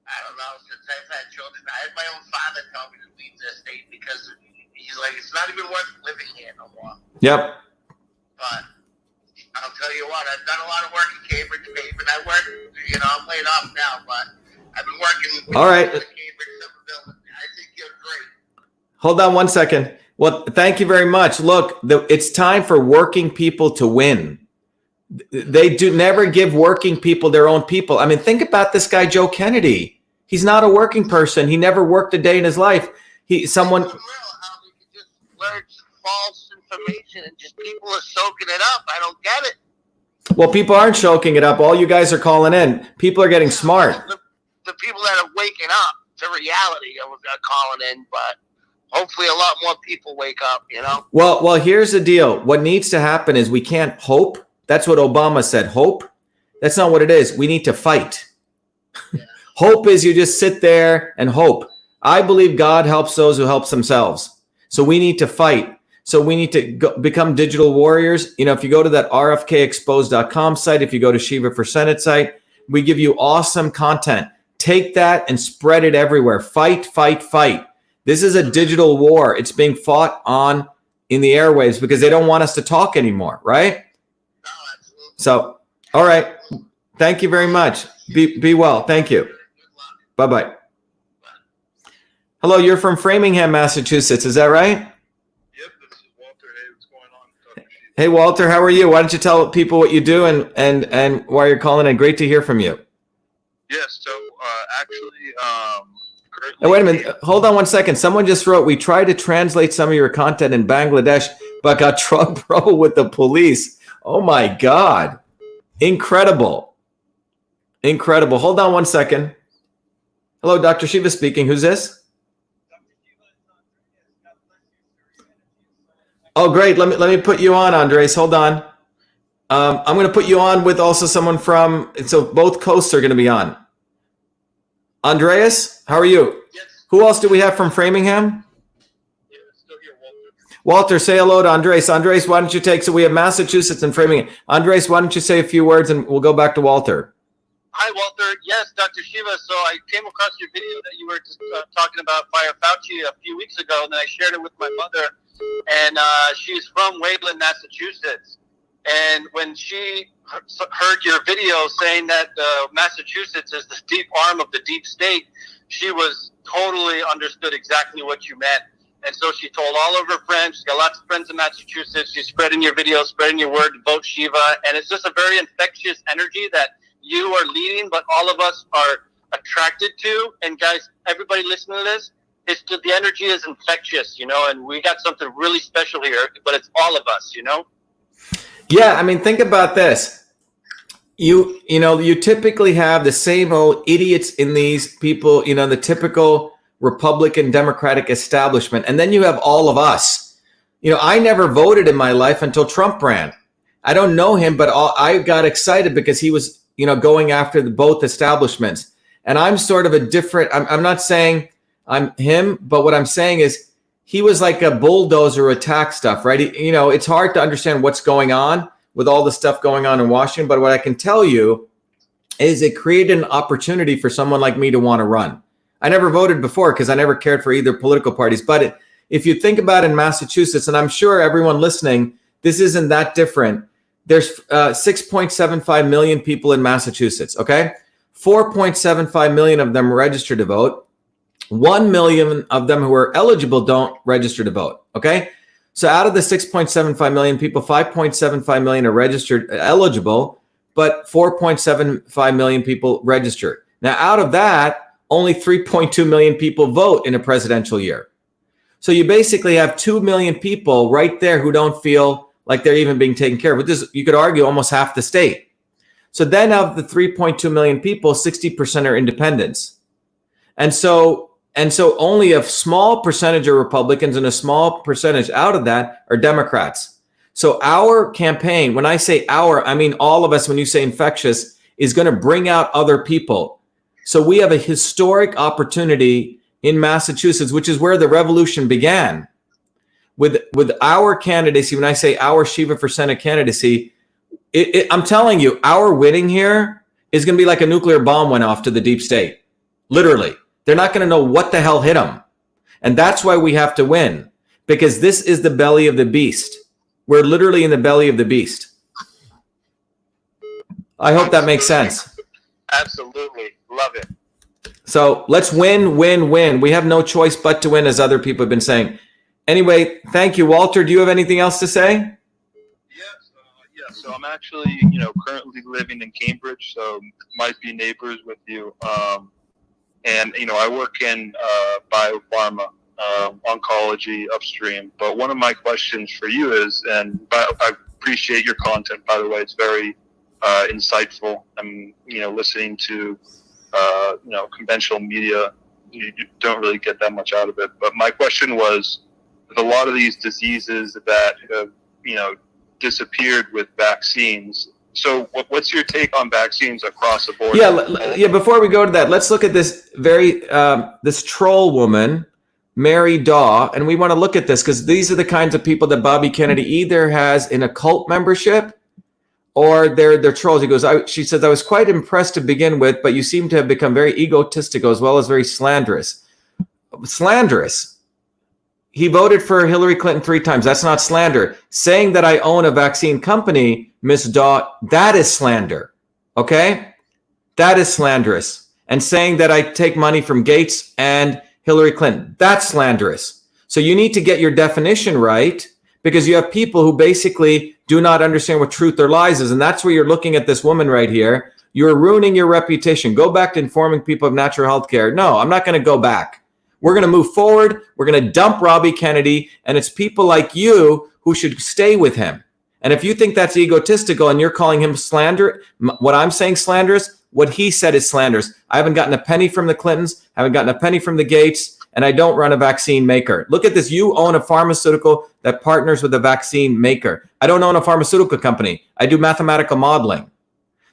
I don't know, since I've had children, I had my own father tell me to leave the state because he's like, it's not even worth living here no more. Yep. But I'll tell you what, I've done a lot of work in Cambridge, Babe, and I work, you know, I'm laid off now, but I've been working with All right. the Cambridge Somerville. I think you're great. Hold on one second. Well, thank you very much. Look, it's time for working people to win. They do never give working people their own people. I mean, think about this guy, Joe Kennedy. He's not a working person. He never worked a day in his life. It's unreal how we can just learn false information and just people are soaking it up. I don't get it. Well, people aren't choking it up. All you guys are calling in. People are getting smart. The people that are waking up to reality are calling in, but hopefully a lot more people wake up, you know? Well, here's the deal. What needs to happen is we can't hope. That's what Obama said, hope. That's not what it is. We need to fight. Yeah. Hope is you just sit there and hope. I believe God helps those who help themselves. So we need to fight. So we need to become digital warriors. You know, if you go to that rfkexposed.com site, if you go to Shiva for Senate site, we give you awesome content. Take that and spread it everywhere. Fight, fight, fight. This is a digital war. It's being fought on in the airwaves because they don't want us to talk anymore, right? No, absolutely. So, all right. Thank you very much. Be well. Thank you. Bye-bye. Hello, you're from Framingham, Massachusetts. Is that right? Yep, this is Walter. Hey, what's going on? Dr. Shiva? Hey, Walter, how are you? Why don't you tell people what you do and why you're calling in? Great to hear from you. Yes, so actually, currently... Now, wait a minute. Hold on one second. Someone just wrote, we tried to translate some of your content in Bangladesh, but got trouble with the police. Oh, my God. Incredible. Incredible. Hold on one second. Hello, Dr. Shiva speaking. Who's this? Oh, great. Let me put you on, Andres. Hold on. I'm going to put you on with also someone from, so both coasts are going to be on. Andreas, how are you? Yes. Who else do we have from Framingham? Yeah, still here, Walter. Walter, say hello to Andres. Andres, why don't you take, so we have Massachusetts and Framingham. Andres, why don't you say a few words and we'll go back to Walter. Hi, Walter. Yes, Dr. Shiva. So I came across your video that you were just talking about Fire Fauci a few weeks ago, and then I shared it with my mother, and she's from Wayland, Massachusetts. And when she heard your video saying that Massachusetts is the deep arm of the deep state, she was totally understood exactly what you meant. And so she told all of her friends. She's got lots of friends in Massachusetts. She's spreading your video, spreading your word, vote Shiva. And it's just a very infectious energy that you are leading, but all of us are attracted to. And guys, everybody listening to this, it's just, the energy is infectious, you know, and we got something really special here, but it's all of us, you know? Yeah, I mean, think about this. You know, you typically have the same old idiots in these people, you know, the typical Republican Democratic establishment. And then you have all of us. You know, I never voted in my life until Trump ran. I don't know him, but I got excited because he was, you know, going after both establishments. And I'm sort of a different, I'm not saying I'm him, but what I'm saying is he was like a bulldozer attack stuff, right? You know, it's hard to understand what's going on with all the stuff going on in Washington. But what I can tell you is it created an opportunity for someone like me to want to run. I never voted before because I never cared for either political parties. But if you think about in Massachusetts, and I'm sure everyone listening, this isn't that different. There's 6.75 million people in Massachusetts, okay? 4.75 million of them registered to vote. 1 million of them who are eligible don't register to vote, okay? So out of the 6.75 million people, 5.75 million are registered eligible, but 4.75 million people registered. Now, out of that, only 3.2 million people vote in a presidential year. So you basically have 2 million people right there who don't feel like they're even being taken care of, which is, you could argue, almost half the state. So then of the 3.2 million people, 60% are independents. And so only a small percentage are Republicans and a small percentage out of that are Democrats. So our campaign, when I say our, I mean all of us, when you say infectious, is going to bring out other people. So we have a historic opportunity in Massachusetts, which is where the revolution began. With our candidacy, when I say our Shiva for Senate candidacy, I'm telling you, our winning here is going to be like a nuclear bomb went off to the deep state. Literally. They're not going to know what the hell hit them. And that's why we have to win, because this is the belly of the beast. We're literally in the belly of the beast. I hope that makes sense. Absolutely. Love it. So let's win, win, win. We have no choice but to win, as other people have been saying. Anyway, thank you, Walter. Do you have anything else to say? Yes. So I'm actually, currently living in Cambridge, so might be neighbors with you. And, I work in biopharma, oncology upstream. But one of my questions for you is, and I appreciate your content, by the way, it's very insightful. I'm, listening to, conventional media, you don't really get that much out of it. But my question was, with a lot of these diseases that have, disappeared with vaccines, so what's your take on vaccines across the board? Yeah. Before we go to that, let's look at this this troll woman, Mary Daw, and we want to look at this because these are the kinds of people that Bobby Kennedy either has in a cult membership or they're trolls. She says, I was quite impressed to begin with, but you seem to have become very egotistical as well as very slanderous. Slanderous. He voted for Hillary Clinton 3 times. That's not slander. Saying that I own a vaccine company, Miss Daw, that is slander. Okay? That is slanderous. And saying that I take money from Gates and Hillary Clinton, that's slanderous. So you need to get your definition right, because you have people who basically do not understand what truth or lies is. And that's where you're looking at this woman right here. You're ruining your reputation. Go back to informing people of natural health care. No, I'm not going to go back. We're going to move forward. We're going to dump Robbie Kennedy. And it's people like you who should stay with him. And if you think that's egotistical and you're calling him slander, what I'm saying slanderous, what he said is slanderous. I haven't gotten a penny from the Clintons. I haven't gotten a penny from the Gates. And I don't run a vaccine maker. Look at this. You own a pharmaceutical that partners with a vaccine maker. I don't own a pharmaceutical company. I do mathematical modeling.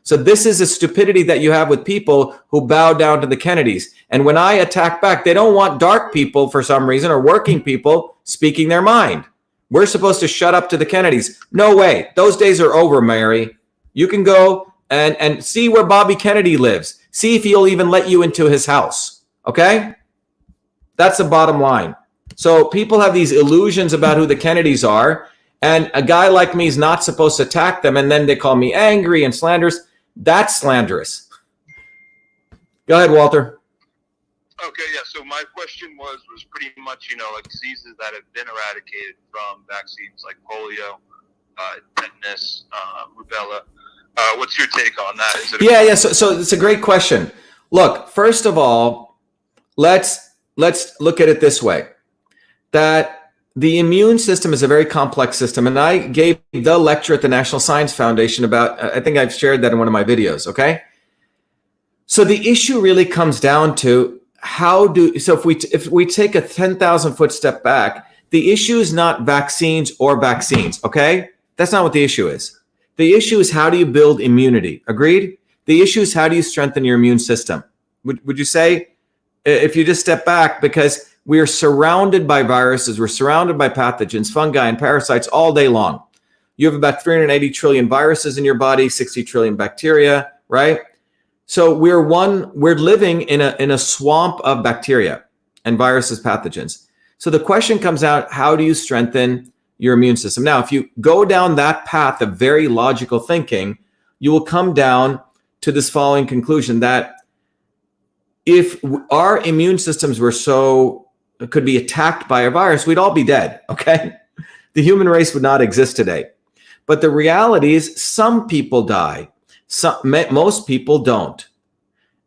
So this is a stupidity that you have with people who bow down to the Kennedys. And when I attack back, they don't want dark people for some reason or working people speaking their mind. We're supposed to shut up to the Kennedys. No way. Those days are over, Mary. You can go and see where Bobby Kennedy lives. See if he'll even let you into his house. Okay? That's the bottom line. So people have these illusions about who the Kennedys are. And a guy like me is not supposed to attack them. And then they call me angry and slanderous. That's slanderous. Go ahead, Walter. Okay, yeah. So my question was pretty much, like diseases that have been eradicated from vaccines like polio, tetanus, rubella. What's your take on that? Yeah. So it's a great question. Look, first of all, let's look at it this way, that the immune system is a very complex system. And I gave the lecture at the National Science Foundation about, I think I've shared that in one of my videos. Okay. So the issue really comes down to if we take a 10,000 foot step back, the issue is not vaccines or vaccines. Okay. That's not what the issue is. The issue is how do you build immunity? Agreed? The issue is how do you strengthen your immune system? Would you say, if you just step back, because we are surrounded by viruses, we're surrounded by pathogens, fungi, and parasites all day long. You have about 380 trillion viruses in your body, 60 trillion bacteria, right? So we're living in a swamp of bacteria and viruses, pathogens. So the question comes out, how do you strengthen your immune system? Now, if you go down that path of very logical thinking, you will come down to this following conclusion, that if our immune systems could be attacked by a virus, we'd all be dead, okay? The human race would not exist today. But the reality is some people die. Most people don't.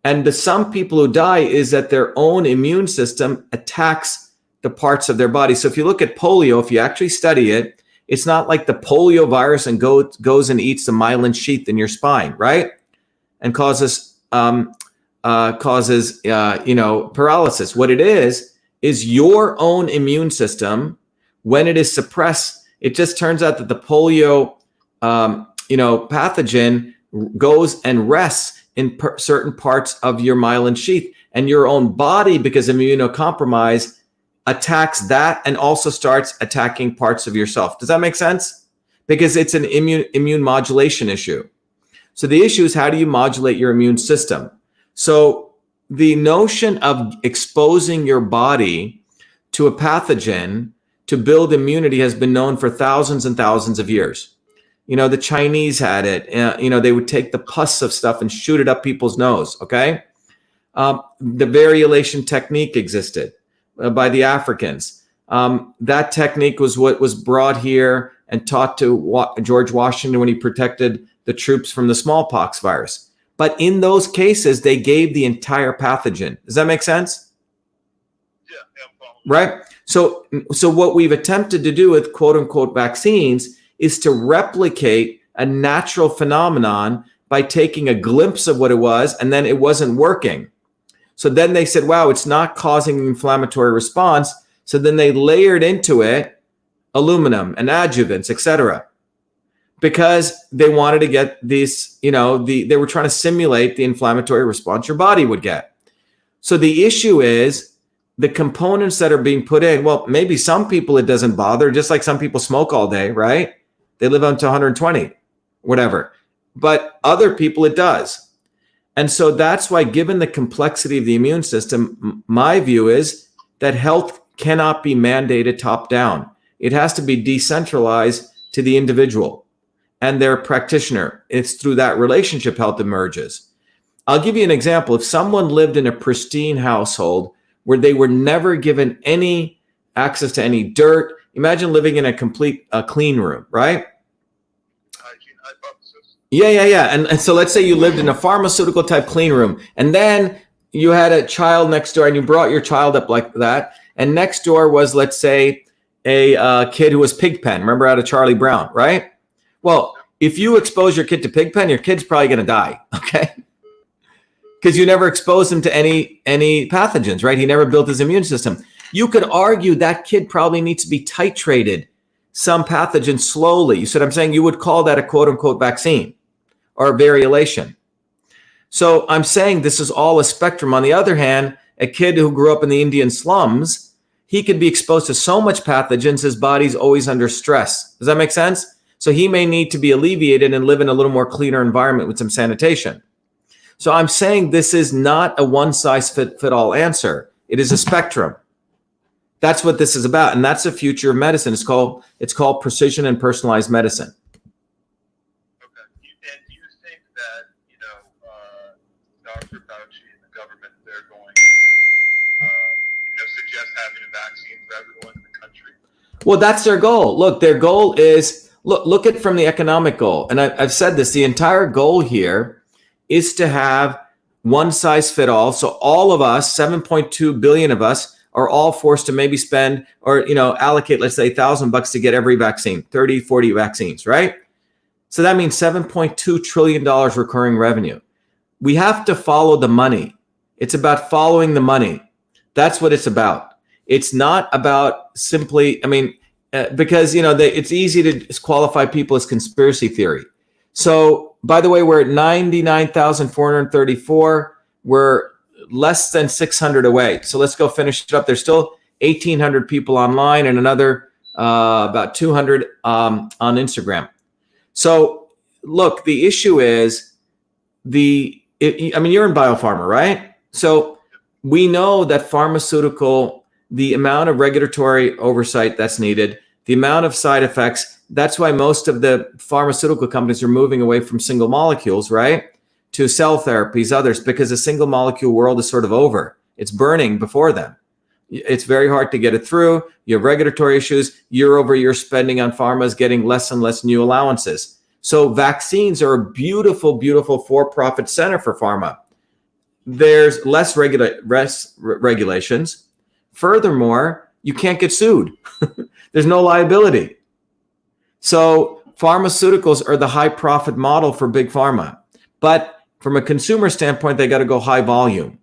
And the some people who die is that their own immune system attacks the parts of their body. So if you look at polio, if you actually study it, it's not like the polio virus and goes and eats the myelin sheath in your spine, right? And causes paralysis. What it is your own immune system, when it is suppressed, it just turns out that the polio pathogen goes and rests in certain parts of your myelin sheath, and your own body, because immunocompromised, attacks that and also starts attacking parts of yourself. Does that make sense? Because it's an immune modulation issue. So the issue is, how do you modulate your immune system? So the notion of exposing your body to a pathogen to build immunity has been known for thousands and thousands of years. The Chinese had it. They would take the pus of stuff and shoot it up people's nose, okay? The variolation technique existed by the Africans. That technique was what was brought here and taught to George Washington when he protected the troops from the smallpox virus. But in those cases, they gave the entire pathogen. Does that make sense? Yeah. Right? So what we've attempted to do with quote unquote vaccines is to replicate a natural phenomenon by taking a glimpse of what it was, and then it wasn't working. So then they said, wow, it's not causing an inflammatory response. So then they layered into it aluminum and adjuvants, etc., because they wanted to get these, they were trying to simulate the inflammatory response your body would get. So the issue is the components that are being put in. Well, maybe some people it doesn't bother, just like some people smoke all day, right? They live up to 120, whatever. But other people it does. And so that's why, given the complexity of the immune system, my view is that health cannot be mandated top down. It has to be decentralized to the individual and their practitioner. It's through that relationship health emerges. I'll give you an example. If someone lived in a pristine household where they were never given any access to any dirt, imagine living in a complete clean room, right? Yeah. And so let's say you lived in a pharmaceutical type clean room, and then you had a child next door and you brought your child up like that. And next door was, let's say, a kid who was Pigpen. Remember out of Charlie Brown, right? Well, if you expose your kid to Pigpen, your kid's probably going to die, okay? Because you never exposed him to any pathogens, right? He never built his immune system. You could argue that kid probably needs to be titrated some pathogen slowly. You see what I'm saying? You would call that a quote unquote vaccine or variolation. So I'm saying this is all a spectrum. On the other hand, a kid who grew up in the Indian slums, he could be exposed to so much pathogens, his body's always under stress. Does that make sense? So he may need to be alleviated and live in a little more cleaner environment with some sanitation. So I'm saying this is not a one-size-fit-all answer. It is a spectrum. That's what this is about, and that's the future of medicine. It's called precision and personalized medicine. Okay. And do you think that Dr. Fauci and the government, they're going to suggest having a vaccine for everyone in the country? Well, that's their goal. Look, their goal is look at from the economic goal, and I've said this. The entire goal here is to have one size fit all. So all of us, 7.2 billion of us, are all forced to maybe spend or, allocate, let's say $1,000 to get every vaccine, 30, 40 vaccines, right? So that means $7.2 trillion recurring revenue. We have to follow the money. It's about following the money. That's what it's about. It's not about simply, because, it's easy to disqualify people as conspiracy theory. So, by the way, we're at 99,434. We're less than 600 away. So let's go finish it up. There's still 1,800 people online and another about 200 on Instagram. So look, the issue is you're in biopharma, right? So we know that the amount of regulatory oversight that's needed, the amount of side effects, that's why most of the pharmaceutical companies are moving away from single molecules, right? To cell therapies, others, because the single molecule world is sort of over. It's burning before them. It's very hard to get it through. You have regulatory issues. Year over year spending on pharma is getting less and less new allowances. So vaccines are a beautiful, beautiful for-profit center for pharma. There's less regulations. Furthermore, you can't get sued. There's no liability. So pharmaceuticals are the high profit model for big pharma. But from a consumer standpoint, they got to go high volume.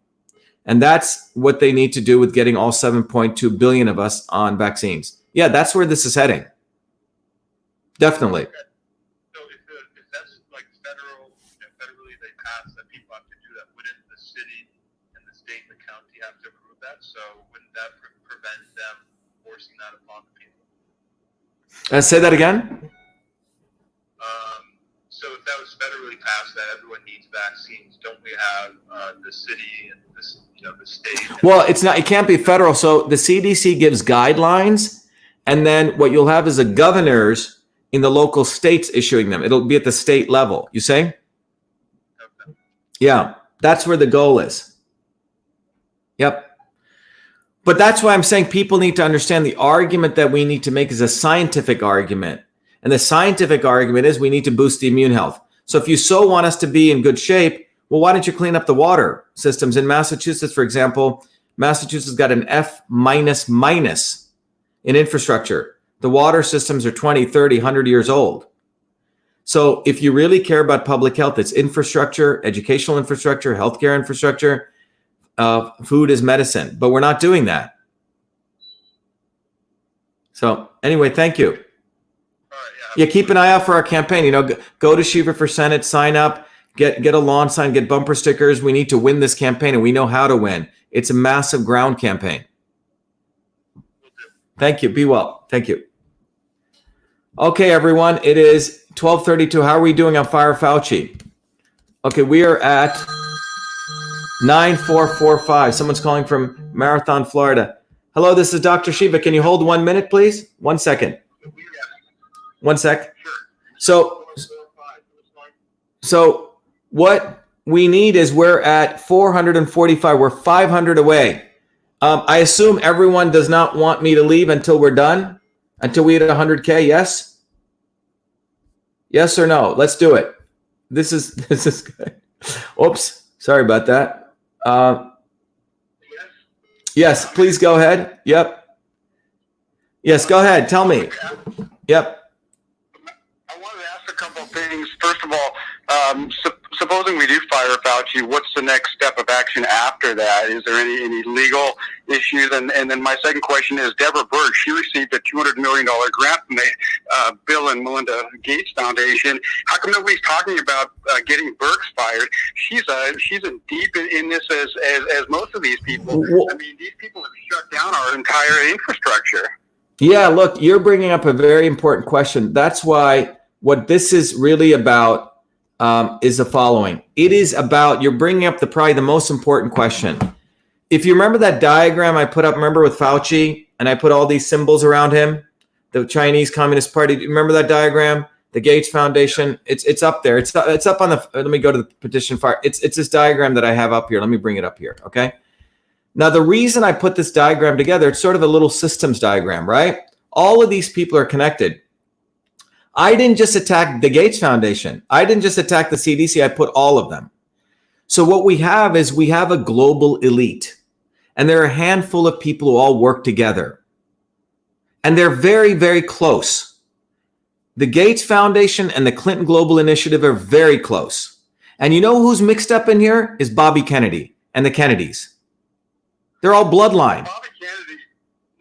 And that's what they need to do with getting all 7.2 billion of us on vaccines. Yeah, that's where this is heading. Definitely. So if that's like federally they pass that people have to do that, wouldn't the city and the state and the county have to approve that? So wouldn't that prevent them forcing that upon the people? Say that again? So if that was federally passed that everyone needs vaccines, don't we have the city and the state? Well, it's not. It can't be federal. So the CDC gives guidelines, and then what you'll have is a governors in the local states issuing them. It'll be at the state level. You say? Okay. Yeah, that's where the goal is. Yep. But that's why I'm saying people need to understand the argument that we need to make is a scientific argument. And the scientific argument is we need to boost the immune health. So if you so want us to be in good shape, well, why don't you clean up the water systems? In Massachusetts, for example, Massachusetts got an F in infrastructure. The water systems are 20, 30, 100 years old. So if you really care about public health, it's infrastructure, educational infrastructure, healthcare infrastructure. Food is medicine, but we're not doing that. So anyway, thank you. All right, yeah, keep an eye out for our campaign. Go to Shiva for Senate, sign up, get a lawn sign, get bumper stickers. We need to win this campaign, and we know how to win. It's a massive ground campaign. Thank you. Be well. Thank you. Okay, everyone. It is 12:32. How are we doing on Fire Fauci? Okay, we are at 9445. Someone's calling from Marathon, Florida. Hello, this is Dr. Shiva. Can you hold 1 minute, please? 1 second. 1 sec. So what we need is we're at 445. We're 500 away. I assume everyone does not want me to leave until we're done, until we hit 100K. Yes? Yes or no? Let's do it. This is good. Oops. Sorry about that. Yes, please go ahead. Yep. Yes, go ahead. Tell me. Yep. I wanted to ask a couple of things. First of all, supposing we do fire Fauci, what's the next step of action after that? Is there any legal issues? And then my second question is, Deborah Bird, she received a $200 million grant from the Bill and Melinda Gates Foundation. How come nobody's talking about getting Birx fired? She's in deep in this as most of these people. I mean, these people have shut down our entire infrastructure. Yeah, look, you're bringing up a very important question. That's why what this is really about is the following. It is about, you're bringing up probably the most important question. If you remember that diagram I put up, remember with Fauci, and I put all these symbols around him, the Chinese Communist Party. Do you remember that diagram? The Gates Foundation. It's up there. It's up on the. Let me go to the petition fire. It's this diagram that I have up here. Let me bring it up here. Okay. Now the reason I put this diagram together, it's sort of a little systems diagram, right? All of these people are connected. I didn't just attack the Gates Foundation. I didn't just attack the CDC. I put all of them. So what we have is we have a global elite, and there are a handful of people who all work together, and they're very, very close. The Gates Foundation and the Clinton Global Initiative are very close. And you know who's mixed up in here is Bobby Kennedy and the Kennedys. They're all bloodline. Bobby Kennedy,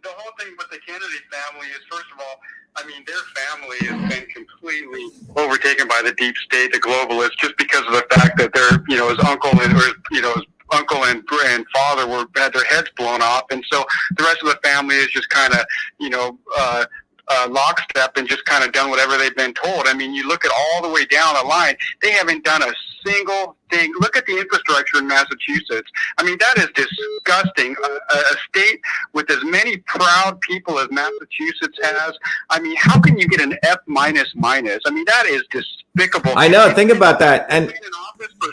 the whole thing with the Kennedy family is, first of all, I mean, their family has been completely overtaken by the deep state, the globalists, just because of the fact that their, his uncle and father had their heads blown off, and so the rest of the family is just kind of, lockstep and just kind of done whatever they've been told. I mean, you look at all the way down the line, they haven't done a single thing. Look at the infrastructure in Massachusetts. I mean, that is disgusting. A state with as many proud people as Massachusetts has. I mean, how can you get an F minus minus? I mean, that is despicable. I know. Think about that. And they've been in office for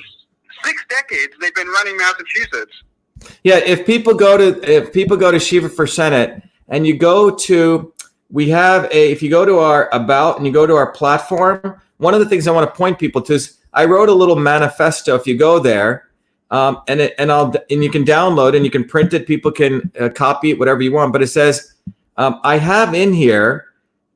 6 decades. They've been running Massachusetts. yeah, if people go to Shiva for Senate and you go to, if you go to our about and you go to our platform, one of the things I want to point people to is I wrote a little manifesto. If you go there, and you can download and you can print it. People can copy it, whatever you want. But it says I have in here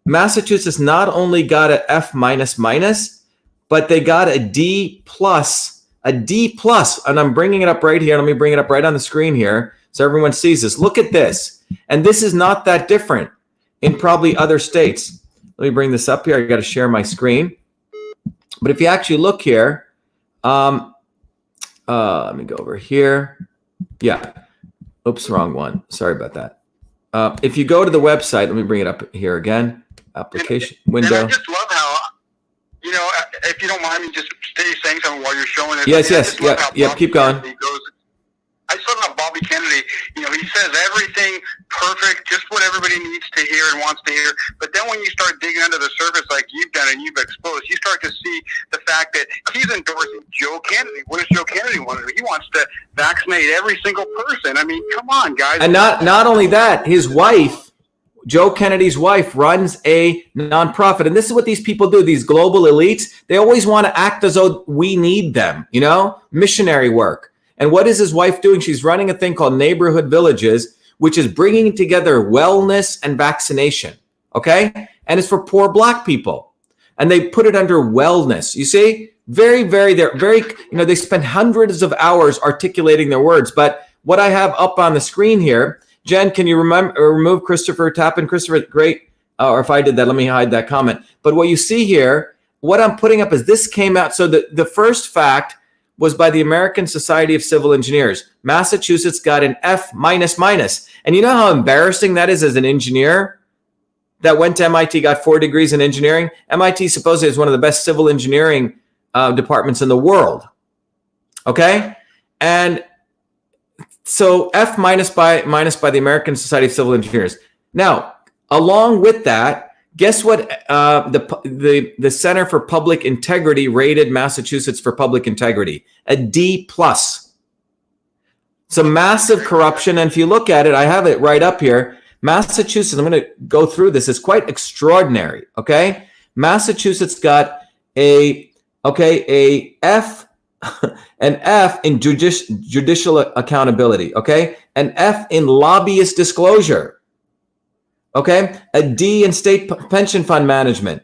Massachusetts not only got a F minus minus, but they got a D plus, and I'm bringing it up right here. Let me bring it up right on the screen here so everyone sees this. Look at this, and this is not that different in probably other states. Let me bring this up here. I got to share my screen. But if you actually look here, let me go over here. Yeah. Oops, wrong one. Sorry about that. If you go to the website, let me bring it up here again. Application window. And I just love how, if you don't mind me just saying something while you're showing it. Yes. Yeah. Keep going. I saw how Bobby Kennedy, he says everything perfect, just what everybody needs to hear and wants to hear. But then when you start digging under the surface like you've done and you've exposed, you start to see the fact that he's endorsing Joe Kennedy. What does Joe Kennedy want to do? He wants to vaccinate every single person. I mean, come on, guys. And not only that, his wife, Joe Kennedy's wife, runs a nonprofit. And this is what these people do, these global elites. They always want to act as though we need them, missionary work. And what is his wife doing? She's running a thing called Neighborhood Villages, which is bringing together wellness and vaccination, okay? And it's for poor Black people. And they put it under wellness. You see? They're very, they spend hundreds of hours articulating their words. But what I have up on the screen here, Jen, can you remove Christopher Tappan? Christopher, great. Or if I did that, let me hide that comment. But what you see here, what I'm putting up is this came out. So the first fact was by the American Society of Civil Engineers. Massachusetts got an F minus minus. And you know how embarrassing that is as an engineer that went to MIT, got 4 degrees in engineering? MIT supposedly is one of the best civil engineering departments in the world. Okay? And so F minus by the American Society of Civil Engineers. Now, along with that, guess what the Center for Public Integrity rated Massachusetts for public integrity? A D plus. Some massive corruption. And if you look at it, I have it right up here. Massachusetts, I'm going to go through this. It's quite extraordinary. Okay. Massachusetts got an F in judicial accountability. Okay. An F in lobbyist disclosure. Okay, a D in state pension fund management.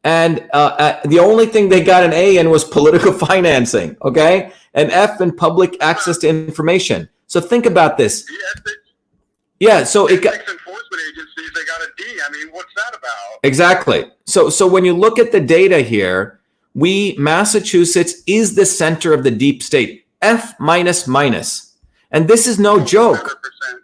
And the only thing they got an A in was political financing. Okay, an F in public access to information. So think about this. Yeah, so it got enforcement agencies, they got a D. I mean, what's that about? Exactly. So when you look at the data here, Massachusetts is the center of the deep state. F minus minus. And this is no joke. 100%.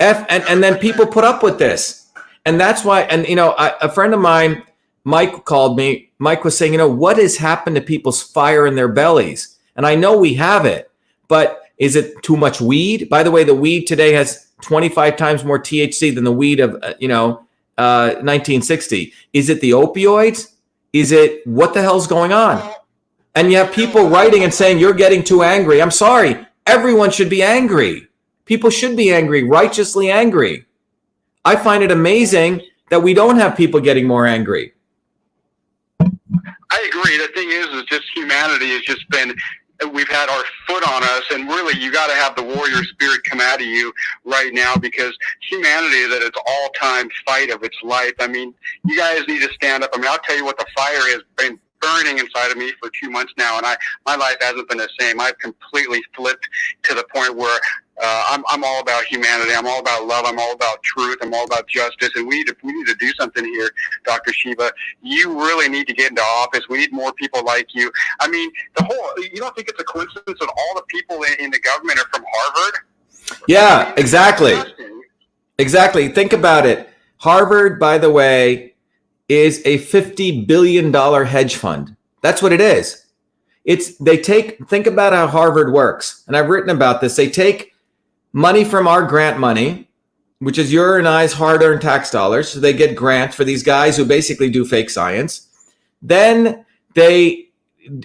F and then people put up with this. And that's why, and a friend of mine, Mike, called me. Mike was saying, what has happened to people's fire in their bellies? And I know we have it, but is it too much weed? By the way, the weed today has 25 times more THC than the weed of, 1960. Is it the opioids? Is it what the hell's going on? And you have people writing and saying, you're getting too angry. I'm sorry. Everyone should be angry. People should be angry, righteously angry. I find it amazing that we don't have people getting more angry. I agree. The thing is just humanity has just been, we've had our foot on us, and really you got to have the warrior spirit come out of you right now, because humanity is at its all-time fight of its life. I mean, you guys need to stand up. I mean, I'll tell you what, the fire has been burning inside of me for 2 months now, and my life hasn't been the same. I've completely flipped to the point where I'm all about humanity. I'm all about love. I'm all about truth. I'm all about justice. And we need to do something here, Dr. Shiva. You really need to get into office. We need more people like you. I mean, you don't think it's a coincidence that all the people in the government are from Harvard? Yeah, exactly. Exactly. Think about it. Harvard, by the way, is a $50 billion hedge fund. That's what it is. Think about how Harvard works. And I've written about this. They take money from our grant money, which is your and I's hard-earned tax dollars. So they get grants for these guys who basically do fake science. Then they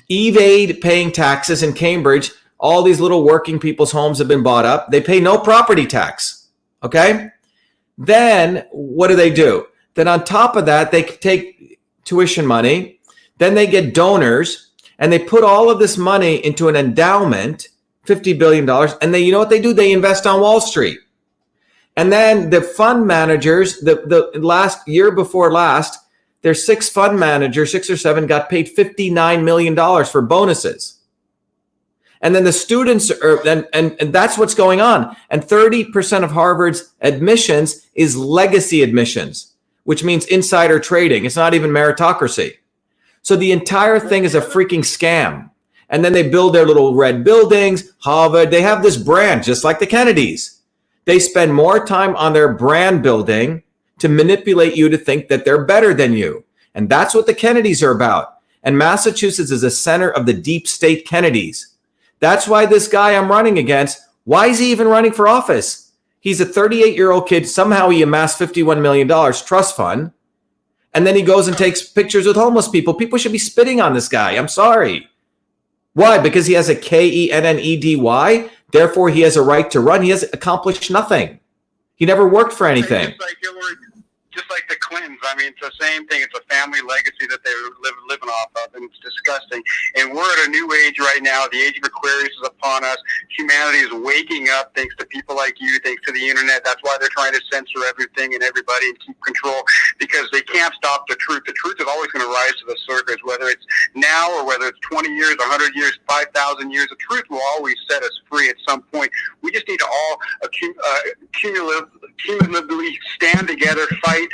evade paying taxes in Cambridge. All these little working people's homes have been bought up. They pay no property tax. Okay? Then what do? Then on top of that, they take tuition money. Then they get donors, and they put all of this money into an endowment, $50 billion. And you know what they do? They invest on Wall Street. And then the fund managers, the last year before last, there's 6 fund managers, 6 or 7, got paid $59 million for bonuses. And then the students are, and that's what's going on. And 30% of Harvard's admissions is legacy admissions, which means insider trading. It's not even meritocracy. So the entire thing is a freaking scam. And then they build their little red buildings, Harvard. They have this brand, just like the Kennedys. They spend more time on their brand building to manipulate you to think that they're better than you. And that's what the Kennedys are about. And Massachusetts is the center of the deep state Kennedys. That's why this guy I'm running against, why is he even running for office? He's a 38-year-old kid. Somehow he amassed $51 million trust fund. And then he goes and takes pictures with homeless people. People should be spitting on this guy. I'm sorry. Why? Because he has a Kennedy. Therefore, he has a right to run. He has accomplished nothing. He never worked for anything. Just like the Clintons. I mean, it's the same thing. It's a family legacy that they're living off of, and it's disgusting. And we're at a new age right now. The age of Aquarius is upon us. Humanity is waking up thanks to people like you, thanks to the internet. That's why they're trying to censor everything and everybody and keep control, because they can't stop the truth. The truth is always going to rise to the surface, whether it's now or whether it's 20 years, 100 years, 5,000 years. The truth will always set us free at some point. We just need to all cumulatively stand together, fight.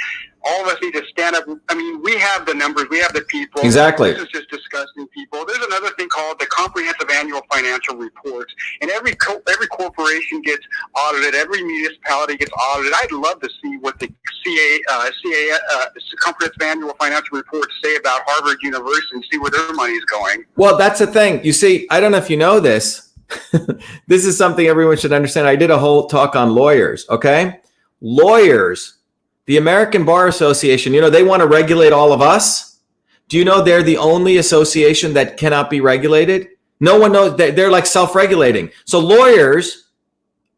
All of us need to stand up. I mean, we have the numbers. We have the people. Exactly. This is just disgusting, people. There's another thing called the Comprehensive Annual Financial Reports. And every corporation gets audited. Every municipality gets audited. I'd love to see what the Comprehensive Annual Financial Reports say about Harvard University and see where their money's going. Well, that's the thing. You see, I don't know if you know this. This is something everyone should understand. I did a whole talk on lawyers, okay? Lawyers, the American Bar Association, they want to regulate all of us. Do you know they're the only association that cannot be regulated? No one knows. They're like self-regulating. So lawyers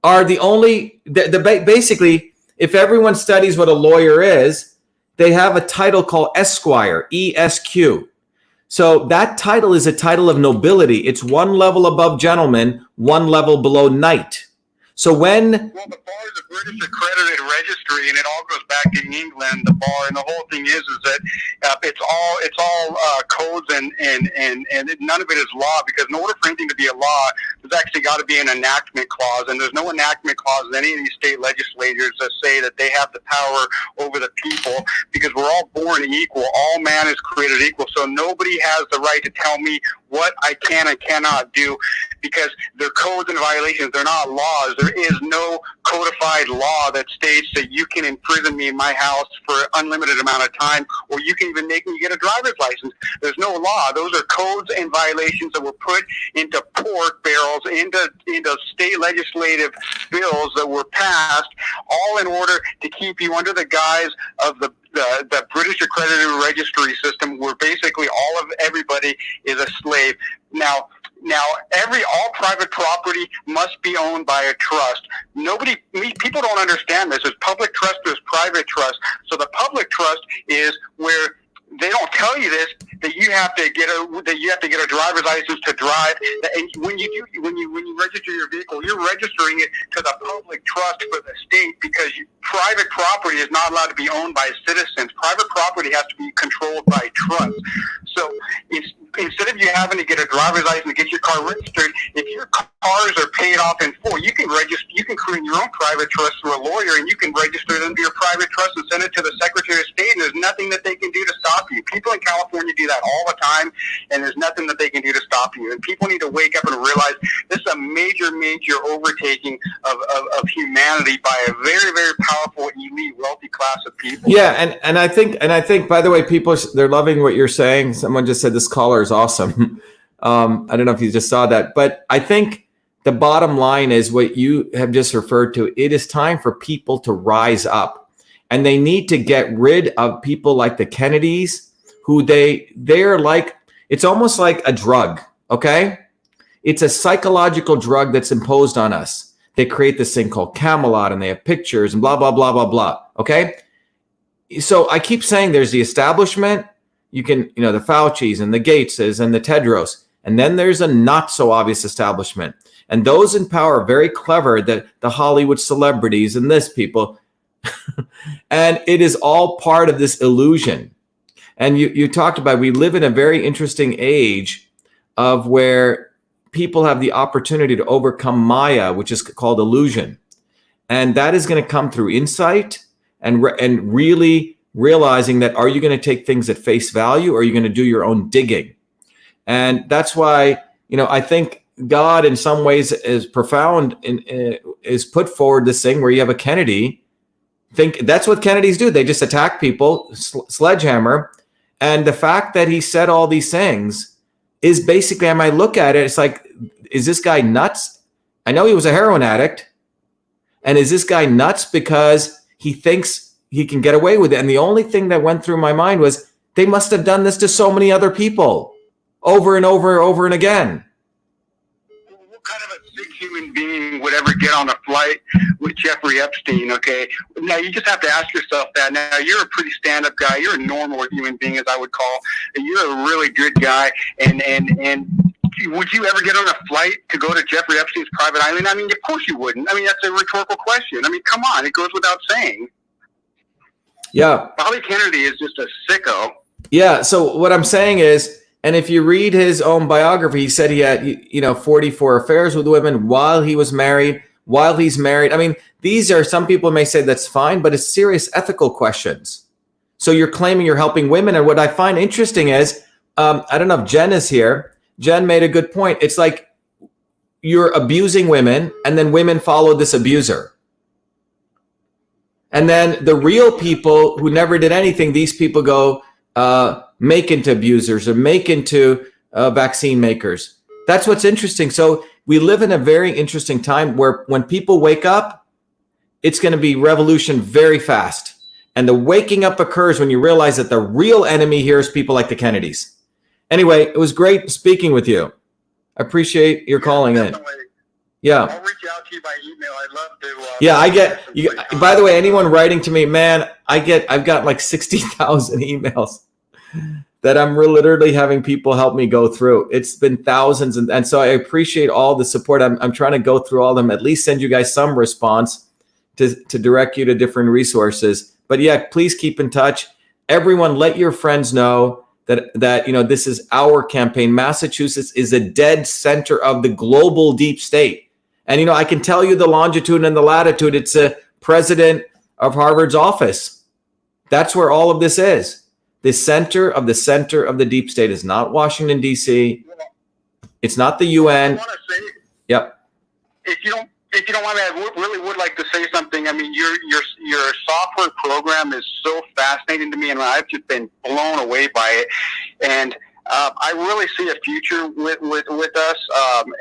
are the only, basically, if everyone studies what a lawyer is, they have a title called Esquire, ESQ. So that title is a title of nobility. It's one level above gentleman, one level below knight. So when... Well, the bar is a British accredited registry, and it all goes back to England, the bar, and the whole thing is that it's all codes and none of it is law, because in order for anything to be a law, there's actually got to be an enactment clause, and there's no enactment clause in any of these state legislators that say that they have the power over the people, because we're all born equal. All man is created equal, so nobody has the right to tell me what I can and cannot do, because they're codes and violations. They're not laws. There is no codified law that states that you can imprison me in my house for an unlimited amount of time, or you can even make me get a driver's license. There's no law. Those are codes and violations that were put into pork barrels, into state legislative bills that were passed, all in order to keep you under the guise of the British accredited registry system, where basically everybody is a slave. Now all private property must be owned by a trust. People don't understand this. There's public trust, there's private trust. So the public trust is where they don't tell you this, that you have to get a driver's license to drive. And when you register your vehicle, you're registering it to the public trust for the state, because private property is not allowed to be owned by citizens. Private property has to be controlled by trust. So instead of you having to get a driver's license to get your car registered, if your cars are paid off in full, you can create your own private trust through a lawyer, and you can register them to your private trust and send it to the Secretary of State, and there's nothing that they can do to stop you. People in California do that all the time, and there's nothing that they can do to stop you. And people need to wake up and realize this is a major major overtaking of humanity by a very, very powerful, elite, wealthy class of people. Yeah, and I think by the way, people, they're loving what you're saying. Someone just said this caller is awesome. I don't know if you just saw that, but I think the bottom line is what you have just referred to. It is time for people to rise up, and they need to get rid of people like the Kennedys, who they're like, it's almost like a drug, okay? It's a psychological drug that's imposed on us. They create this thing called Camelot, and they have pictures and blah, blah, blah, blah, blah, okay? So I keep saying there's the establishment, the Faucis and the Gateses and the Tedros, and then there's a not so obvious establishment. And those in power are very clever, the Hollywood celebrities and this people. And it is all part of this illusion. And you talked about, we live in a very interesting age of where people have the opportunity to overcome Maya, which is called illusion. And that is going to come through insight and really realizing that, are you going to take things at face value, or are you going to do your own digging? And that's why, I think God in some ways is profound is put forward this thing where you have a Kennedy. That's what Kennedys do. They just attack people, sledgehammer. And the fact that he said all these things is basically, I might look at it, it's like, is this guy nuts? I know he was a heroin addict. And is this guy nuts because he thinks he can get away with it? And the only thing that went through my mind was, they must have done this to so many other people over and over and again. What kind of a sick human being would ever get on a flight with Jeffrey Epstein? Okay, now you just have to ask yourself that. Now, you're a pretty stand-up guy. You're a normal human being, as I would call. You're a really good guy, and would you ever get on a flight to go to Jeffrey Epstein's private island? I mean, of course you wouldn't. I mean, that's a rhetorical question. I mean, come on, it goes without saying. Yeah, Bobby Kennedy is just a sicko. Yeah. So what I'm saying is, and if you read his own biography, he said he had, 44 affairs with women while he was married, while he's married. I mean, these are, some people may say that's fine, but it's serious ethical questions. So you're claiming you're helping women. And what I find interesting is, I don't know if Jen is here. Jen made a good point. It's like you're abusing women, and then women follow this abuser. And then the real people who never did anything, these people go, make into abusers or make into vaccine makers. That's what's interesting. So we live in a very interesting time where when people wake up, it's going to be revolution very fast. And the waking up occurs when you realize that the real enemy here is people like the Kennedys. Anyway, it was great speaking with you. I appreciate your calling in. Yeah. I'll reach out to you by email. I'd love to. Yeah, I get you. By the way, anyone writing to me, man, I've got like 60,000 emails that I'm literally having people help me go through. It's been thousands. And so I appreciate all the support. I'm trying to go through all of them, at least send you guys some response to direct you to different resources. But yeah, please keep in touch. Everyone, let your friends know that this is our campaign. Massachusetts is a dead center of the global deep state. And, I can tell you the longitude and the latitude. It's a president of Harvard's office. That's where all of this is. The center of the deep state is not Washington, D.C. It's not the UN. I want to say, yep. If you don't mind, I really would like to say something. I mean, your software program is so fascinating to me, and I've just been blown away by it. And I really see a future with us,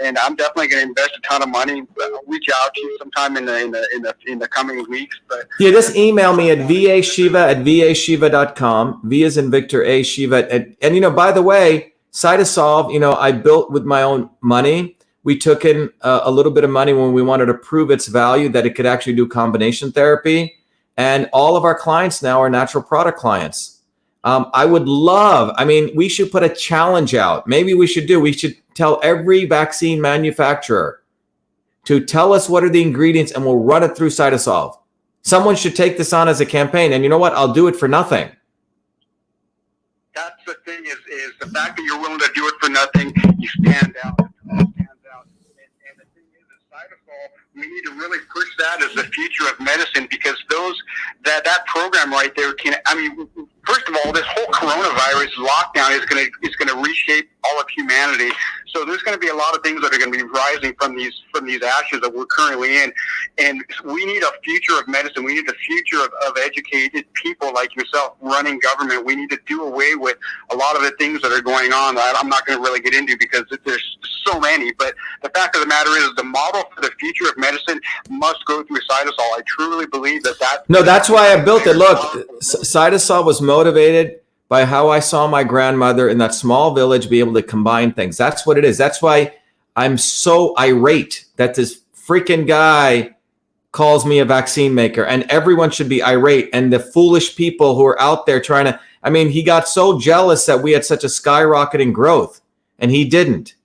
and I'm definitely going to invest a ton of money. I'll reach out to you sometime in the coming weeks. But yeah, just email me at vashiva@vashiva.com. V as in Victor, A Shiva, and by the way, Cytosolve, I built with my own money. We took in a little bit of money when we wanted to prove its value, that it could actually do combination therapy, and all of our clients now are natural product clients. We should put a challenge out. Maybe we should tell every vaccine manufacturer to tell us what are the ingredients, and we'll run it through Cytosolve. Someone should take this on as a campaign. And you know what? I'll do it for nothing. That's the thing is the fact that you're willing to do it for nothing, you stand out. And the thing is, Cytosolve, we need to really push that as the future of medicine, because that program right there first of all, this whole coronavirus lockdown is going to reshape all of humanity. So there's going to be a lot of things that are going to be rising from these ashes that we're currently in. And we need a future of medicine. We need a future of educated people like yourself running government. We need to do away with a lot of the things that are going on that I'm not going to really get into because there's so many. But the fact of the matter is the model for the future of medicine must go through cytosol. I truly believe that. No, that's why I built it. Look, cytosol was motivated by how I saw my grandmother in that small village be able to combine things. That's what it is. That's why I'm so irate that this freaking guy calls me a vaccine maker, and everyone should be irate. And the foolish people who are out there trying to, I mean, he got so jealous that we had such a skyrocketing growth and he didn't.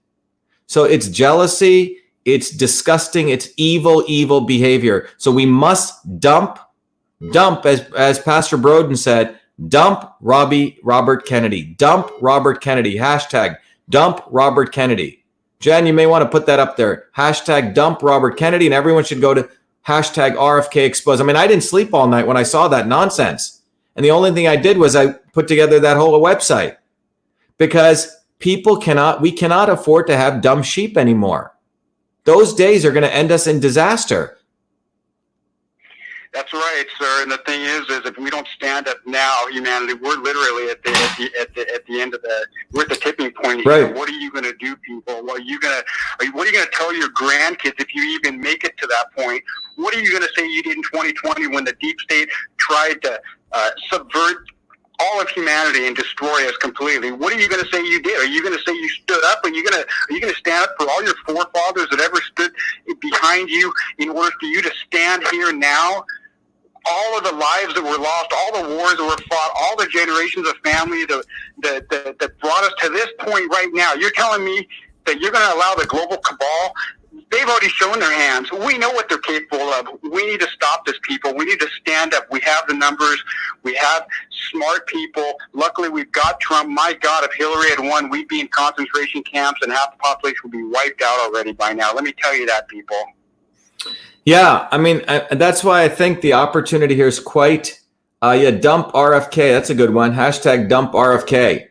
So it's jealousy. It's disgusting. It's evil behavior. So we must dump, as Pastor Broden said, dump Robert Kennedy. Dump Robert Kennedy. Hashtag dump Robert Kennedy. Jen, you may want to put that up there. Hashtag dump Robert Kennedy, and everyone should go to hashtag RFK exposed. I mean, I didn't sleep all night when I saw that nonsense. And the only thing I did was I put together that whole website because we cannot afford to have dumb sheep anymore. Those days are going to end us in disaster. That's right, sir. And the thing is if we don't stand up now, humanity, we're literally at the end of we're at the tipping point. Right. What are you going to do, people? What are you going to tell your grandkids if you even make it to that point? What are you going to say you did in 2020 when the deep state tried to subvert all of humanity and destroy us completely? What are you going to say you did? Are you going to say you stood up? Are you going to stand up for all your forefathers that ever stood behind you in order for you to stand here now? All of the lives that were lost, all the wars that were fought, all the generations of family that brought us to this point right now. You're telling me that you're going to allow the global cabal? They've already shown their hands. We know what they're capable of. We need to stop this, people. We need to stand up. We have the numbers. We have smart people. Luckily, we've got Trump. My God, if Hillary had won, we'd be in concentration camps and half the population would be wiped out already by now. Let me tell you that, people. Yeah, I mean, that's why I think the opportunity here is quite, dump RFK. That's a good one. Hashtag dump RFK.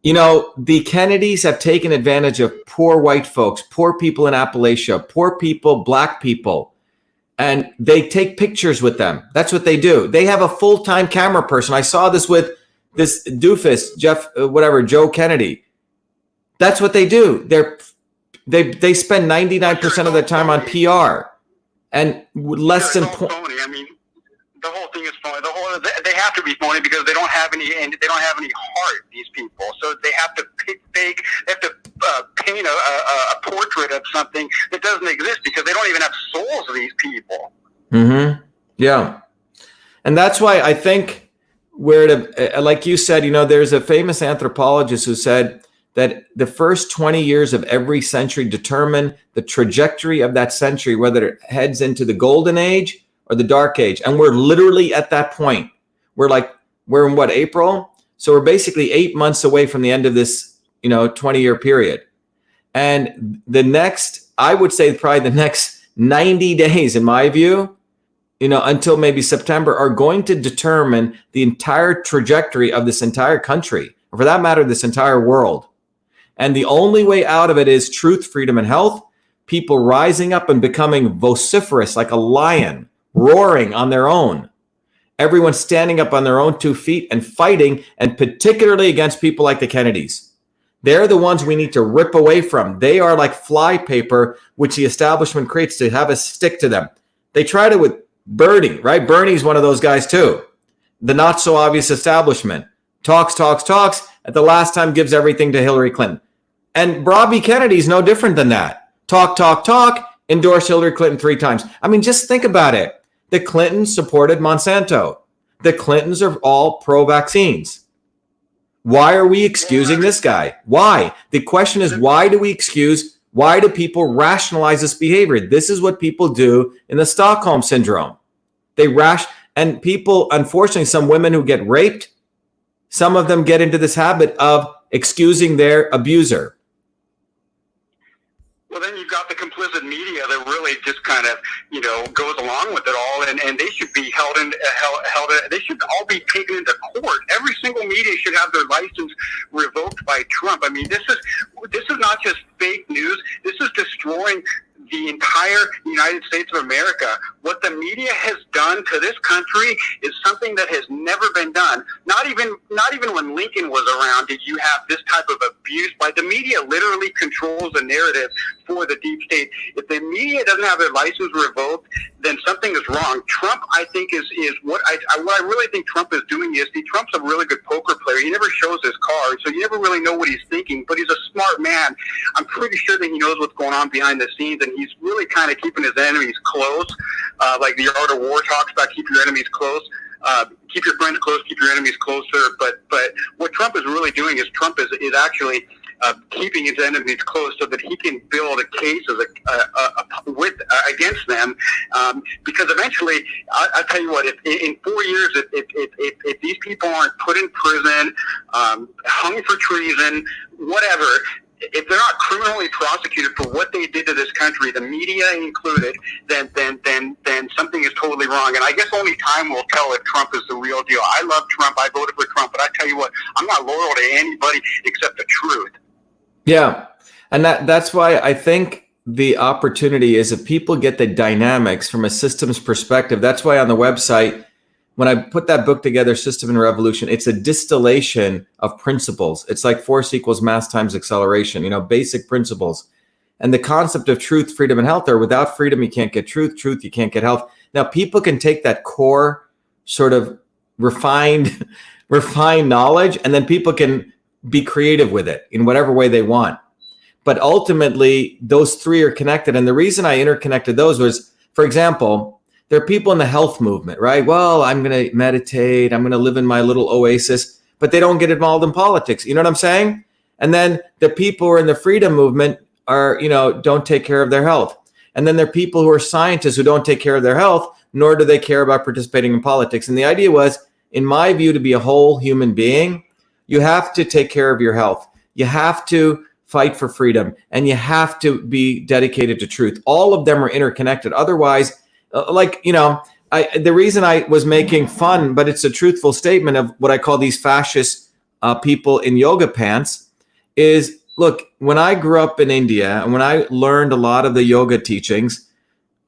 You know, the Kennedys have taken advantage of poor white folks, poor people in Appalachia, poor people, black people, and they take pictures with them. That's what they do. They have a full-time camera person. I saw this with this doofus, Joe Kennedy. That's what they do. They spend 99% of their time on PR. And less than phony. I mean, the whole thing is phony. They have to be phony because they don't have any heart. These people, so they have to fake. They have to paint a portrait of something that doesn't exist because they don't even have souls. These people. Mm-hmm. Yeah, and that's why I think like you said, there's a famous anthropologist who said that the first 20 years of every century determine the trajectory of that century, whether it heads into the golden age or the dark age. And we're literally at that point. We're in what, April? So we're basically 8 months away from the end of this, 20-year period. And I would say probably the next 90 days, in my view, until maybe September, are going to determine the entire trajectory of this entire country, or for that matter, this entire world. And the only way out of it is truth, freedom, and health. People rising up and becoming vociferous like a lion, roaring on their own. Everyone standing up on their own 2 feet and fighting, and particularly against people like the Kennedys. They're the ones we need to rip away from. They are like fly paper, which the establishment creates to have us stick to them. They tried it with Bernie, right? Bernie's one of those guys too. The not so obvious establishment. Talks. At the last time gives everything to Hillary Clinton. And Robbie Kennedy's no different than that. Talk, endorse Hillary Clinton 3 times. I mean, just think about it. The Clintons supported Monsanto. The Clintons are all pro-vaccines. Why are we excusing this guy? Why? The question is, why do people rationalize this behavior? This is what people do in the Stockholm Syndrome. And people, unfortunately, some women who get raped, some of them get into this habit of excusing their abuser. Well, then you've got the complicit media that really just kind of, goes along with it all, and they should be they should all be taken into court. Every single media should have their license revoked by Trump. I mean, this is not just fake news. This is destroying the entire United States of America. What the media has done to this country is something that has never been done. Not even when Lincoln was around did you have this type of abuse. By the media literally controls the narrative for the deep state. If the media doesn't have their license revoked, then something is wrong. Trump, I think, is what I really think Trump is doing is, Trump's a really good poker player. He never shows his cards, so you never really know what he's thinking, but he's a smart man. I'm pretty sure that he knows what's going on behind the scenes, and he's really kind of keeping his enemies close. Like the Art of War talks about, keep your enemies close. Keep your friends close, keep your enemies closer. But what Trump is really doing is Trump is actually keeping his enemies close so that he can build a case against them. Because eventually, I'll tell you what, if in 4 years, if these people aren't put in prison, hung for treason, whatever, if they're not criminally prosecuted for what they did to this country, the media included, then something is totally wrong. And I guess only time will tell if Trump is the real deal. I love Trump. I voted for Trump. But I tell you what, I'm not loyal to anybody except the truth. Yeah. And that's why I think the opportunity is if people get the dynamics from a systems perspective. That's why on the website, when I put that book together, System and Revolution, it's a distillation of principles. It's like force equals mass times acceleration, basic principles. And the concept of truth, freedom, and health are without freedom, you can't get truth. Truth, you can't get health. Now, people can take that core sort of refined knowledge, and then people can be creative with it in whatever way they want. But ultimately, those three are connected. And the reason I interconnected those was, for example, there are people in the health movement, right? Well, I'm going to meditate. I'm going to live in my little oasis, but they don't get involved in politics. You know what I'm saying? And then the people who are in the freedom movement are, don't take care of their health. And then there are people who are scientists who don't take care of their health, nor do they care about participating in politics. And the idea was, in my view, to be a whole human being, you have to take care of your health. You have to fight for freedom, and you have to be dedicated to truth. All of them are interconnected. Otherwise, the reason I was making fun, but it's a truthful statement of what I call these fascist people in yoga pants is, look, when I grew up in India and when I learned a lot of the yoga teachings,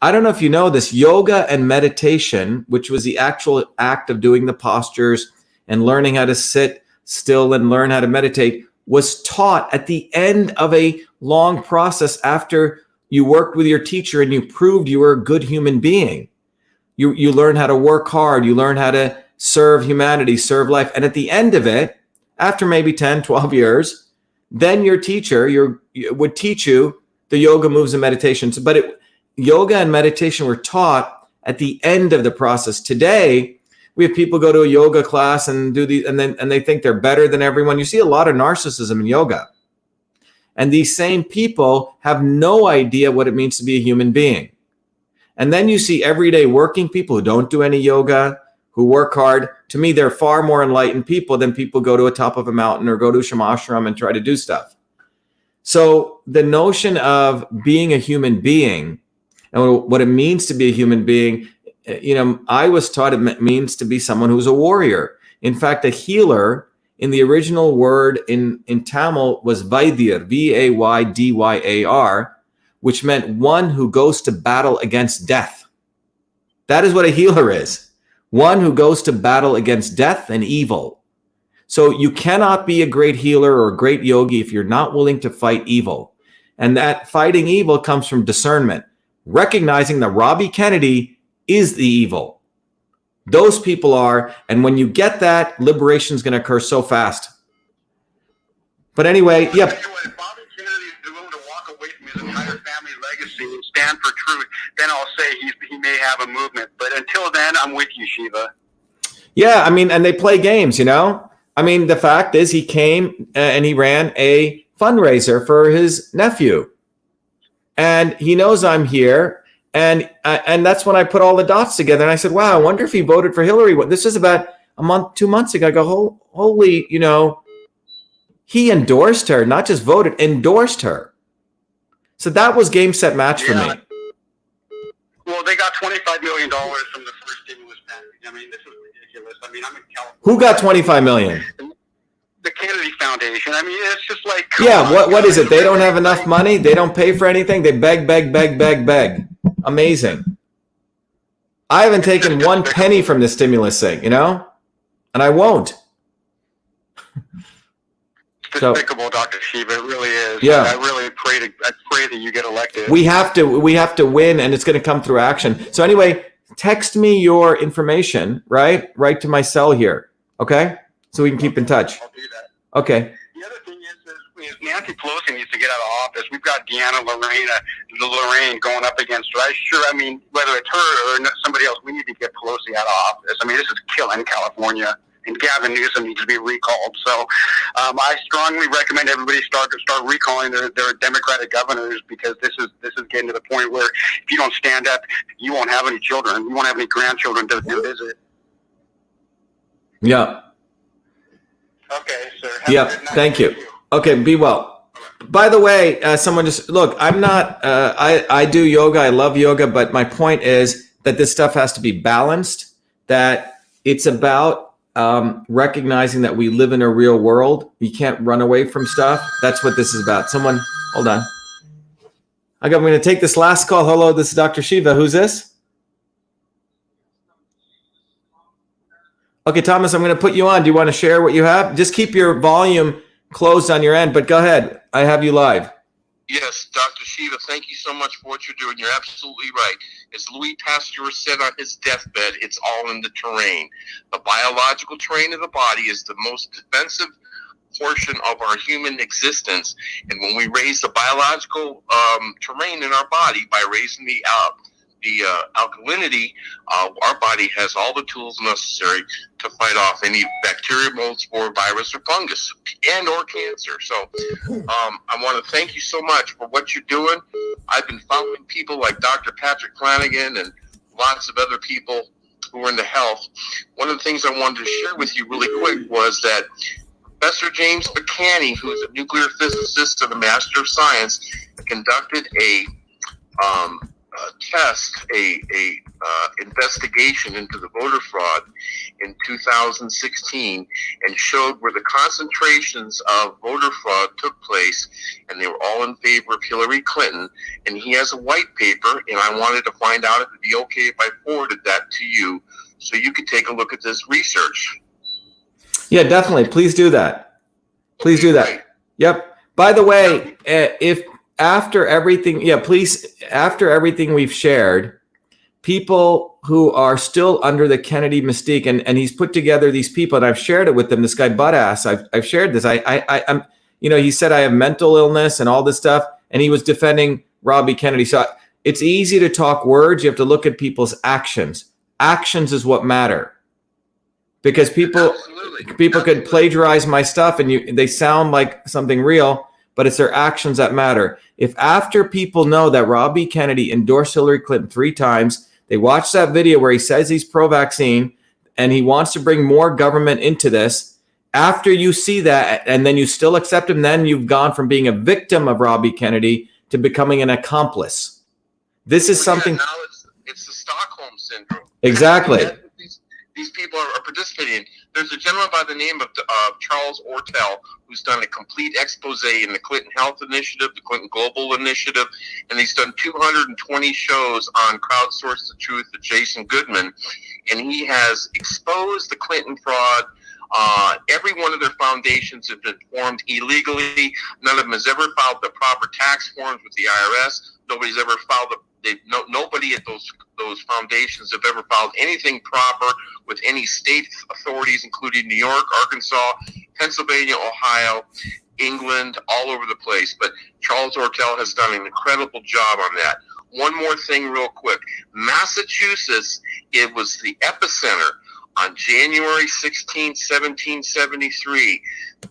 I don't know if you know this, yoga and meditation, which was the actual act of doing the postures and learning how to sit still and learn how to meditate, was taught at the end of a long process after you worked with your teacher and you proved you were a good human being. You learn how to work hard. You learn how to serve humanity, serve life. And at the end of it, after maybe 10, 12 years, then your teacher would teach you the yoga moves and meditations. But yoga and meditation were taught at the end of the process. Today, we have people go to a yoga class and do these, and they think they're better than everyone. You see a lot of narcissism in yoga. And these same people have no idea what it means to be a human being. And then you see everyday working people who don't do any yoga, who work hard. To me, they're far more enlightened people than people go to a top of a mountain or go to a shamashram and try to do stuff. So the notion of being a human being and what it means to be a human being, I was taught it means to be someone who's a warrior. In fact, a healer in the original word in Tamil was Vaidyar, Vaydayar, which meant one who goes to battle against death. That is what a healer is. One who goes to battle against death and evil. So you cannot be a great healer or a great yogi if you're not willing to fight evil. And that fighting evil comes from discernment, recognizing that Robbie Kennedy is the evil. Those people are, and when you get that, liberation is going to occur so fast. But anyway, If Bobby Kennedy is willing to walk away from his entire family legacy and stand for truth, then I'll say he may have a movement. But until then, I'm with you, Shiva. Yeah, and they play games, the fact is he came and he ran a fundraiser for his nephew. And he knows I'm here. And that's when I put all the dots together. And I said, wow, I wonder if he voted for Hillary. This is about a month, 2 months ago. I go, holy, he endorsed her, not just voted, endorsed her. So that was game, set, match for me. Well, they got $25 million from the first stimulus package. I mean, this is ridiculous. I mean, I'm in California. Who got 25 million? The Kennedy Foundation. I mean, it's just like, Yeah, what is it? They don't have enough money? They don't pay for anything? They beg. Amazing. I haven't taken one penny from the stimulus thing, and I won't. Despicable, Dr. Shiva. It really is. Yeah. I really pray that you get elected. We have to win, and it's going to come through action. So anyway, text me your information, right to my cell here, okay? So we can keep in touch. I'll do that. Okay. The other thing is Nancy Pelosi needs to get out of office. We've got Deanna Lorraine going up against her. I mean, whether it's her or somebody else, we need to get Pelosi out of office. I mean, this is killing California, and Gavin Newsom needs to be recalled. So I strongly recommend everybody start recalling their Democratic governors, because this is getting to the point where if you don't stand up, you won't have any children. You won't have any grandchildren to visit. Yeah. Okay, sir. Yeah. Thank you. Okay. Be well. By the way, someone just look. I'm not. I do yoga. I love yoga, but my point is that this stuff has to be balanced. That it's about recognizing that we live in a real world. You can't run away from stuff. That's what this is about. Someone, hold on. I'm going to take this last call. Hello, this is Dr. Shiva. Who's this? Okay, Thomas, I'm going to put you on. Do you want to share what you have? Just keep your volume closed on your end, but go ahead. I have you live. Yes, Dr. Shiva, thank you so much for what you're doing. You're absolutely right. As Louis Pasteur said on his deathbed, it's all in the terrain. The biological terrain of the body is the most defensive portion of our human existence. And when we raise the biological terrain in our body by raising the alkalinity, our body has all the tools necessary to fight off any bacteria, mold, spore, virus, or fungus, and or cancer. So I want to thank you so much for what you're doing. I've been following people like Dr. Patrick Flanagan and lots of other people who are into health. One of the things I wanted to share with you really quick was that Professor James McCanney, who is a nuclear physicist and a Master of Science, conducted a investigation into the voter fraud in 2016 and showed where the concentrations of voter fraud took place, and they were all in favor of Hillary Clinton. And he has a white paper, and I wanted to find out if it'd be okay if I forwarded that to you so you could take a look at this research. Yeah, definitely. Please do that. Please do that. Right. Yep. By the way, if after everything, after everything we've shared, people who are still under the Kennedy mystique, and he's put together these people, and I've shared it with them. This guy Buttass, I've shared this. I'm, he said I have mental illness and all this stuff, and he was defending Robbie Kennedy. So it's easy to talk words. You have to look at people's actions. Actions is what matter, because people could plagiarize my stuff, and they sound like something real, but it's their actions that matter. If after people know that Robbie Kennedy endorsed Hillary Clinton 3 times, they watch that video where he says he's pro-vaccine and he wants to bring more government into this, after you see that and then you still accept him, then you've gone from being a victim of Robbie Kennedy to becoming an accomplice. This is something. Now it's the Stockholm syndrome. Exactly. These people are participating. There's a gentleman by the name of Charles Ortel who's done a complete expose in the Clinton Health Initiative, the Clinton Global Initiative, and he's done 220 shows on Crowdsource the Truth with Jason Goodman, and he has exposed the Clinton fraud. Every one of their foundations have been formed illegally. None of them has ever filed the proper tax forms with the IRS. Nobody's ever filed nobody at those foundations have ever filed anything proper with any state authorities, including New York, Arkansas, Pennsylvania, Ohio, England, all over the place. But Charles Ortel has done an incredible job on that. One more thing real quick. Massachusetts, it was the epicenter on January 16, 1773.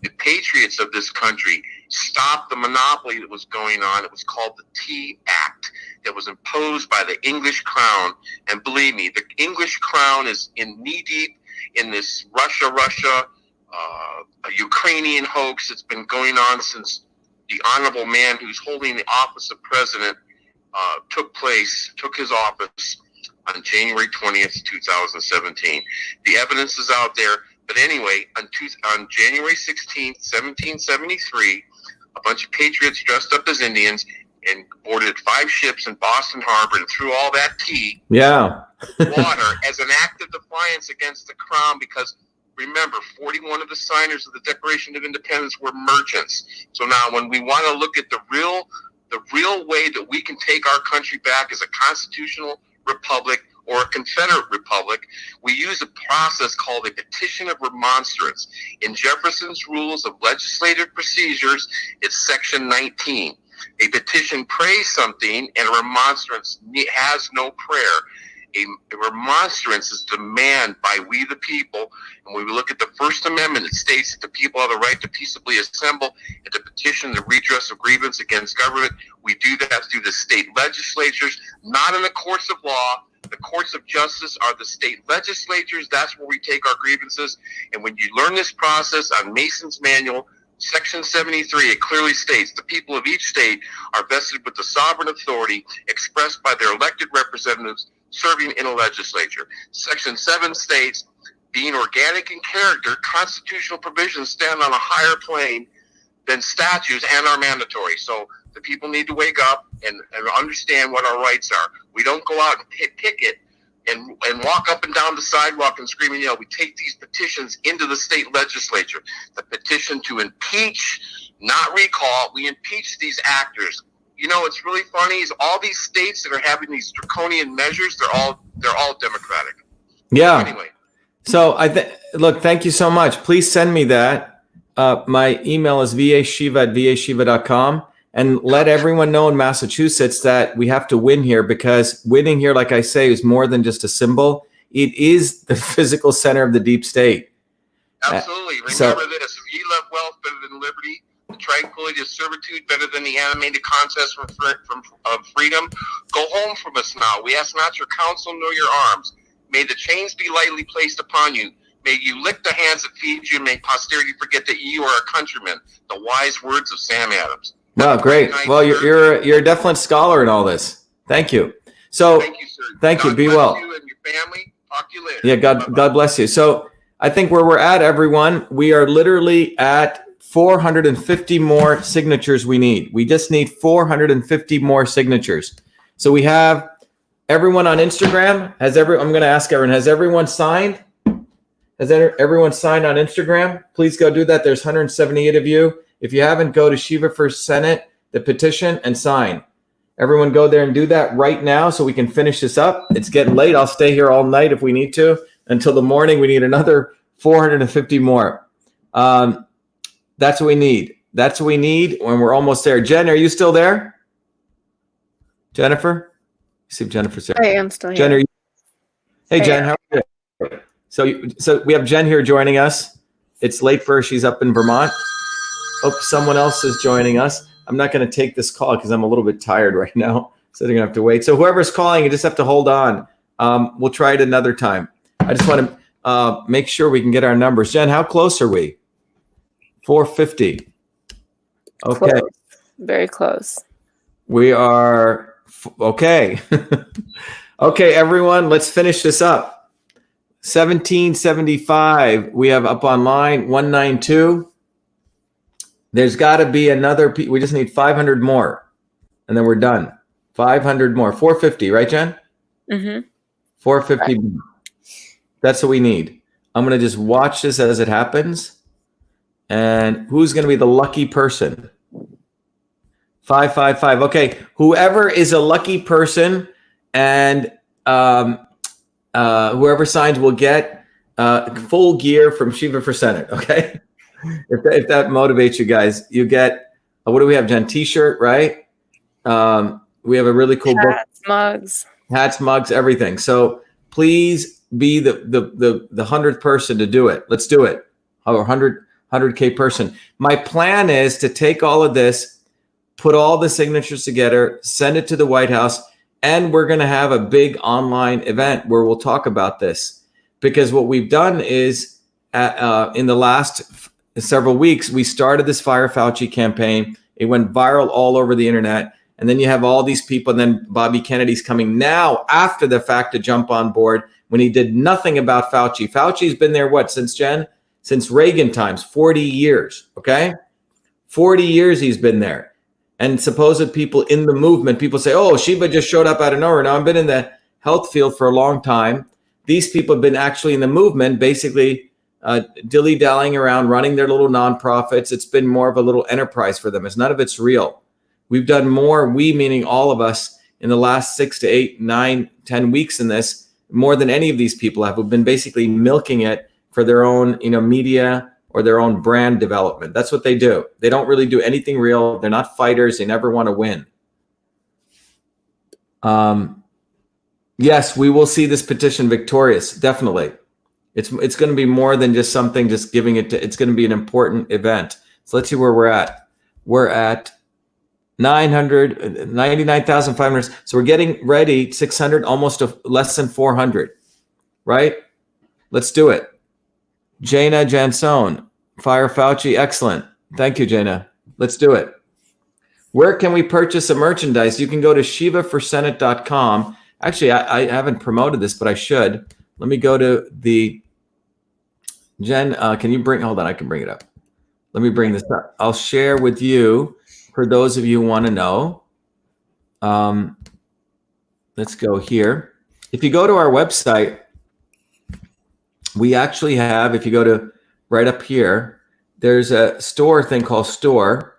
The patriots of this country stopped the monopoly that was going on. It was called the Tea Act. That was imposed by the English crown. And believe me, the English crown is knee-deep in this Russia, Ukrainian hoax that's been going on since the honorable man who's holding the office of president took his office on January 20th, 2017. The evidence is out there. But anyway, on January 16th, 1773, a bunch of patriots dressed up as Indians and boarded 5 ships in Boston Harbor and threw all that tea, water, as an act of defiance against the crown. Because remember, 41 of the signers of the Declaration of Independence were merchants. So now, when we want to look at the real way that we can take our country back as a constitutional republic or a Confederate republic, we use a process called a petition of remonstrance. In Jefferson's Rules of Legislative Procedures, it's section 19. A petition prays something, and a remonstrance has no prayer. A remonstrance is demand by we the people. And when we look at the First Amendment, it states that the people have the right to peaceably assemble and to petition the redress of grievance against government. We do that through the state legislatures, not in the courts of law. The courts of justice are the state legislatures. That's where we take our grievances. And when you learn this process on Mason's Manual, Section 73, it clearly states the people of each state are vested with the sovereign authority expressed by their elected representatives serving in a legislature. Section 7 states, being organic in character, constitutional provisions stand on a higher plane than statutes and are mandatory. So the people need to wake up and understand what our rights are. We don't go out and picket and walk up and down the sidewalk and scream and yell. We take these petitions into the state legislature. The petition to impeach, not recall. We impeach these actors. You know, it's really funny is all these states that are having these draconian measures, they're all Democratic. Yeah. Anyway. So look, thank you so much. Please send me that. My email is vashiva@vashiva.com. And let everyone know in Massachusetts that we have to win here, because winning here, like I say, is more than just a symbol. It is the physical center of the deep state. Absolutely. Remember this. If ye love wealth better than liberty, the tranquility of servitude better than the animated contest of freedom, go home from us now. We ask not your counsel nor your arms. May the chains be lightly placed upon you. May you lick the hands that feed you, and may posterity forget that you are a countryman. The wise words of Sam Adams. Wow, great. Well, you're a definite scholar in all this. Thank you. So thank you, sir. Thank you. Be well. You and your family. Talk to you later. Yeah, God bless you. So I think where we're at, everyone, we are literally at 450 more signatures we need. We just need 450 more signatures. So we have everyone on Instagram. I'm going to ask everyone, has everyone signed? Has everyone signed on Instagram? Please go do that. There's 178 of you. If you haven't, go to Shiva for Senate, the petition, and sign. Everyone go there and do that right now so we can finish this up. It's getting late. I'll stay here all night if we need to. Until the morning, we need another 450 more. That's what we need. That's what we need when we're almost there. Jen, are you still there? Jennifer? See if Jennifer's there. I am still here. Jen, are you? Hey, Jen, how are you? So we have Jen here joining us. It's late for her. She's up in Vermont. Oh, someone else is joining us. I'm not going to take this call because I'm a little bit tired right now. So they're going to have to wait. So whoever's calling, you just have to hold on. We'll try it another time. I just want to make sure we can get our numbers. Jen, how close are we? 450. Okay. Close. Very close. We are, okay. Okay, everyone, let's finish this up. 1775, we have up online, 192. There's got to be another, we just need 500 more, and then we're done. 500 more, 450, right, Jen? Mm-hmm. 450 more. That's what we need. I'm going to just watch this as it happens. And who's going to be the lucky person? 555. Okay, whoever is a lucky person and whoever signs will get full gear from Shiva for Senate, okay? If that motivates you guys, you get, what do we have, Jen? T-shirt, right? We have a really cool book. Hats, mugs, everything. So please be the 100th person to do it. Let's do it. Or 100K person. My plan is to take all of this, put all the signatures together, send it to the White House, and we're going to have a big online event where we'll talk about this. Because what we've done is in the last several weeks, we started this Fire Fauci campaign. It went viral all over the internet. And then you have all these people, and then Bobby Kennedy's coming now after the fact to jump on board when he did nothing about Fauci. Fauci's been there, what, since Jen? Since Reagan times, 40 years, okay? 40 years he's been there. And supposed people in the movement, people say, oh, Shiva just showed up out of nowhere. Now, I've been in the health field for a long time. These people have been actually in the movement, basically dilly-dallying around, running their little nonprofits. It's been more of a little enterprise for them. None of it's real. We've done more, we meaning all of us, in the last 6 to 8, 9, 10 weeks in this, more than any of these people have, who've been basically milking it for their own, media or their own brand development. That's what they do. They don't really do anything real. They're not fighters. They never want to win. Yes, we will see this petition victorious. Definitely. It's going to be more than just something, just giving it to, it's going to be an important event. So let's see where we're at. We're at 999,500. So we're getting ready, 600, almost less than 400, right? Let's do it. Jana Jansone, Fire Fauci, excellent. Thank you, Jana. Let's do it. Where can we purchase a merchandise? You can go to shivaforsenate.com. Actually, I haven't promoted this, but I should. Let me go to the, Jen, can you bring, hold on, I can bring it up. Let me bring this up. I'll share with you, for those of you who want to know. Let's go here. If you go to our website, we actually have, if you go to right up here, there's a store thing called Store,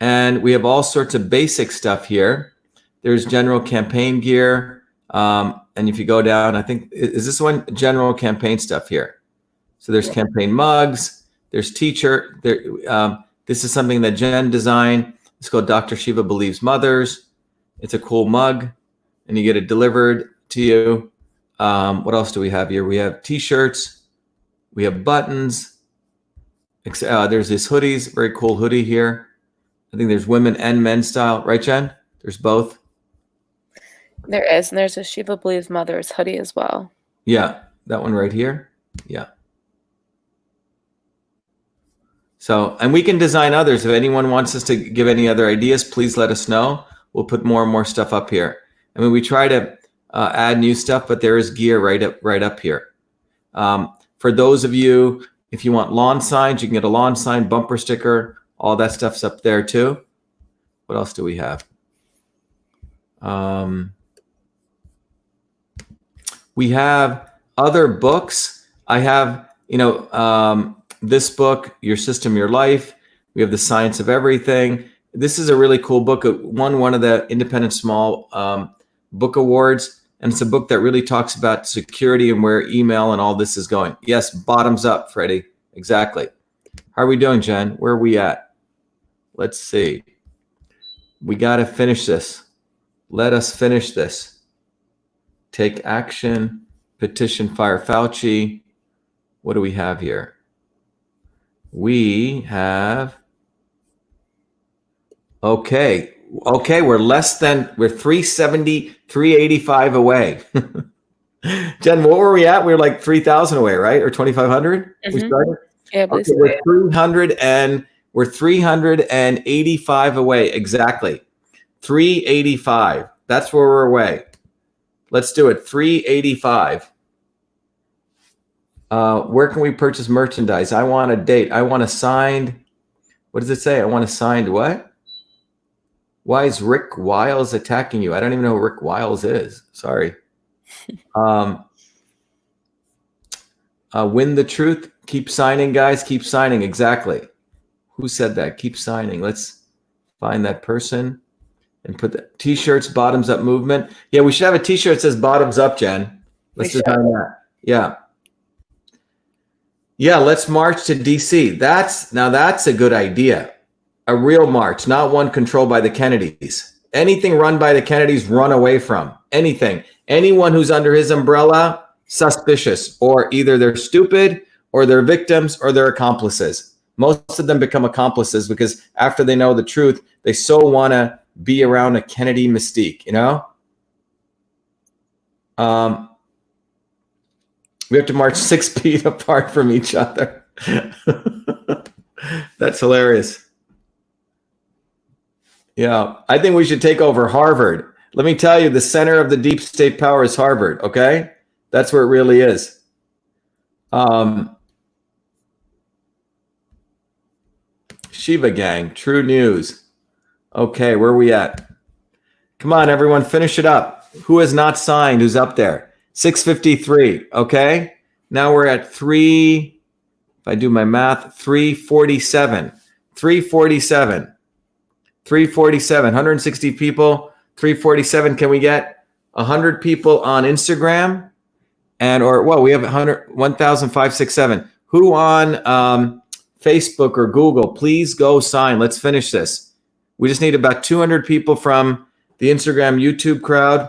and we have all sorts of basic stuff here. There's general campaign gear, and if you go down, I think, is this one? General campaign stuff here. So there's campaign mugs, there's t-shirt. This is something that Jen designed. It's called Dr. Shiva Believes Mothers. It's a cool mug, and you get it delivered to you. What else do we have here? We have t-shirts. We have buttons. There's this hoodies, very cool hoodie here. I think there's women and men's style. Right, Jen? There's both. There is, and there's a Shiva Believes Mothers hoodie as well. Yeah, that one right here. Yeah. So, and we can design others. If anyone wants us to give any other ideas, please let us know. We'll put more and more stuff up here. I mean, we try to add new stuff, but there is gear right up here. For those of you, if you want lawn signs, you can get a lawn sign, bumper sticker, all that stuff's up there too. What else do we have? We have other books. I have, this book, Your System, Your Life. We have The Science of Everything. This is a really cool book. It won one of the Independent Small Book Awards. And it's a book that really talks about security and where email and all this is going. Yes, bottoms up, Freddie. Exactly. How are we doing, Jen? Where are we at? Let's see. We got to finish this. Let us finish this. Take action. Petition Fire Fauci. What do we have here? We have, okay, we're 370, 385 away. Jen, what were we at? We were like 3,000 away, right? Or 2,500? We started? Yeah, okay, we're 385 away, exactly. 385, that's where we're away. Let's do it, 385. Where can we purchase merchandise? I want a date. I want a signed. What does it say? I want a signed what? Why is Rick Wiles attacking you? I don't even know who Rick Wiles is. Sorry. Win the truth. Keep signing, guys. Keep signing. Exactly. Who said that? Keep signing. Let's find that person and put the t-shirts, bottoms up movement. Yeah, we should have a t-shirt that says bottoms up, Jen. Let's design that. Yeah. Yeah, let's march to DC. That's a good idea. A real march, not one controlled by the Kennedys. Anything run by the Kennedys, run away from. Anything. Anyone who's under his umbrella, suspicious. Or either they're stupid, or they're victims, or they're accomplices. Most of them become accomplices because after they know the truth, they so want to be around a Kennedy mystique, We have to march 6 feet apart from each other. That's hilarious. Yeah, I think we should take over Harvard. Let me tell you, the center of the deep state power is Harvard, okay? That's where it really is. Shiva Gang, True News. Okay, where are we at? Come on, everyone, finish it up. Who has not signed? Who's up there? 653, okay? Now we're at 3, if I do my math, 347. 347. 347, 160 people, 347. Can we get 100 people on Instagram? We have 1,567. Who on Facebook or Google, please go sign. Let's finish this. We just need about 200 people from the Instagram, YouTube crowd.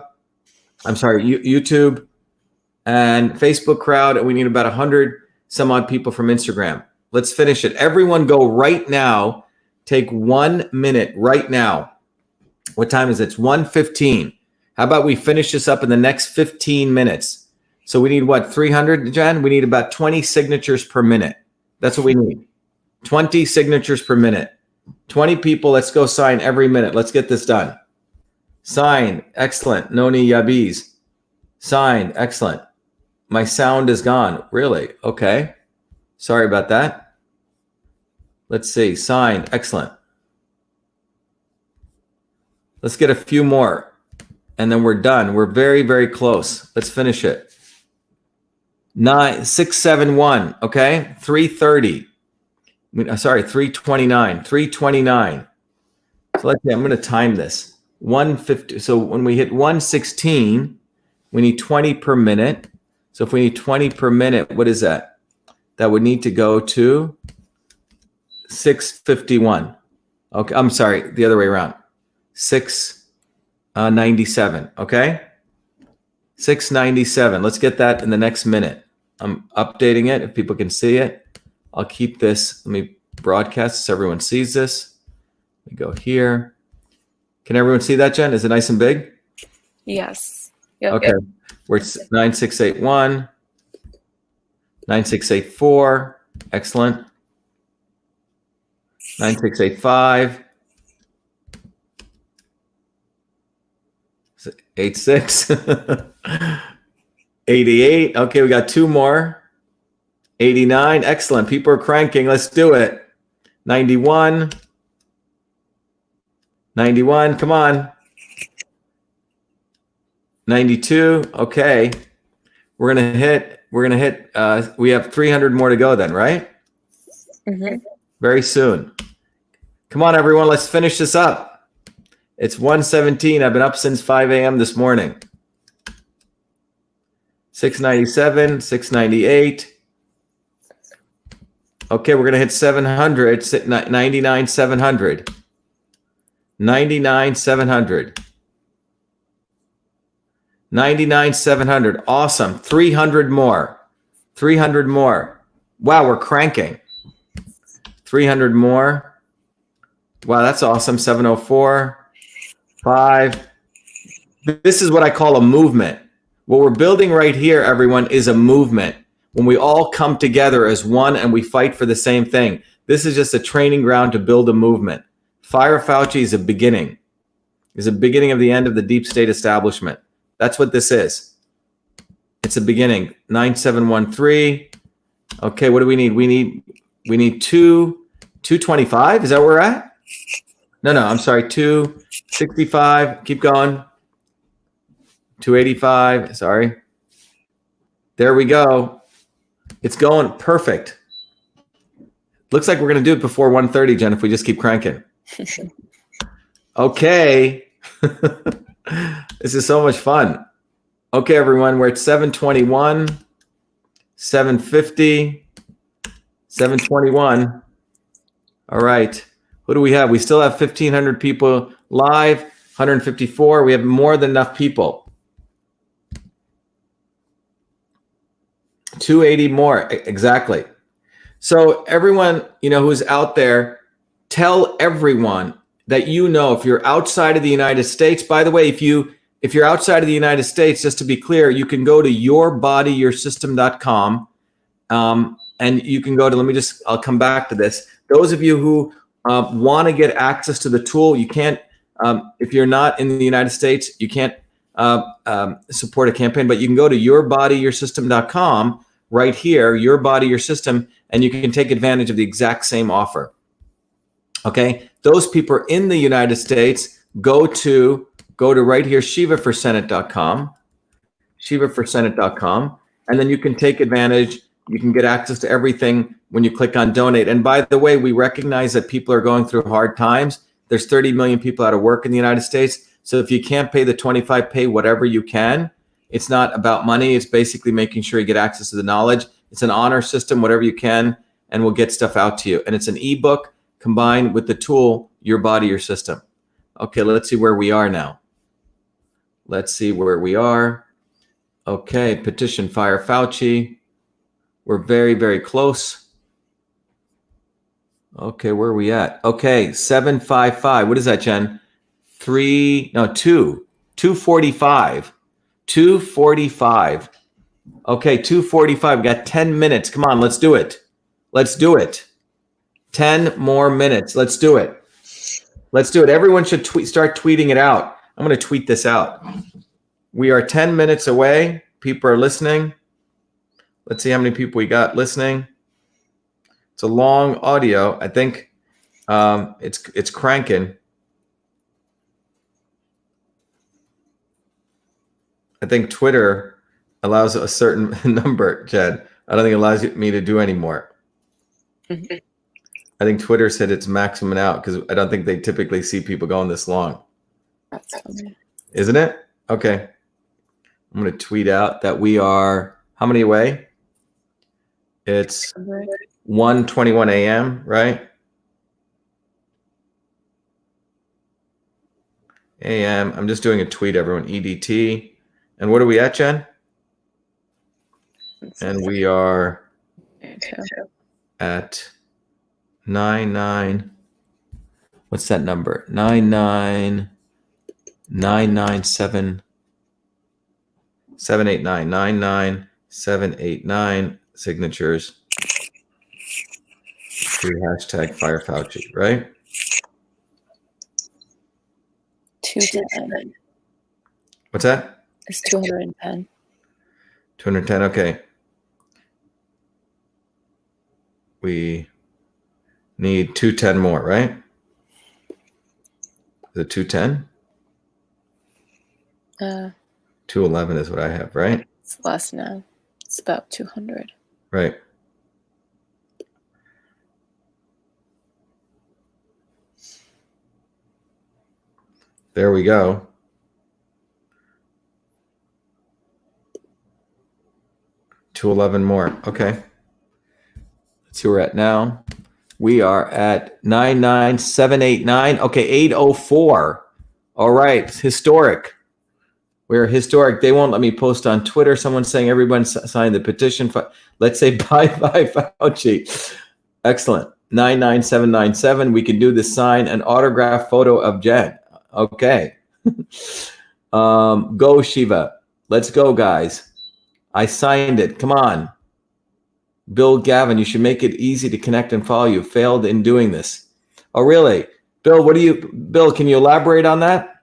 I'm sorry, YouTube and Facebook crowd. And we need about 100 some odd people from Instagram. Let's finish it. Everyone go right now. Take 1 minute right now. What time is it? It's 1:15. How about we finish this up in the next 15 minutes? So we need what, 300, Jen? We need about 20 signatures per minute. That's what we need. 20 signatures per minute. 20 people, let's go sign every minute. Let's get this done. Sign, excellent. Noni Yabiz. Sign, excellent. My sound is gone. Really? Okay. Sorry about that. Let's see. Sign, excellent. Let's get a few more and then we're done. We're very, very close. Let's finish it. 671, okay? 330. Sorry, 329. 329. So let's see, I'm going to time this. 150. So when we hit 116, we need 20 per minute. So if we need 20 per minute, what is that? That would need to go to 651. Okay, I'm sorry, the other way around. 697, okay? 697. Let's get that in the next minute. I'm updating it if people can see it. I'll keep this. Let me broadcast so everyone sees this. Let me go here. Can everyone see that, Jen? Is it nice and big? Yes. Yep, Okay. yep. We're at 9681, 9684. Excellent. 9685. 86. 88. Okay, we got two more. 89. Excellent. People are cranking. Let's do it. 91. 91. Come on. 92. Okay. We're going to hit, we have 300 more to go then, right? Mm-hmm. Very soon. Come on, everyone. Let's finish this up. It's 1:17. I've been up since 5 a.m. this morning. 697, 698. Okay, we're going to hit 700. 99, 700. 99, 700. 99, 700. Awesome. 300 more. 300 more. Wow, we're cranking. 300 more. Wow, that's awesome. 704. 5. This is what I call a movement. What we're building right here, everyone, is a movement. When we all come together as one and we fight for the same thing. This is just a training ground to build a movement. Fire Fauci is a beginning. Is a beginning of the end of the deep state establishment. That's what this is. It's a beginning. 9713. Okay, what do we need? We need 225. Is that where we're at? No, I'm sorry. 265. Keep going. 285. Sorry. There we go. It's going perfect. Looks like we're going to do it before 1:30, Jen, if we just keep cranking. Okay. This is so much fun. Okay, everyone, we're at 721, 750, 721. All right. Who do we have? We still have 1,500 people live, 154. We have more than enough people. 280 more, exactly. So everyone, who's out there, tell everyone that if you're outside of the United States. By the way, if you're outside of the United States, just to be clear, you can go to yourbodyyoursystem.com, and you can go to, I'll come back to this. Those of you who want to get access to the tool, you can't If you're not in the United States, you can't support a campaign, but you can go to yourbodyyoursystem.com right here, Your Body, Your System, and you can take advantage of the exact same offer. Okay, those people are in the United States. Go to right here, shivaforsenate.com, shivaforsenate.com, and then you can take advantage. You can get access to everything when you click on donate. And by the way, we recognize that people are going through hard times. There's 30 million people out of work in the United States. So if you can't pay the 25, pay whatever you can. It's not about money. It's basically making sure you get access to the knowledge. It's an honor system, whatever you can, and we'll get stuff out to you. And it's an ebook combined with the tool, Your Body, Your System. Okay, let's see where we are now. Let's see where we are. Okay, petition fire Fauci. We're very, very close. Okay, where are we at? Okay, 755. What is that, Jen? 245. 245. Okay, 245. We got 10 minutes. Come on, let's do it. Let's do it. 10 more minutes. Let's do it. Let's do it. Everyone should start tweeting it out. I'm going to tweet this out. We are 10 minutes away. People are listening. Let's see how many people we got listening. It's a long audio. I think it's cranking. I think Twitter allows a certain number, Jen. I don't think it allows me to do any more. I think Twitter said it's maximum out because I don't think they typically see people going this long. That's funny. Isn't it? Okay. I'm going to tweet out that we are, how many away? It's 1:21 a.m., right? a.m. I'm just doing a tweet, everyone. EDT. And what are we at, Jen? And we are at 99. What's that number? 99997 789 99789 signatures to hashtag Fire Fauci, right? 210. What's that? It's 210. 210. Okay. We need 210 more, right? Is it 210? 211 is what I have, right? It's less now. It's about 200. Right. There we go. $211 more. Okay. Let's see where we're at now. We are at 99789. Okay, 804. All right, historic. We're historic. They won't let me post on Twitter. Someone's saying everyone signed the petition. Let's say bye Fauci. Excellent. 99797. We can do the sign an autograph photo of Jen. Okay. Go Shiva. Let's go, guys. I signed it. Come on. Bill Gavin, you should make it easy to connect and follow you. Failed in doing this. Oh, really? Bill, Bill, can you elaborate on that?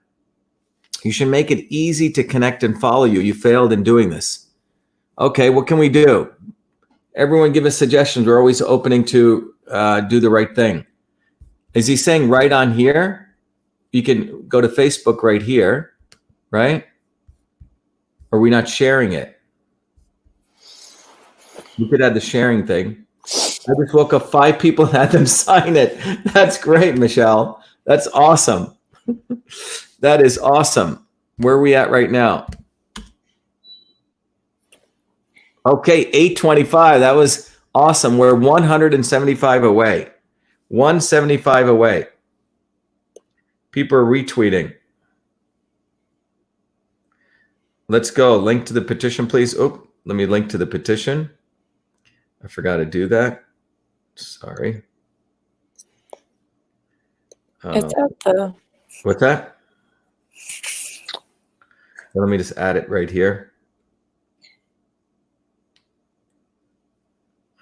You should make it easy to connect and follow you. You failed in doing this. Okay, what can we do? Everyone give us suggestions. We're always opening to do the right thing. Is he saying right on here? You can go to Facebook right here, right? Or are we not sharing it? You could add the sharing thing. I just woke up 5 people and had them sign it. That's great, Michelle. That's awesome. That is awesome. Where are we at right now? Okay, 825. That was awesome. We're 175 away. 175 away. People are retweeting. Let's go. Link to the petition, please. Oh, let me link to the petition. I forgot to do that. Sorry. It's up though. What's that? Let me just add it right here.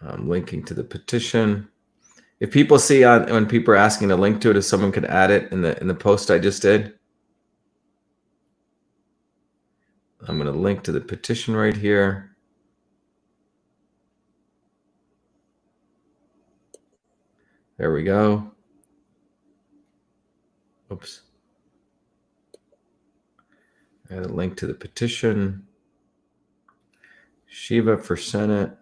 I'm linking to the petition. If people see when people are asking to link to it, if someone could add it in the post I just did. I'm going to link to the petition right here. There we go. Oops. Add a link to the petition. Shiva for Senate.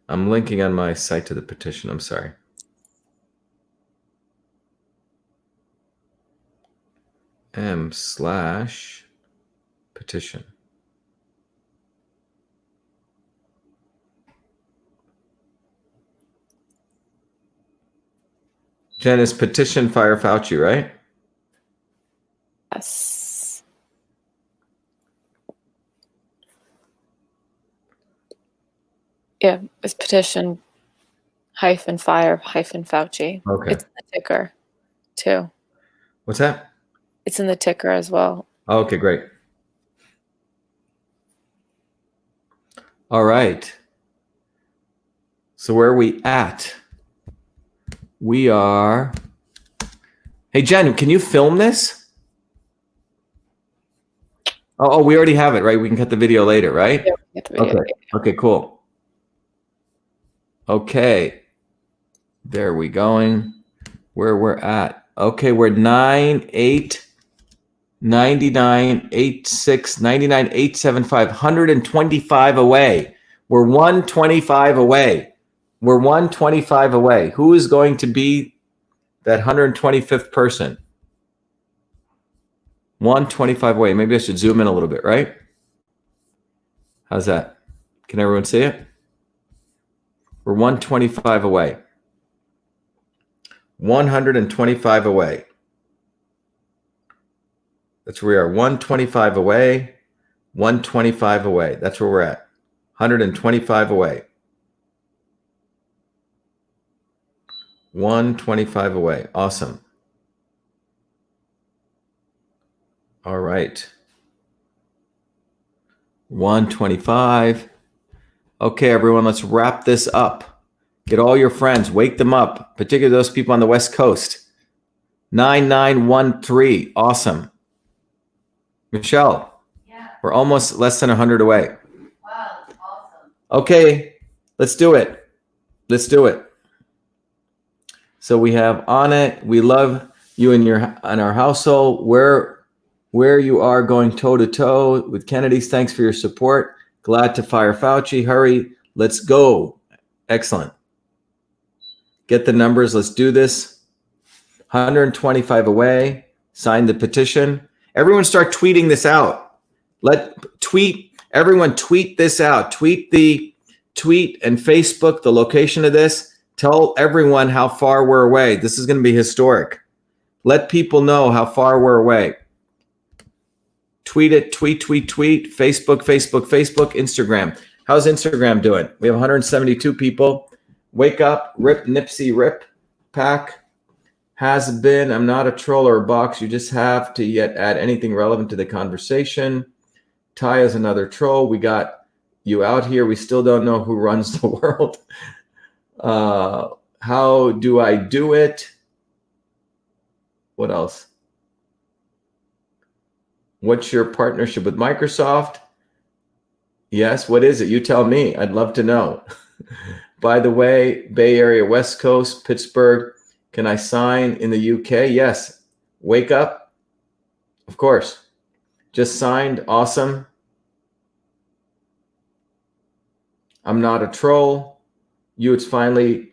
I'm linking on my site to the petition. I'm sorry. m/petition. Jen, is petition Fire Fauci, right? Yes. Yeah, it's petition -fire-Fauci. Okay. It's in the ticker too. What's that? It's in the ticker as well. Oh, okay, great. All right. So where are we at? We are. Hey, Jen, can you film this? Oh, we already have it, right? We can cut the video later, right? Yeah, we get the video. Okay. Okay, cool. Okay. There we going. Where we're at. Okay, we're 98, 99, 86, 99, 875, 125 away. We're 125 away. We're 125 away. Who is going to be that 125th person? 125 away. Maybe I should zoom in a little bit, right? How's that? Can everyone see it? We're 125 away. 125 away. That's where we are. 125 away. 125 away. That's where we're at. 125 away. 125 away. Awesome. All right. 125. Okay, everyone, let's wrap this up. Get all your friends, wake them up, particularly those people on the West Coast. 9913. Awesome. Michelle, Yeah. we're almost less than 100 away. Wow, that's awesome. Okay, let's do it. Let's do it. So we have on it. We love you and our household. Where you are going toe to toe with Kennedy's. Thanks for your support. Glad to fire Fauci. Hurry. Let's go. Excellent. Get the numbers. Let's do this. 125 away. Sign the petition. Everyone start tweeting this out. Everyone tweet this out. Tweet and Facebook the location of this. Tell everyone how far we're away. This is going to be historic. Let people know how far we're away. Tweet it, tweet. Facebook, Instagram. How's Instagram doing? We have 172 people. Wake up, rip, Nipsey, rip, pack. Has been, I'm not a troll or a box. You just have to yet add anything relevant to the conversation. Ty is another troll. We got you out here. We still don't know who runs the world. How do I do it? What else? What's your partnership with Microsoft? Yes, what is it? You tell me. I'd love to know. By the way, Bay Area, West Coast, Pittsburgh. Can I sign in the UK? Yes. Wake up. Of course. Just signed. Awesome. I'm not a troll. He's finally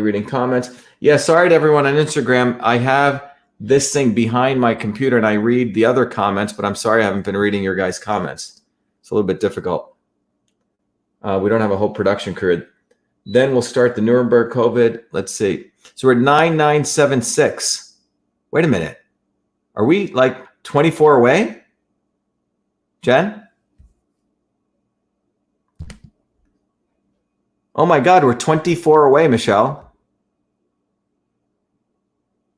reading comments. Yeah, sorry to everyone on Instagram. I have this thing behind my computer and I read the other comments, but I'm sorry I haven't been reading your guys' comments. It's a little bit difficult. We don't have a whole production crew. Then we'll start the Nuremberg COVID. Let's see. So we're at 9976. Wait a minute. Are we like 24 away? Jen? Oh my God, we're 24 away, Michelle.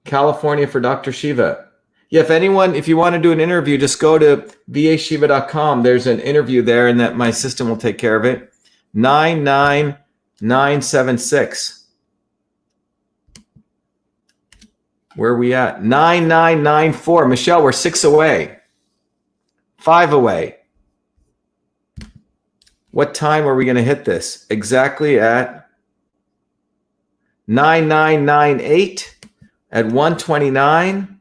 California for Dr. Shiva. Yeah, if you want to do an interview, just go to vashiva.com. There's an interview there, and that my system will take care of it. 99976. Where are we at? 9994. Michelle, we're 6 away. 5 away. What time are we going to hit this? Exactly at 9998 at 129.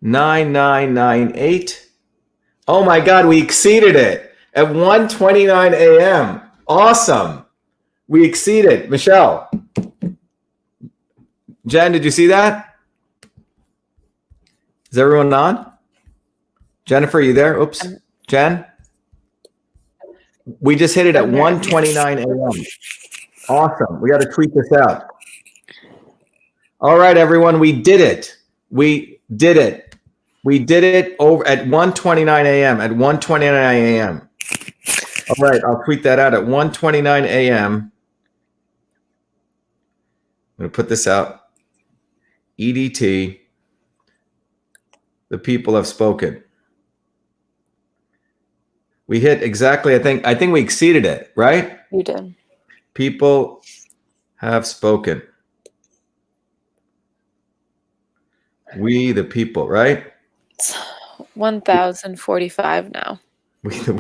9998. Oh my God, we exceeded it at 1:29 a.m. Awesome. We exceeded. Michelle. Jen, did you see that? Is everyone on? Jennifer, are you there? Oops. Jen? We just hit it at 1:29 a.m. Awesome. We got to tweet this out. All right, everyone. We did it. We did it. We did it over at 1:29 a.m. At 1:29 a.m. All right, I'll tweet that out at 1:29 a.m. I'm going to put this out. EDT. The people have spoken. We hit exactly. I think we exceeded it, right? You did. People have spoken. We the people, right? It's 1,045 now.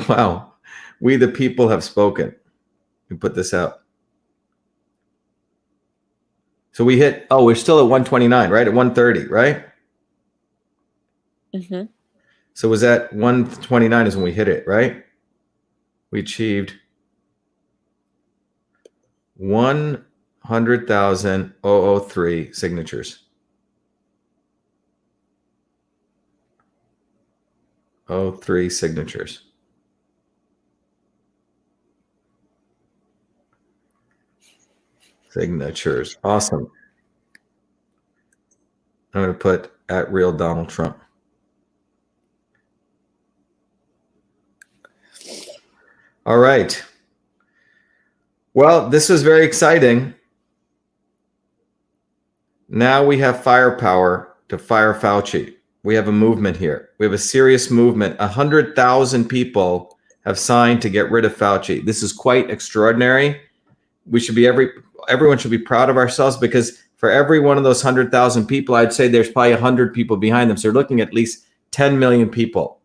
Wow. We the people have spoken. We put this out. So we hit, we're still at 129, right? At 130, right? Mm-hmm. So was that 129 is when we hit it, right? We achieved 100,003 signatures. 03 signatures. Signatures. Awesome. I'm going to put at real Donald Trump. All right. Well, this was very exciting. Now we have firepower to fire Fauci. We have a movement here. We have a serious movement. 100,000 people have signed to get rid of Fauci. This is quite extraordinary. We should be everyone should be proud of ourselves, because for every one of those 100,000 people, I'd say there's probably 100 people behind them. So you're looking at least 10 million people.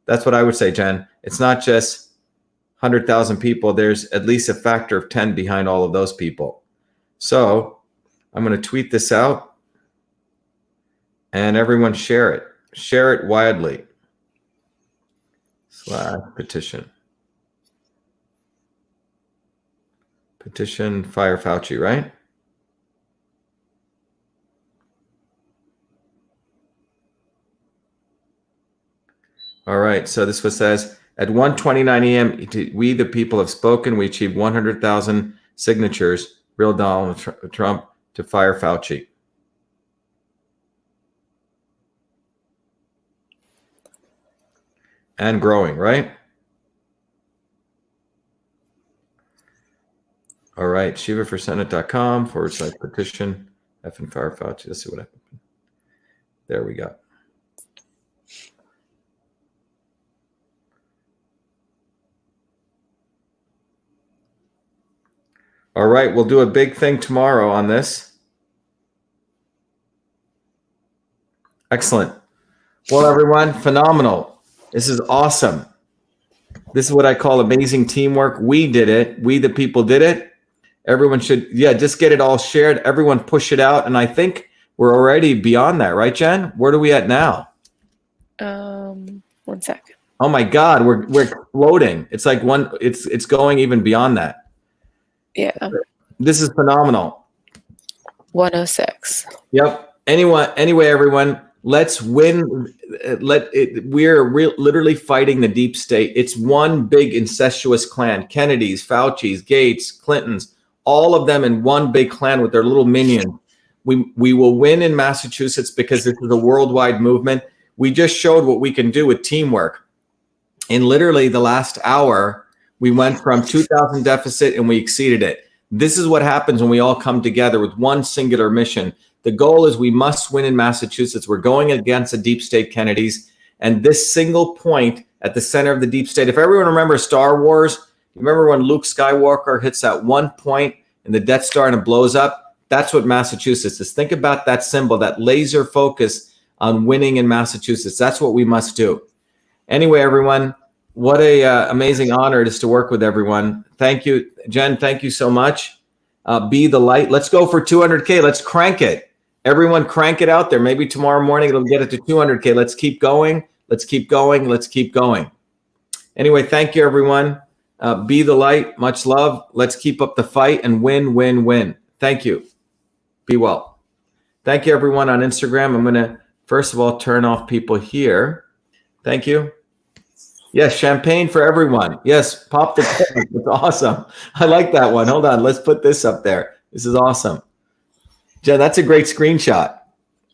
That's what I would say, Jen. It's not just 100,000 people. There's at least a factor of 10 behind all of those people. So I'm going to tweet this out. And everyone share it. Share it widely. / petition. Petition fire Fauci, right? All right. So this one says, at 1:29 a.m., we the people have spoken. We achieved 100,000 signatures. Real Donald Trump to fire Fauci. And growing, right? All right, shivaforsenate.com/petition F and fire Fauci. Let's see what happened. There we go. All right, we'll do a big thing tomorrow on this. Excellent. Well, everyone, phenomenal. This is awesome. This is what I call amazing teamwork. We did it. We the people did it. Everyone should, just get it all shared. Everyone push it out. And I think we're already beyond that, right, Jen? Where are we at now? 1 second. Oh my God, we're exploding. It's like it's going even beyond that. Yeah. This is phenomenal. 106. Yep. Anyway, everyone, let's win. We're literally fighting the deep state. It's one big incestuous clan. Kennedys, Fauci's, Gates, Clintons, all of them in one big clan with their little minion. We will win in Massachusetts because this is a worldwide movement. We just showed what we can do with teamwork. In literally the last hour, we went from 2,000 deficit and we exceeded it. This is what happens when we all come together with one singular mission. The goal is we must win in Massachusetts. We're going against the deep state Kennedys. And this single point at the center of the deep state, if everyone remembers Star Wars, you remember when Luke Skywalker hits that one point in the Death Star and it blows up? That's what Massachusetts is. Think about that symbol, that laser focus on winning in Massachusetts. That's what we must do. Anyway, everyone, what a amazing honor it is to work with everyone. Thank you. Jen, thank you so much. Be the light. Let's go for 200K. Let's crank it. Everyone crank it out there. Maybe tomorrow morning it'll get it to 200K. Let's keep going. Let's keep going. Let's keep going. Anyway, thank you, everyone. Be the light. Much love. Let's keep up the fight and win, win, win. Thank you. Be well. Thank you, everyone on Instagram. I'm going to, first of all, turn off people here. Thank you. Yes, champagne for everyone. Yes, pop the cork. It's awesome. I like that one. Hold on. Let's put this up there. This is awesome. Jen, that's a great screenshot.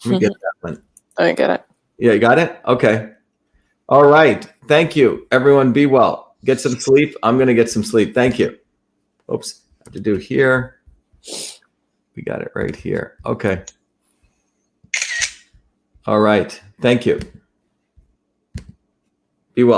Let me get that one. I get it. Yeah, you got it? Okay. All right. Thank you. Everyone be well. Get some sleep. I'm going to get some sleep. Thank you. Oops. I have to do here. We got it right here. Okay. All right. Thank you. Be well.